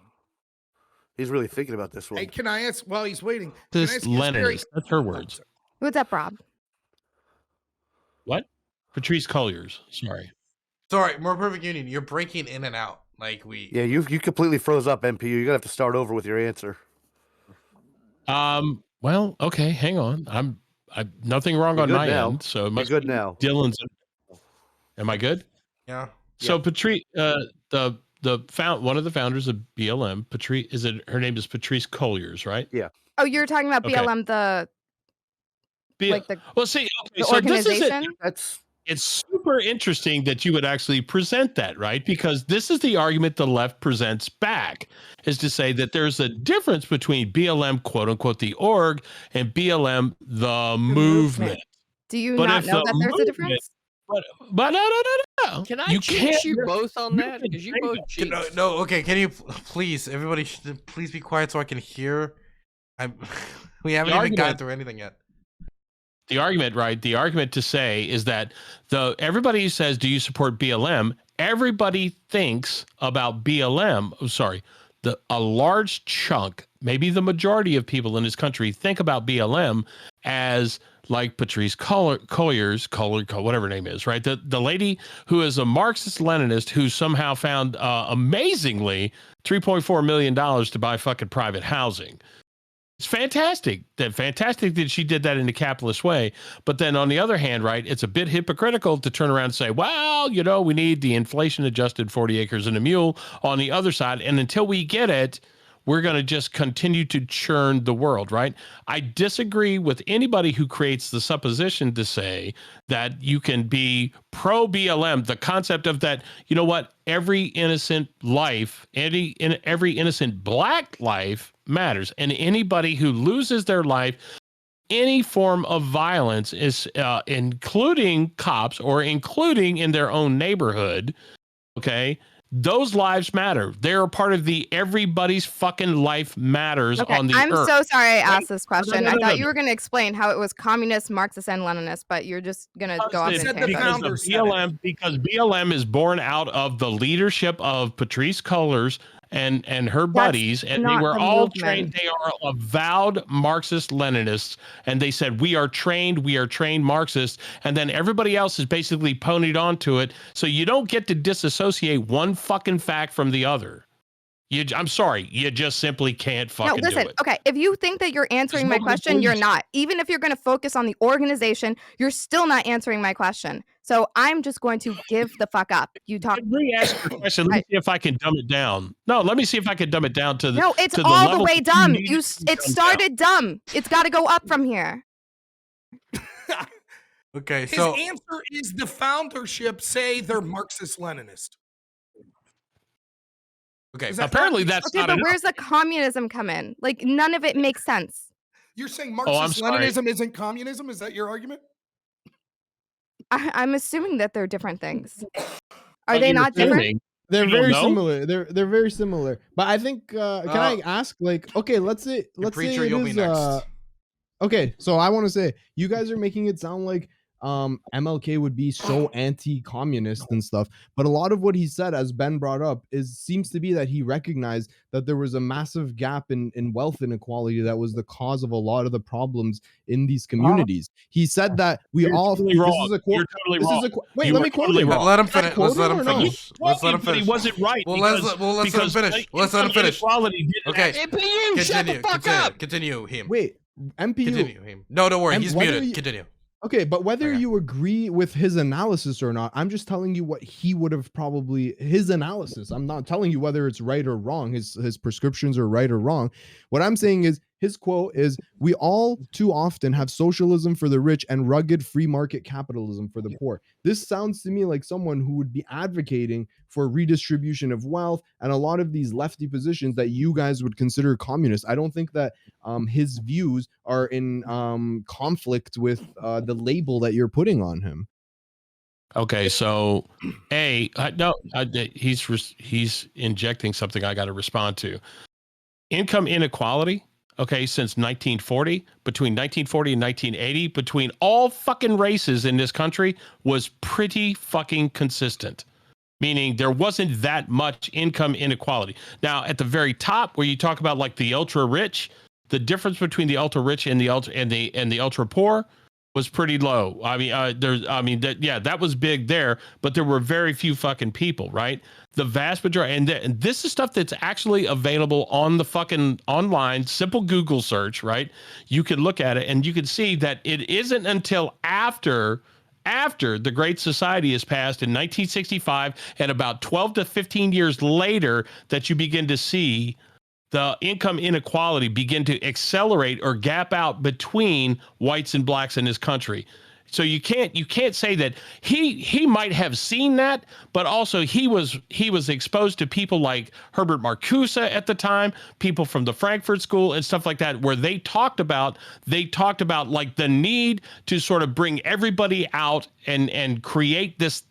G: He's really thinking about this one.
B: Hey, can I ask while he's waiting? Can I
C: This
B: ask you, Cherry-
C: Leninist. That's her words.
F: What's up, Rob?
C: What? Patrice Colliers. Sorry.
E: Sorry. More perfect union. You're breaking in and out. Like we.
G: Yeah, you completely froze up, MPU. You're gonna have to start over with your answer.
C: Well, okay, hang on. I'm nothing wrong
G: You're
C: on
G: good
C: my
G: now.
C: end. So it
G: You're
C: must
G: good
C: be
G: now.
C: Dylan's. Am I good?
E: Yeah.
C: So Patrice, one of the founders of BLM, Patrice, her name is Patrice Colliers, right?
F: Oh, you're talking about
C: Okay.
F: BLM, like the
C: Well, see, okay,
F: the
C: so this is it.
F: organization.
C: It's super interesting that you would actually present that, right? Because this is the argument the left presents back, is to say that there's a difference between BLM, quote unquote, the org, and BLM, the movement.
F: Do you
C: But
F: not
C: if
F: know
C: the
F: that there's a
C: movement-
F: difference?
C: But no.
I: Can I
C: You
I: cheat
C: can't-
I: you both on
C: you
I: that?
C: can
I: Because you
C: say
I: both
C: that.
I: cheat.
E: No. Okay. Can you please, everybody, please be quiet so I can hear. We haven't even gotten through anything yet.
C: The argument, right? The argument to say is that everybody who says, "Do you support BLM?" Everybody thinks about BLM. Oh, sorry, a large chunk, maybe the majority of people in this country think about BLM as like Patrice Collier's, whatever her name is, right? The lady who is a Marxist-Leninist who somehow found, amazingly, $3.4 million to buy fucking private housing. It's fantastic that she did that in a capitalist way. But then on the other hand, right, it's a bit hypocritical to turn around and say, well, you know, we need the inflation-adjusted 40 acres and a mule on the other side. And until we get it, we're going to just continue to churn the world, right? I disagree with anybody who creates the supposition to say that you can be pro-BLM, the concept of that, you know what, every innocent life, every innocent black life matters. And anybody who loses their life, any form of violence is, including cops or including in their own neighborhood, okay, those lives matter. They're a part of the everybody's fucking life matters on the
F: I'm
C: earth.
F: so sorry I asked this
C: No,
F: question.
C: no,
F: I
C: no,
F: thought
C: no.
F: you were going to explain how it was communist, Marxist, and Leninist, but you're just going to go off
B: Because
F: and
B: the
F: tangent.
B: founder said it.
C: Because BLM is born out of the leadership of Patrice Cullors and her buddies, and they
F: not
C: were
F: the
C: all
F: movement.
C: trained. They are avowed Marxist-Leninists, and they said we are trained Marxists, and then everybody else is basically ponied onto it. So you don't get to disassociate one fucking fact from the other. I'm sorry, you just simply can't
F: No,
C: fucking
F: listen,
C: do it.
F: okay, if you think that you're answering my
C: nobody
F: question, you're
C: believes
F: not. Even if you're going to focus on the organization, you're still not answering my question. So I'm just going to give the fuck up. You talk.
C: Re-ask your question. Let me see if I can dumb it down. No, let me see if I can dumb it down to the
F: No, it's
C: to
F: all
C: level
F: the way
C: that
F: dumb.
C: need it to be
F: It
C: dumbed
F: started dumb. It's got to go up from here.
E: Okay,
B: His
E: so
B: answer is the foundership say they're Marxist-Leninist.
E: okay,
B: Is that
C: Apparently,
B: not-
C: that's
F: Okay,
C: not
F: but
C: enough.
F: where's the communism come in? Like, none of it makes sense.
B: You're saying
C: I'm sorry.
B: Marxist-Leninism isn't communism? Is that your argument?
F: I'm assuming that they're different things. Are
C: Well,
F: they
C: you're
F: not different?
C: assuming.
A: They're
C: You don't
A: very
C: know?
A: similar. They're very similar. But I think can I ask, like, okay, let's say
E: Preacher,
A: it
E: you'll be
A: is
E: next.
A: okay, so I want to say you guys are making it sound like MLK would be so anti-communist and stuff, but a lot of what he said, as Ben brought up, seems to be that he recognized that there was a massive gap in wealth inequality that was the cause of a lot of the problems in these communities. He said that we
C: You're
A: all
C: totally
A: this
C: wrong.
A: is a quote.
C: You're totally
A: This
C: wrong.
A: is a wait.
C: You
A: Let
C: are
A: me quote
C: totally
A: him.
C: wrong.
E: Let him
A: Can I
E: finish.
A: quote
E: Let's let
A: him
E: him
A: or no?
E: finish. Let's let him
C: But he
E: finish.
C: wasn't right.
E: Well,
C: because,
E: let's let him
C: because
E: finish. Let's let him
C: income
E: finish.
C: inequality didn't
E: Okay,
I: MPU, shut the fuck up.
E: Continue him.
A: Wait, MPU.
E: Continue him. No, don't worry.
A: And
E: He's
A: whether
E: muted.
A: you-
E: Continue.
A: Okay, but whether
E: Okay.
A: you agree with his analysis or not, I'm just telling you what he would have probably his analysis. I'm not telling you whether it's right or wrong. His prescriptions are right or wrong. What I'm saying is his quote is, "We all too often have socialism for the rich and rugged free market capitalism for the poor." This sounds to me like someone who would be advocating for redistribution of wealth and a lot of these lefty positions that you guys would consider communist. I don't think that his views are in conflict with the label that you're putting on him.
C: Okay, so he's injecting something I got to respond to. Income inequality. Okay, since 1940, between 1940 and 1980, between all fucking races in this country was pretty fucking consistent. Meaning there wasn't that much income inequality. Now, at the very top, where you talk about like the ultra rich, the difference between the ultra rich and the ultra poor was pretty low. I mean, that was big there, but there were very few fucking people, right? The vast majority, and this is stuff that's actually available on the fucking online, simple Google search, right? You can look at it and you can see that it isn't until after the Great Society is passed in 1965 and about 12 to 15 years later that you begin to see the income inequality begin to accelerate or gap out between whites and blacks in this country. So you can't say that he might have seen that, but also he was exposed to people like Herbert Marcuse at the time, people from the Frankfurt School and stuff like that, where they talked about like the need to sort of bring everybody out and create this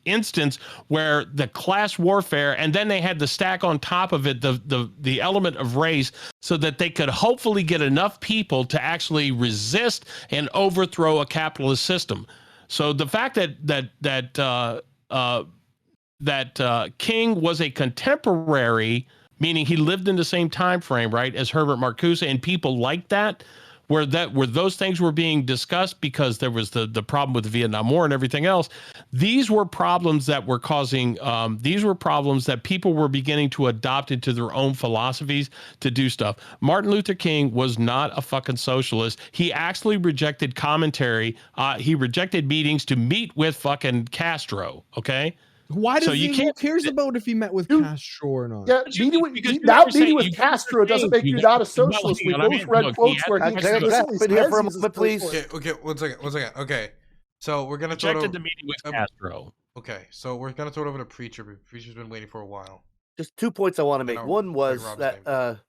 C: instance where the class warfare, and then they had to stack on top of it the element of race, so that they could hopefully get enough people to actually resist and overthrow a capitalist system. So the fact that King was a contemporary meaning he lived in the same time frame, right, as Herbert Marcuse and people like that, where those things were being discussed because there was the problem with the Vietnam War and everything else. These were problems that were causing these were problems that people were beginning to adopt into their own philosophies to do stuff. Martin Luther King was not a fucking socialist. He actually rejected commentary. He rejected meetings to meet with fucking Castro. Okay.
A: Why
C: So
A: does
C: you
A: he? Who
C: can't-
A: cares about if he met with
H: You-
A: Castro or not?
H: Yeah,
C: But you-
H: meeting with,
C: because you
H: now
C: never say-
H: meeting with
C: you never
H: Castro
C: say
H: doesn't make you
C: that.
H: not a
C: Well,
H: socialist. We
C: hang on, I
H: both
C: mean,
H: read
C: look,
H: quotes
C: he
H: where he
C: has-
G: Can I
H: explicitly
G: hop in here
H: says
G: for a
H: he's
G: moment, please?
H: socialist.
E: Okay, one second. Okay, so we're gonna throw it
C: rejected
E: over.
C: the meeting with Castro.
E: Okay, so we're gonna throw it over to Preacher. Preacher's been waiting for a while.
G: Just 2 points I want to
E: I
G: make.
E: know,
G: One
E: Greg
G: was
E: Rob's
G: that
E: name.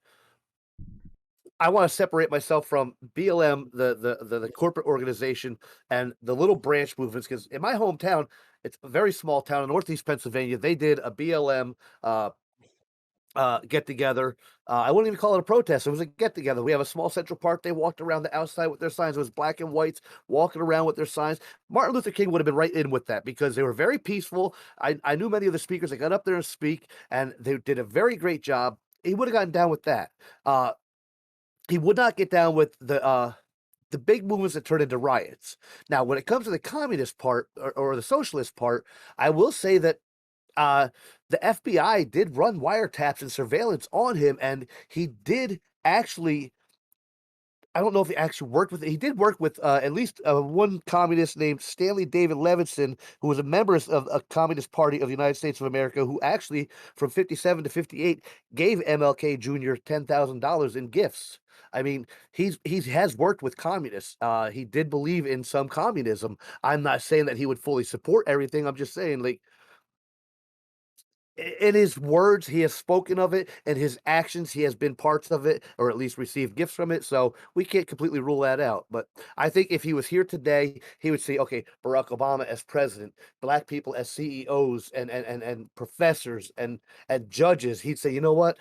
G: I want to separate myself from BLM, the corporate organization, and the little branch movements. Because in my hometown, it's a very small town in Northeast Pennsylvania. They did a BLM get together. I wouldn't even call it a protest. It was a get together. We have a small Central Park. They walked around the outside with their signs. It was black and whites walking around with their signs. Martin Luther King would have been right in with that because they were very peaceful. I knew many of the speakers that got up there and speak, and they did a very great job. He would have gotten down with that. He would not get down with the big movements that turn into riots. Now, when it comes to the communist part or the socialist part, I will say that the FBI did run wiretaps and surveillance on him, and he did actually. I don't know if he actually worked with it. He did work with at least one communist named Stanley David Levinson, who was a member of a Communist Party of the United States of America, who actually, from 57 to 58, gave MLK Jr. $10,000 in gifts. I mean, he has worked with communists. He did believe in some communism. I'm not saying that he would fully support everything. I'm just saying, like, in his words, he has spoken of it. In his actions, he has been parts of it, or at least received gifts from it. So we can't completely rule that out. But I think if he was here today, he would say, okay, Barack Obama as president, black people as CEOs and professors and judges. He'd say, you know what?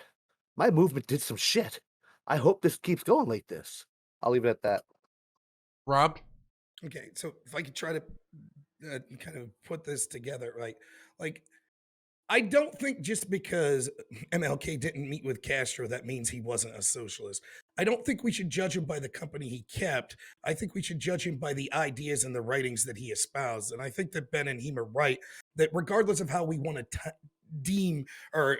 G: My movement did some shit. I hope this keeps going like this. I'll leave it at that.
E: Rob,
B: Okay, so if I could try to kind of put this together, right? Like, I don't think just because MLK didn't meet with Castro, that means he wasn't a socialist. I don't think we should judge him by the company he kept. I think we should judge him by the ideas and the writings that he espoused. And I think that Ben and Heem are right that regardless of how we want to deem or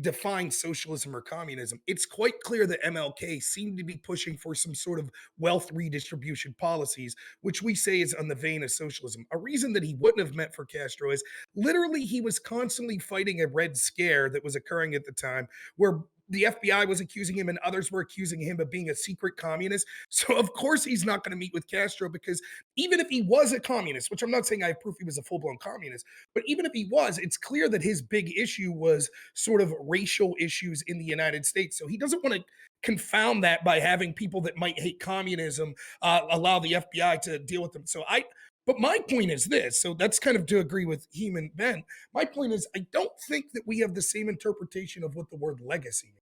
B: define socialism or communism, it's quite clear that MLK seemed to be pushing for some sort of wealth redistribution policies, which we say is on the vein of socialism. A reason that he wouldn't have met for Castro is literally he was constantly fighting a red scare that was occurring at the time where the FBI was accusing him and others were accusing him of being a secret communist. So of course he's not going to meet with Castro, because even if he was a communist, which I'm not saying I have proof he was a full-blown communist, but even if he was, it's clear that his big issue was sort of racial issues in the United States. So he doesn't want to confound that by having people that might hate communism allow the FBI to deal with them. But my point is this, so that's kind of to agree with Heem and Ben. My point is, I don't think that we have the same interpretation of what the word legacy means,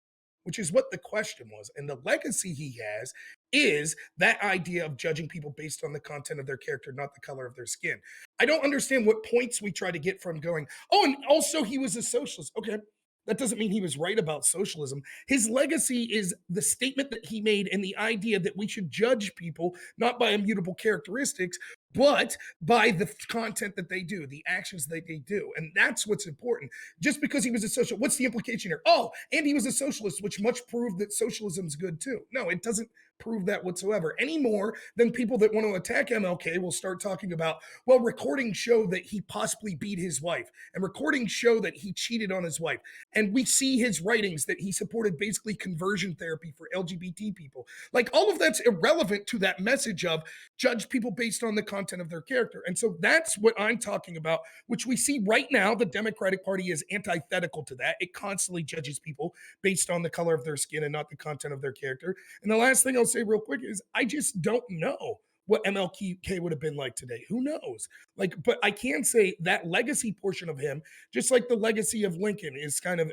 B: which is what the question was. And the legacy he has is that idea of judging people based on the content of their character, not the color of their skin. I don't understand what points we try to get from going, oh, and also he was a socialist. Okay. That doesn't mean he was right about socialism. His legacy is the statement that he made and the idea that we should judge people not by immutable characteristics, but by the content that they do, the actions that they do. And that's what's important. Just because he was a socialist, what's the implication here? Oh, and he was a socialist, which much proved that socialism's good too. No, it doesn't prove that whatsoever, any more than people that want to attack MLK will start talking about, well, recordings show that he possibly beat his wife, and recordings show that he cheated on his wife. And we see his writings that he supported basically conversion therapy for LGBT people. Like, all of that's irrelevant to that message of judge people based on the content of their character. And so that's what I'm talking about, which we see right now. The Democratic Party is antithetical to that. It constantly judges people based on the color of their skin and not the content of their character. And the last thing I'll say real quick is I just don't know what MLK would have been like today. Who knows? Like, but I can say that legacy portion of him, just like the legacy of Lincoln is kind of,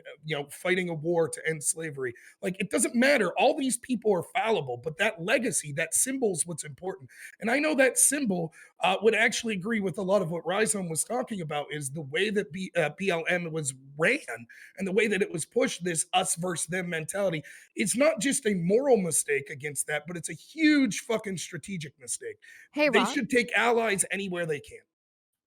B: fighting a war to end slavery. Like, it doesn't matter. All these people are fallible, but that legacy, that symbol is what's important. And I know that symbol would actually agree with a lot of what Rhizome was talking about, is the way that BLM was ran and the way that it was pushed, this us versus them mentality. It's not just a moral mistake against that, but it's a huge fucking strategic mistake.
F: Hey,
B: They
F: Rob.
B: should take allies anywhere they can.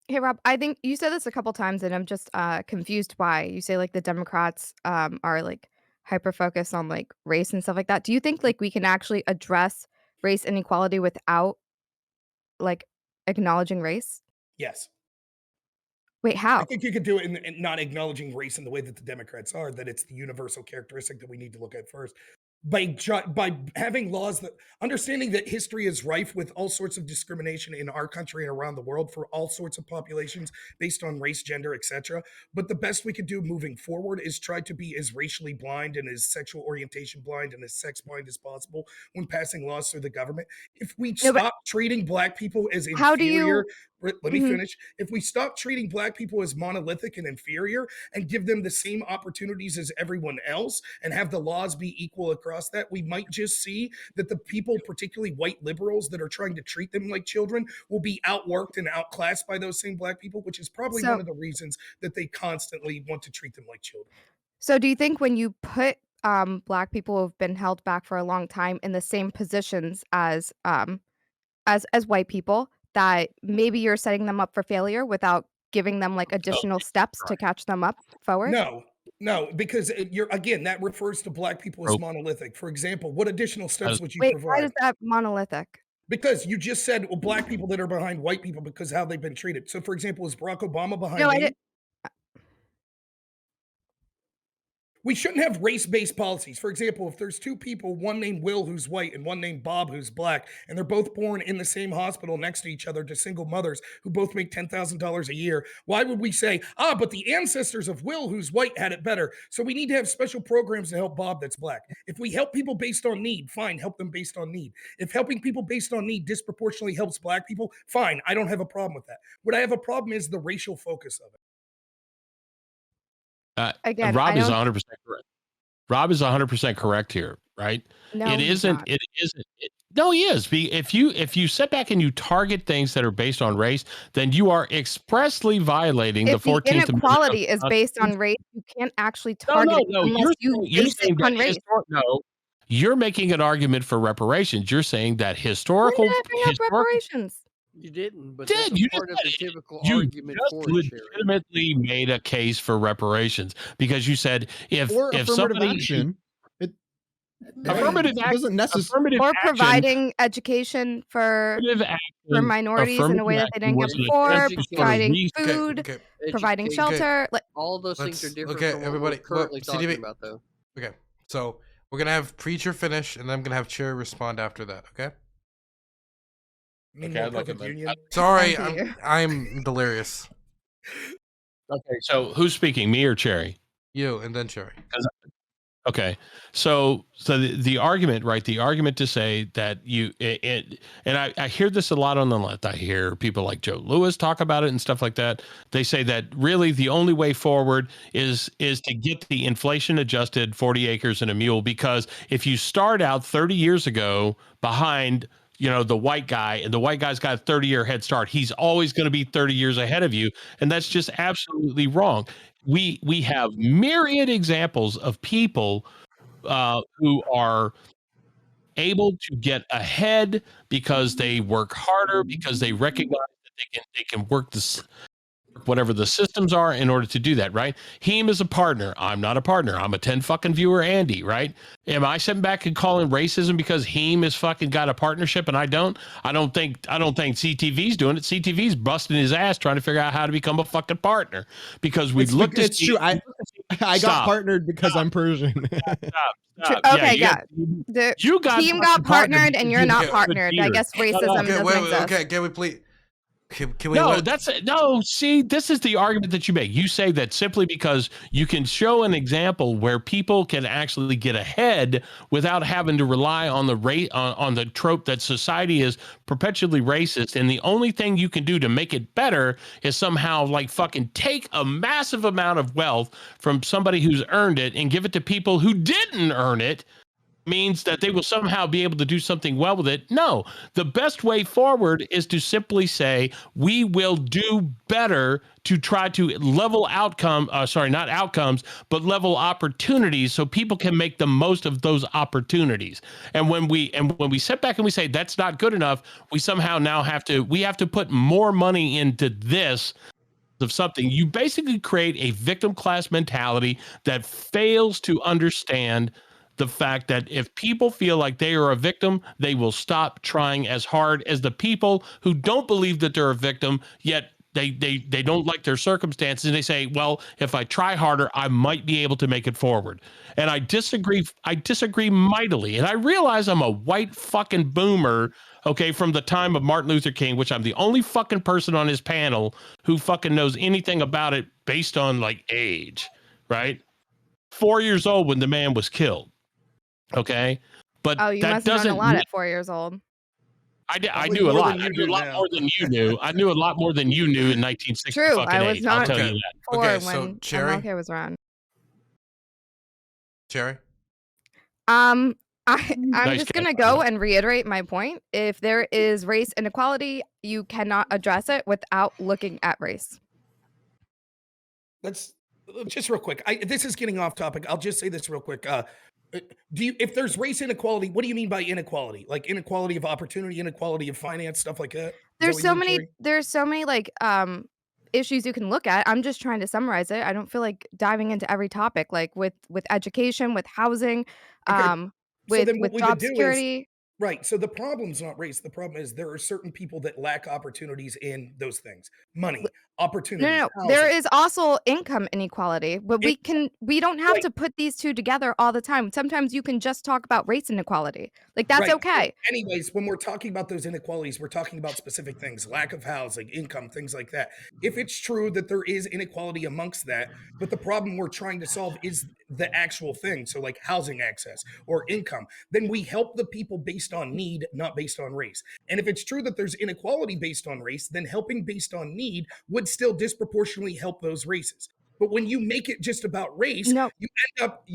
F: Hey, Rob, I think you said this a couple times, and I'm just confused why. You say like the Democrats are like hyper focused on like race and stuff like that. Do you think like we can actually address race inequality without like acknowledging race?
B: Yes.
F: Wait, how?
B: I think you could do it in not acknowledging race in the way that the Democrats are, that it's the universal characteristic that we need to look at first. By having laws that, understanding that history is rife with all sorts of discrimination in our country and around the world for all sorts of populations based on race, gender, etc. But the best we could do moving forward is try to be as racially blind and as sexual orientation blind and as sex blind as possible when passing laws through the government. If we
F: No, but
B: stop treating Black people as
F: how do
B: inferior,
F: you?
B: let me
F: Mhm.
B: finish. If we stop treating Black people as monolithic and inferior and give them the same opportunities as everyone else and have the laws be equal across that, we might just see that the people, particularly white liberals that are trying to treat them like children, will be outworked and outclassed by those same Black people, which is probably one
F: So,
B: of the reasons that they constantly want to treat them like children.
F: so do you think when you put Black people who've been held back for a long time in the same positions as white people, that maybe you're setting them up for failure without giving them like additional steps to catch them up forward?
B: No, because that refers to Black people as
C: Rope.
B: monolithic. For example, what additional steps would you
F: Wait, why
B: provide?
F: is that monolithic?
B: Because you just said, well, Black people that are behind white people because how they've been treated. So, for example, is Barack Obama behind
F: No, I
B: me?
F: didn't.
B: We shouldn't have race-based policies. For example, if there's two people, one named Will who's white and one named Bob who's Black, and they're both born in the same hospital next to each other to single mothers who both make $10,000 a year, why would we say, but the ancestors of Will who's white had it better, so we need to have special programs to help Bob that's Black? If we help people based on need, fine, help them based on need. If helping people based on need disproportionately helps Black people, fine, I don't have a problem with that. What I have a problem is the racial focus of it.
F: Again,
C: Rob
F: I
C: is
F: don't.
C: 100% correct. Rob is 100% correct here, right?
F: No,
C: It
F: he's
C: isn't.
F: not.
C: It isn't. No, he is. If you sit back and you target things that are based on race, then you are expressly violating the
F: If the
C: 14th Amendment.
F: inequality is based on race, you can't actually target it
C: No.
F: unless you base it on race.
C: No, you're making an argument for reparations. You're saying that
F: When
C: historical.
F: did I bring up reparations?
I: You didn't, but
C: Did
I: that's
C: you
I: a part of
C: just
I: the typical
C: you
I: argument
C: just
I: for it, Sherry.
C: legitimately made a case for reparations because you said if
A: Or affirmative
C: somebody
A: action.
C: affirmative
A: It doesn't necessarily.
F: Or providing education for minorities in a way that they didn't get before, providing food, providing shelter. Like,
I: all those things are different
E: Okay,
I: from what
E: everybody.
I: we're currently
E: CDB.
I: talking about, though.
E: Okay, so we're gonna have Preacher finish, and then I'm gonna have Cherry respond after that. Okay.
C: Okay, I'd like it.
E: Sorry,
F: Thank you.
E: I'm delirious.
C: Okay, so who's speaking, me or Cherry?
E: You and then Cherry.
C: Okay, so the argument, right? The argument to say that and I hear this a lot on the left. I hear people like Joe Lewis talk about it and stuff like that. They say that really the only way forward is to get the inflation adjusted 40 acres and a mule, because if you start out 30 years ago behind the white guy, and the white guy's got a 30-year head start, he's always going to be 30 years ahead of you. And that's just absolutely wrong. We have myriad examples of people who are able to get ahead because they work harder, because they recognize that they can work this, whatever the systems are in order to do that, right? Heem is a partner. I'm not a partner. I'm a 10 fucking viewer Andy, right? Am I sitting back and calling racism because Heem is fucking got a partnership and I don't? I don't think CTV's doing it. CTV's busting his ass trying to figure out how to become a fucking partner, because we looked at.
A: It's true. I got partnered because I'm Persian.
C: Stop.
F: Okay, the
C: you got
F: team got partnered and you're not partnered. I guess racism doesn't exist.
E: Okay, can we please? Can we
C: No,
E: let-
C: that's no. See, this is the argument that you make. You say that simply because you can show an example where people can actually get ahead without having to rely on the on the trope that society is perpetually racist, and the only thing you can do to make it better is somehow like fucking take a massive amount of wealth from somebody who's earned it and give it to people who didn't earn it. Means that they will somehow be able to do something well with it. No, the best way forward is to simply say we will do better to try to level not outcomes, but level opportunities so people can make the most of those opportunities. And when we sit back and we say that's not good enough, we somehow now have to put more money into this of something. You basically create a victim class mentality that fails to understand the fact that if people feel like they are a victim, they will stop trying as hard as the people who don't believe that they're a victim, yet they don't like their circumstances, and they say, well, if I try harder, I might be able to make it forward. And I disagree mightily. And I realize I'm a white fucking boomer, okay, from the time of Martin Luther King, which I'm the only fucking person on his panel who fucking knows anything about it based on like age, right? 4 years old when the man was killed. Okay, but
F: Oh, you
C: that
F: must have
C: doesn't
F: done a lot
C: mean
F: at 4 years old.
C: I
B: Probably
C: knew a
B: more
C: lot.
B: than
C: I
B: you
C: knew a
B: do
C: lot
B: now.
C: more than you knew. I knew a lot more than you knew in 1960
F: True,
C: fucking
F: I was
C: eight. I'll
F: not
C: tell
E: Okay.
C: you that.
F: four
E: Okay, so
F: when
E: Cherry?
F: MLK was around.
E: Cherry?
F: I'm
C: Nice
F: just
C: catch,
F: gonna
C: by the
F: go
C: way.
F: and reiterate my point. If there is race inequality, you cannot address it without looking at race.
B: Let's just real quick. This is getting off topic. I'll just say this real quick. If there's race inequality, what do you mean by inequality? Like inequality of opportunity, inequality of finance, stuff like that? Is that
F: There's
B: what you
F: so
B: mean,
F: many
B: Cherry?
F: there's so many like issues you can look at. I'm just trying to summarize it. I don't feel like diving into every topic like with education, with housing,
B: Okay. So then what
F: with
B: we would
F: job
B: do is
F: security.
B: right. So the problem's not race. The problem is there are certain people that lack opportunities in those things. Money,
F: No,
B: opportunities,
F: no, no. There
B: housing.
F: is also income inequality, but
B: It,
F: we don't have
B: right.
F: to put these two together all the time. Sometimes you can just talk about race inequality. Like that's
B: Right. So
F: okay.
B: anyways, when we're talking about those inequalities, we're talking about specific things, lack of housing, income, things like that. If it's true that there is inequality amongst that, but the problem we're trying to solve is the actual thing, so like housing access or income, then we help the people based on need, not based on race. And if it's true that there's inequality based on race, then helping based on need would still disproportionately help those races. But when you make it just about race,
F: No,
B: you end up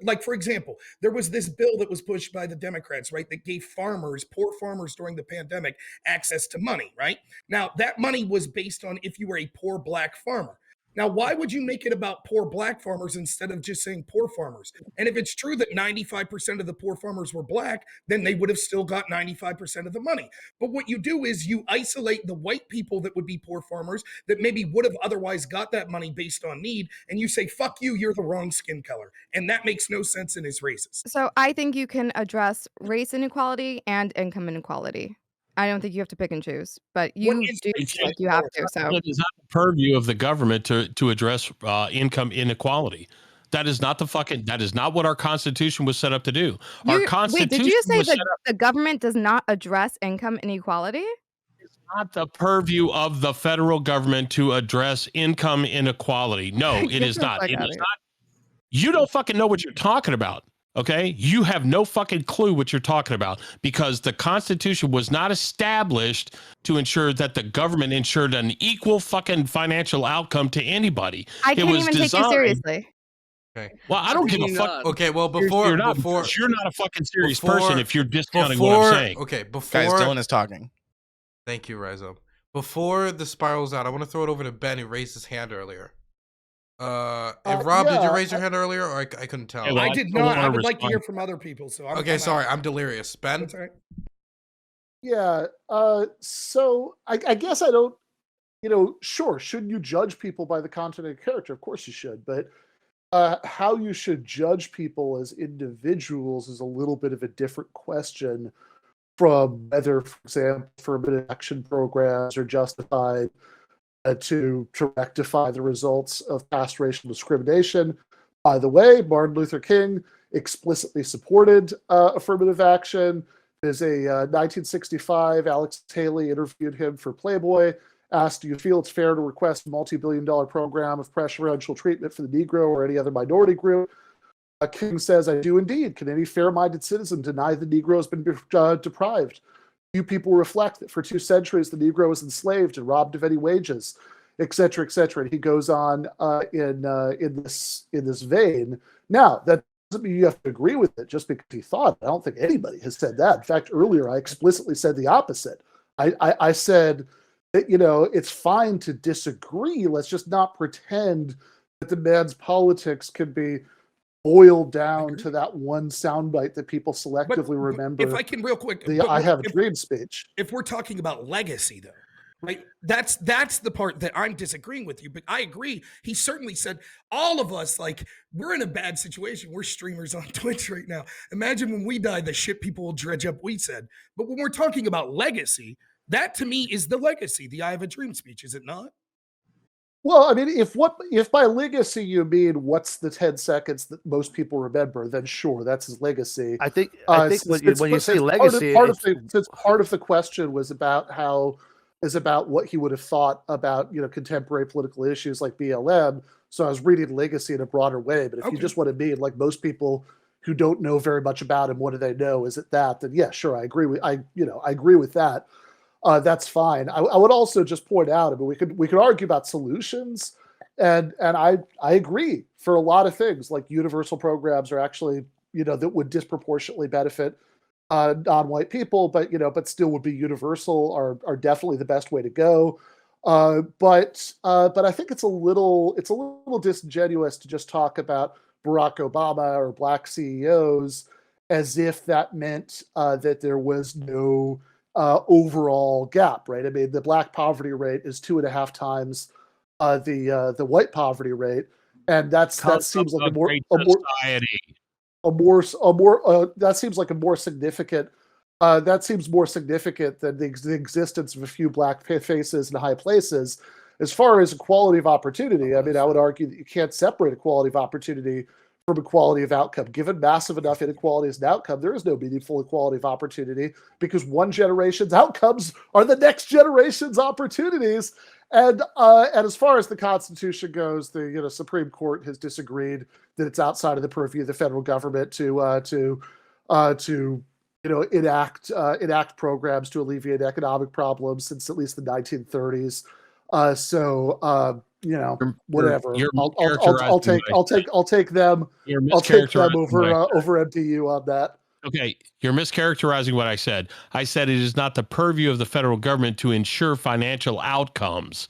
B: like, for example, there was this bill that was pushed by the Democrats, right, that gave farmers, poor farmers during the pandemic, access to money, right? Now, that money was based on if you were a poor black farmer. Now, why would you make it about poor black farmers instead of just saying poor farmers? And if it's true that 95% of the poor farmers were black, then they would have still got 95% of the money. But what you do is you isolate the white people that would be poor farmers that maybe would have otherwise got that money based on need, and you say, fuck you, you're the wrong skin color. And that makes no sense and is racist.
F: so I think you can address race inequality and income inequality. I don't think you have to pick and choose, but
B: What
F: you
B: is
F: do
B: race
F: feel like you have
B: inequality?
F: to. So
C: It is not the purview of the government to address income inequality. That is not what our Constitution was set up to do. Our
F: you wait, did
C: Constitution
F: you say
C: was set
F: that
C: up
F: the government does not address income inequality?
C: not the purview of the federal government to address income inequality. No, it
F: Get
C: is
F: the
C: not.
F: fuck
C: It
F: out
C: is
F: of here.
C: not. You don't fucking know what you're talking about. Okay. You have no fucking clue what you're talking about because the Constitution was not established to ensure that the government ensured an equal fucking financial outcome to anybody.
F: I
C: It
F: can't
C: was
F: even take you
C: designed.
F: seriously.
E: Okay.
C: Well, I don't give a fuck.
E: Okay, well
C: You're not because you're not a fucking serious person if you're discounting what I'm saying.
E: Okay,
D: Guys,
E: before
D: Dylan is talking.
E: Thank you, Rizzo. Before this spirals out, I want to throw it over to Ben, who raised his hand earlier. And Rob, did you raise your hand earlier, or I couldn't tell?
C: Yeah, well,
B: I
C: I
B: did
C: still
B: not.
C: wanna
B: I would like to
C: respond.
B: hear from other people. So I'm
E: Okay,
B: I'm
E: sorry,
B: out.
E: I'm delirious. Ben?
B: That's all right.
H: Yeah. So I guess I don't. Sure. Shouldn't you judge people by the content and character? Of course you should. But how you should judge people as individuals is a little bit of a different question from whether, for example, affirmative action programs are justified to rectify the results of past racial discrimination. By the way, Martin Luther King explicitly supported affirmative action. There's a 1965, Alex Haley interviewed him for Playboy, asked, do you feel it's fair to request a multi-billion-dollar program of preferential treatment for the Negro or any other minority group? King says, I do indeed. Can any fair-minded citizen deny the Negro has been deprived? Few people reflect that for 2 centuries the Negro was enslaved and robbed of any wages, et cetera, et cetera. And he goes on in this vein. Now, that doesn't mean you have to agree with it just because he thought it. I don't think anybody has said that. In fact, earlier I explicitly said the opposite. I said that, it's fine to disagree. Let's just not pretend that the man's politics can be boiled down to that one soundbite that people selectively remember.
B: If I can real quick,
H: I have a dream speech.
B: If we're talking about legacy, though, right? That's the part that I'm disagreeing with you, but I agree. He certainly said all of us, like, we're in a bad situation. We're streamers on Twitch right now. Imagine when we die, the shit people will dredge up we said. But when we're talking about legacy, that to me is the legacy, the I have a dream speech, is it not?
H: Well, I mean, if by legacy you mean what's the 10 seconds that most people remember, then sure, that's his legacy.
G: I think when you say legacy,
H: since part of the question was about what he would have thought about contemporary political issues like BLM. So I was reading legacy in a broader way. But if you just want to mean like most people who don't know very much about him, what do they know? Is it that? Then yeah, sure, I agree with I agree with that. That's fine. I would also just point out, I mean, we could argue about solutions, and I agree for a lot of things, like universal programs are actually, that would disproportionately benefit non-white people, but still would be universal, are definitely the best way to go. But I think it's a little disingenuous to just talk about Barack Obama or black CEOs as if that meant that there was no overall gap, right? I mean, the black poverty rate is 2.5 times the white poverty rate, and that seems like that seems like a more significant. That seems more significant than the existence of a few black faces in high places. As far as equality of opportunity, I mean, I would argue that you can't separate equality of opportunity from equality of outcome. Given massive enough inequality as an outcome, there is no meaningful equality of opportunity because one generation's outcomes are the next generation's opportunities. And as far as the Constitution goes, the Supreme Court has disagreed that it's outside of the purview of the federal government to enact programs to alleviate economic problems since at least the 1930s. Whatever. I'll take them. I'll take them over MTU on that.
C: Okay, you're mischaracterizing what I said. I said it is not the purview of the federal government to ensure financial outcomes.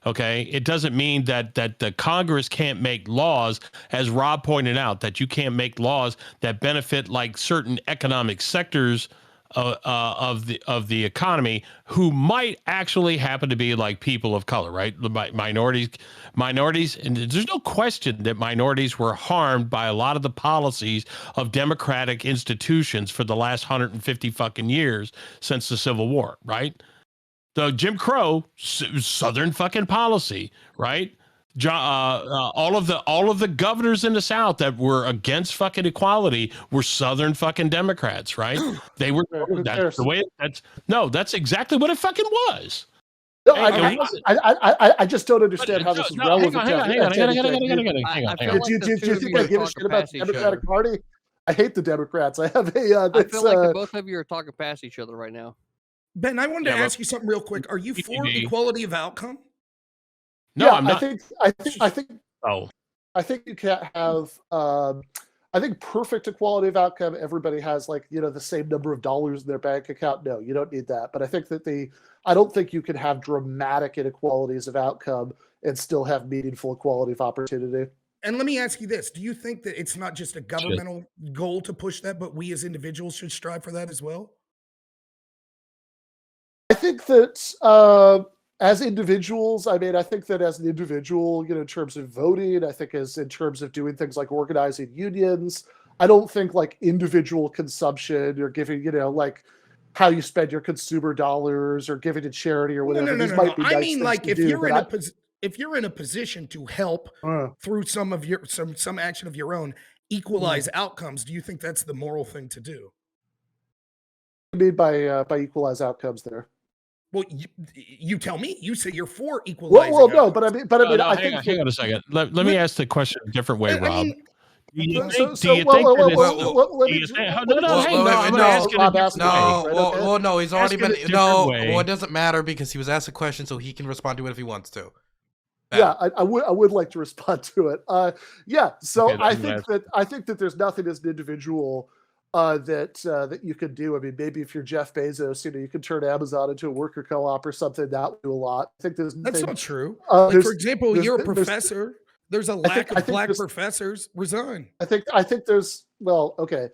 C: Okay, it doesn't mean that the Congress can't make laws, as Rob pointed out, that you can't make laws that benefit like certain economic sectors of the economy who might actually happen to be like people of color, right? Minorities, and there's no question that minorities were harmed by a lot of the policies of democratic institutions for the last 150 fucking years since the Civil War, right? The Jim Crow, Southern fucking policy, right? All of the governors in the South that were against fucking equality were Southern fucking Democrats, right? They were. That's the way. That's exactly what it fucking was.
H: No, I just don't understand how this is relevant.
C: Hang on.
H: Do you think I give a shit about the Democratic Party? I hate the Democrats. I have a.
I: I feel like both of you are talking past each other right now.
B: Ben, I wanted to ask you something real quick. Are you for equality of outcome?
C: No,
H: yeah,
C: I'm not.
H: I think you can't have. I think perfect equality of outcome. Everybody has the same number of dollars in their bank account. No, you don't need that. But I think that I don't think you can have dramatic inequalities of outcome and still have meaningful equality of opportunity.
B: And let me ask you this: do you think that it's not just a governmental goal to push that, but we as individuals should strive for that as well?
H: I think that as individuals, I think that as an individual, in terms of voting, I think in terms of doing things like organizing unions, I don't think like individual consumption or giving, like how you spend your consumer dollars or giving to charity or whatever.
B: No. I mean, like if you're in a position to help through some action of your own equalize outcomes, do you think that's the moral thing to do?
H: What do you mean by equalize outcomes there?
B: Well, you tell me. You say you're for equalizing.
H: Well, no, but I mean,
C: No,
H: I
C: hang
H: think
C: on a second. Let me ask the question a different way,
B: I
C: Rob.
B: mean,
C: do you think
H: let me
E: no, he's already been. No, well, it doesn't matter because he was asked a question, so he can respond to it if he wants to.
H: Yeah, I would like to respond to it. Yeah, so
C: Okay,
H: I think that there's nothing as an individual that you could do. I mean, maybe if you're Jeff Bezos, you can turn Amazon into a worker co-op or something. That would do a lot. I think
B: that's not true. Like, for example, you're a professor. There's a lack of black professors. Resign.
H: I think there's okay.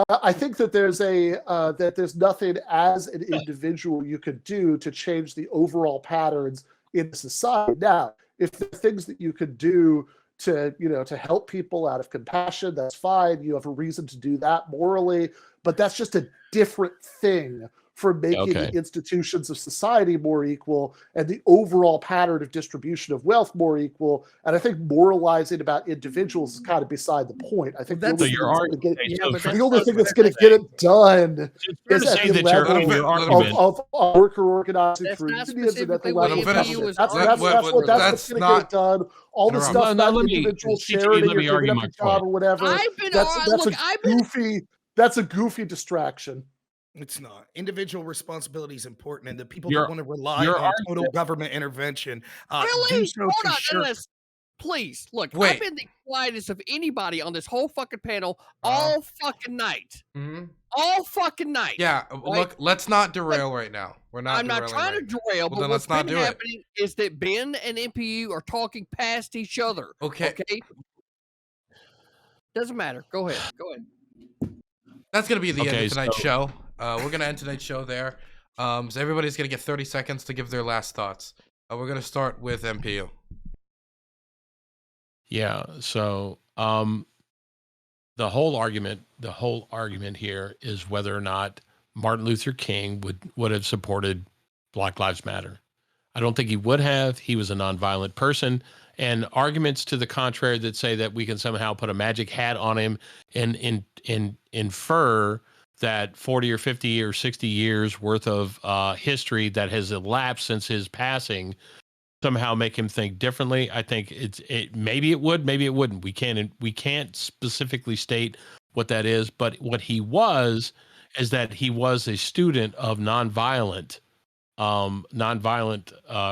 H: I think that there's nothing as an individual you could do to change the overall patterns in society. Now, if there are things that you could do to help people out of compassion, that's fine. You have a reason to do that morally, but that's just a different thing from making the institutions of society more equal and the overall pattern of distribution of wealth more equal. And I think moralizing about individuals is kind of beside the point. I think the only thing that's going to get it done is at the level of worker organizing through unions and at the level of government. That's what's going to get it done. All the stuff about individuals sharing or giving up a job or whatever, that's a goofy distraction.
B: It's not. Individual responsibility is important, and the people that want to rely on total government intervention do so to sure.
I: Please, look, I've been the quietest of anybody on this whole fucking panel all fucking night. All fucking night.
E: Yeah, look, let's not derail right now.
I: I'm not trying to derail, but what's been happening is that Ben and MPU are talking past each other.
E: Okay.
I: Doesn't matter. Go ahead.
E: That's going to be the end of tonight's show. We're going to end tonight's show there. So everybody's going to get 30 seconds to give their last thoughts. We're going to start with MPU.
C: Yeah. So the whole argument here is whether or not Martin Luther King would have supported Black Lives Matter. I don't think he would have. He was a nonviolent person. And arguments to the contrary that say that we can somehow put a magic hat on him and infer that 40 or 50 or 60 years worth of history that has elapsed since his passing somehow make him think differently. I think maybe it would, maybe it wouldn't. We can't specifically state what that is, but what he was is that he was a student of nonviolent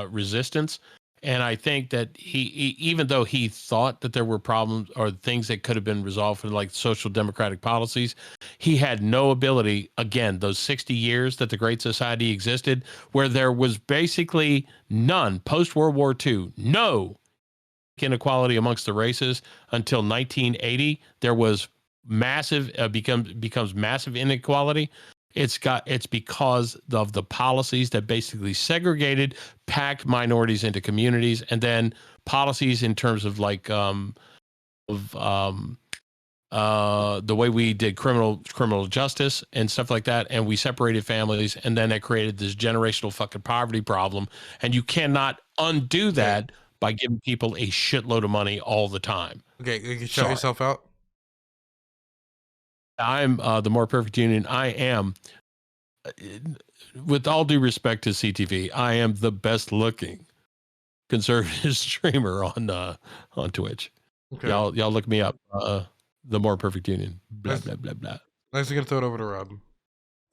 C: resistance. And I think that he, even though he thought that there were problems or things that could have been resolved for like social democratic policies, he had no ability, again, those 60 years that the Great Society existed, where there was basically none, post-World War II, no inequality amongst the races until 1980. There was massive, becomes massive inequality. It's because of the policies that basically segregated, packed minorities into communities, and then policies in terms of like the way we did criminal justice and stuff like that, and we separated families, and then it created this generational fucking poverty problem. And you cannot undo that by giving people a shitload of money all the time.
E: Okay, you can shout yourself out.
C: I'm the more perfect union. I am, with all due respect to CTV, I am the best looking conservative streamer on Twitch. Okay. Y'all look me up. The more perfect union. Blah blah blah blah.
E: Nice to throw it over to Rob.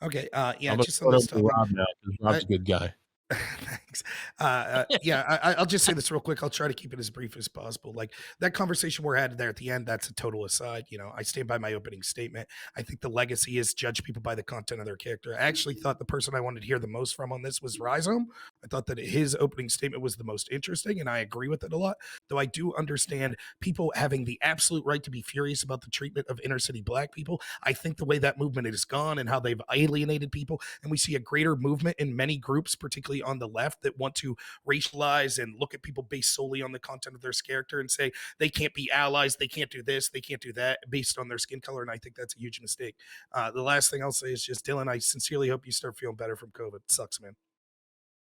B: Okay.
C: Yeah, just on this topic. Rob now, because Rob's a good guy.
B: Thanks. I'll just say this real quick. I'll try to keep it as brief as possible. Like that conversation we're had there at the end, that's a total aside. I stand by my opening statement. I think the legacy is judge people by the content of their character. I actually thought the person I wanted to hear the most from on this was Rhizome. I thought that his opening statement was the most interesting, and I agree with it a lot, though I do understand people having the absolute right to be furious about the treatment of inner city Black people. I think the way that movement has gone and how they've alienated people, and we see a greater movement in many groups, particularly on the left, that want to racialize and look at people based solely on the content of their character and say they can't be allies, they can't do this, they can't do that based on their skin color. And I think that's a huge mistake. The last thing I'll say is just, Dylan, I sincerely hope you start feeling better from COVID. It sucks, man.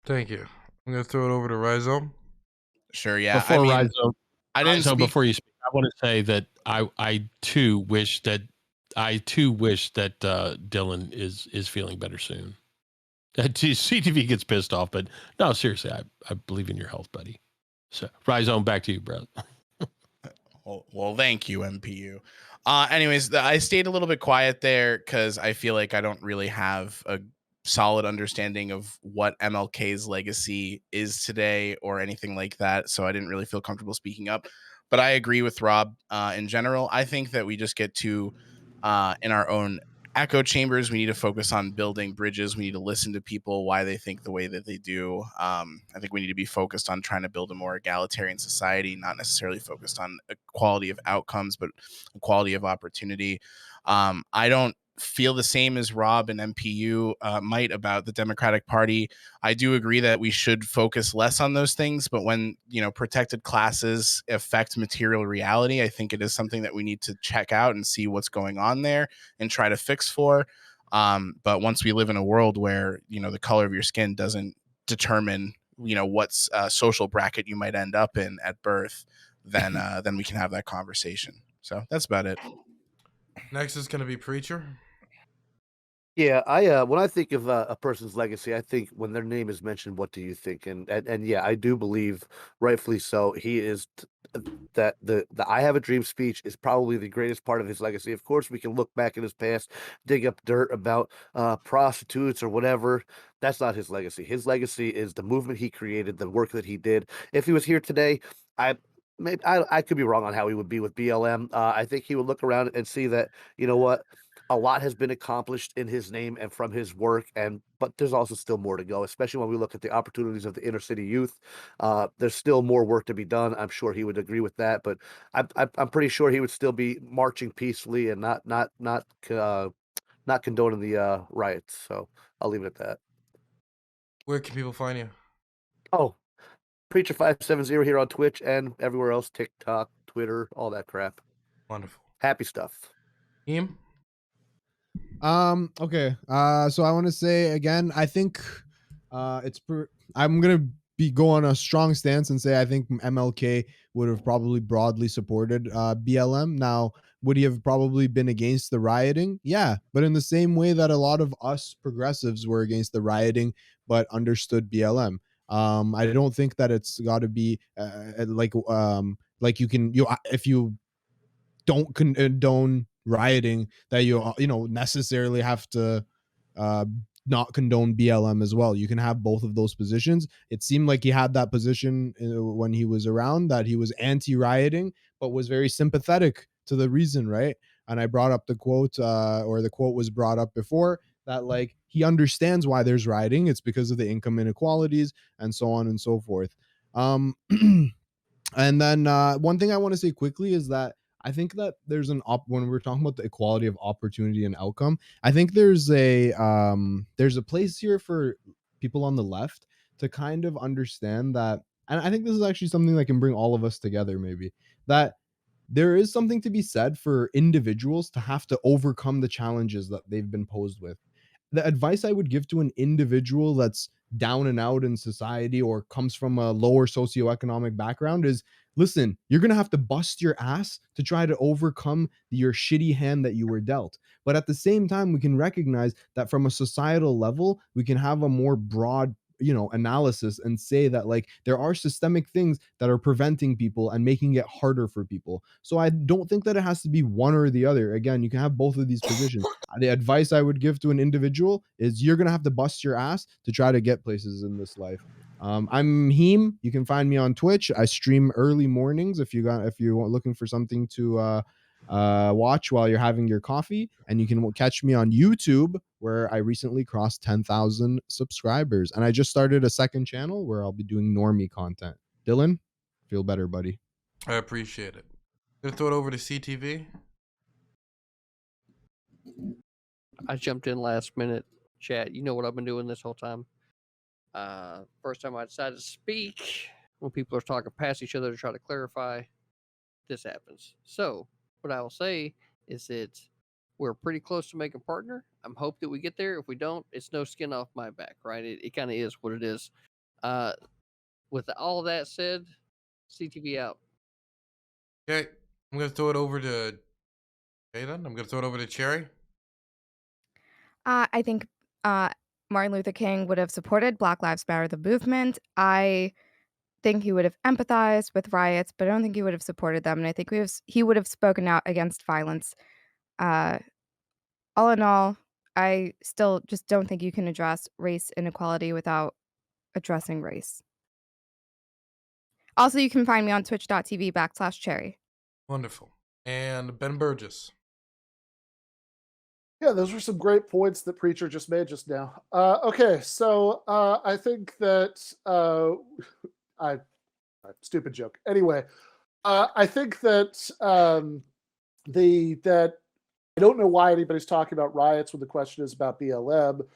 E: Thank you. I'm going to throw it over to Rhizome.
D: Sure, yeah.
C: Before before you speak, I want to say that I too wish that Dylan is feeling better soon. CTV gets pissed off, but no, seriously, I believe in your health, buddy. So, Rhizome, back to you, bro.
D: Well, thank you, MPU. Anyways, I stayed a little bit quiet there because I feel like I don't really have a solid understanding of what MLK's legacy is today or anything like that. So I didn't really feel comfortable speaking up. But I agree with Rob in general. I think that we just get too in our own echo chambers. We need to focus on building bridges. We need to listen to people, why they think the way that they do. I think we need to be focused on trying to build a more egalitarian society, not necessarily focused on equality of outcomes, but equality of opportunity. I don't feel the same as Rob and MPU might about the Democratic Party. I do agree that we should focus less on those things, but when, you know, protected classes affect material reality, I think it is something that we need to check out and see what's going on there and try to fix for. But once we live in a world where, you know, the color of your skin doesn't determine, you know, what's social bracket you might end up in at birth, then we can have that conversation. So that's about it.
E: Next is going to be Preacher.
G: Yeah, I when I think of a person's legacy, I think when their name is mentioned, what do you think? And yeah, I do believe, rightfully so, he is that the "I Have a Dream" speech is probably the greatest part of his legacy. Of course, we can look back in his past, dig up dirt about prostitutes or whatever. That's not his legacy. His legacy is the movement he created, the work that he did. If he was here today, I. Maybe I could be wrong on how he would be with BLM. I think he would look around and see that, you know what, a lot has been accomplished in his name and from his work, but there's also still more to go, especially when we look at the opportunities of the inner city youth. There's still more work to be done. I'm sure he would agree with that, but I'm pretty sure he would still be marching peacefully and not condoning the riots. So I'll leave it at that.
E: Where can people find you?
G: Oh, Preacher 570 here on Twitch and everywhere else, TikTok, Twitter, all that crap.
E: Wonderful.
G: Happy stuff.
E: Ian?
A: Okay. So I want to say again, I think I'm gonna be going a strong stance and say I think MLK would have probably broadly supported BLM. Now, would he have probably been against the rioting? Yeah, but in the same way that a lot of us progressives were against the rioting but understood BLM. I don't think that it's got to be like you if you don't condone rioting, that you know necessarily have to uh not condone BLM as well. You can have both of those positions. It seemed like he had that position when he was around, that he was anti-rioting but was very sympathetic to the reason, right? And I brought up the quote, or the quote was brought up before, that like he understands why there's rioting. It's because of the income inequalities and so on and so forth. And then one thing I want to say quickly is that I think that there's when we're talking about the equality of opportunity and outcome, I think there's a place here for people on the left to kind of understand that, and I think this is actually something that can bring all of us together, maybe, that there is something to be said for individuals to have to overcome the challenges that they've been posed with. The advice I would give to an individual that's down and out in society or comes from a lower socioeconomic background is, listen, you're going to have to bust your ass to try to overcome your shitty hand that you were dealt. But at the same time, we can recognize that from a societal level, we can have a more broad, you know, analysis and say that like there are systemic things that are preventing people and making it harder for people. So I don't think that it has to be one or the other. Again, you can have both of these positions. The advice I would give to an individual is you're gonna have to bust your ass to try to get places in this life. I'm Heem. You can find me on Twitch. I stream early mornings if you're looking for something to watch while you're having your coffee, and you can catch me on YouTube, where I recently crossed 10,000 subscribers, and I just started a second channel where I'll be doing normie content. Dylan, feel better, buddy.
E: I appreciate it. Gonna throw it over to CTV.
I: I jumped in last minute. Chat, you know what I've been doing this whole time. First time I decided to speak, when people are talking past each other to try to clarify, this happens. So what I will say is that we're pretty close to making partner. I'm hope that we get there. If we don't, it's no skin off my back, right? It kind of is what it is. With all of that said, CTV out.
E: Okay, I'm gonna throw it over to Jalen. I'm gonna throw it over to Cherry.
F: I think Martin Luther King would have supported Black Lives Matter, the movement. I think he would have empathized with riots, but I don't think he would have supported them. And I think he would have spoken out against violence. Uh, all in all, I still just don't think you can address race inequality without addressing race. Also, you can find me on twitch.tv/cherry.
E: Wonderful. And Ben Burgess.
H: Yeah, those were some great points that Preacher just made just now. Okay, so I think that stupid joke. Anyway, I think that that I don't know why anybody's talking about riots when the question is about BLM.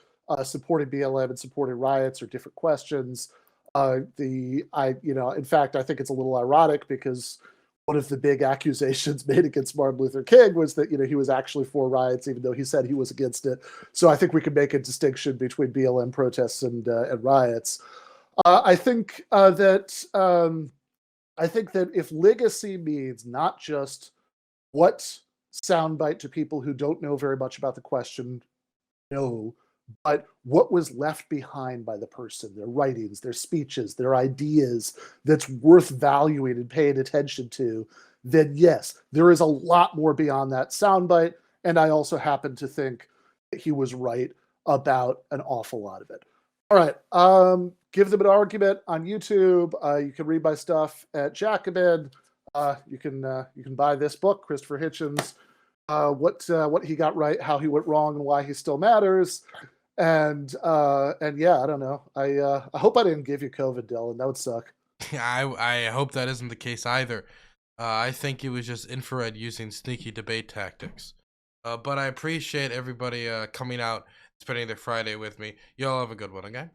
H: Supporting BLM and supporting riots are different questions. In fact, I think it's a little ironic because one of the big accusations made against Martin Luther King was that he was actually for riots, even though he said he was against it. So I think we can make a distinction between BLM protests and riots. I think that if legacy means not just what soundbite to people who don't know very much about the question know, but what was left behind by the person, their writings, their speeches, their ideas, that's worth valuing and paying attention to, then yes, there is a lot more beyond that soundbite. And I also happen to think that he was right about an awful lot of it. All right, give them an argument on YouTube. You can read my stuff at Jacobin. You can buy this book, Christopher Hitchens, what he got right, how he went wrong, and why he still matters. And yeah, I don't know. I hope I didn't give you COVID, Dylan. That would suck.
E: Yeah, I hope that isn't the case either. I think it was just infrared using sneaky debate tactics. But I appreciate everybody coming out, spending their Friday with me. Y'all have a good one, okay?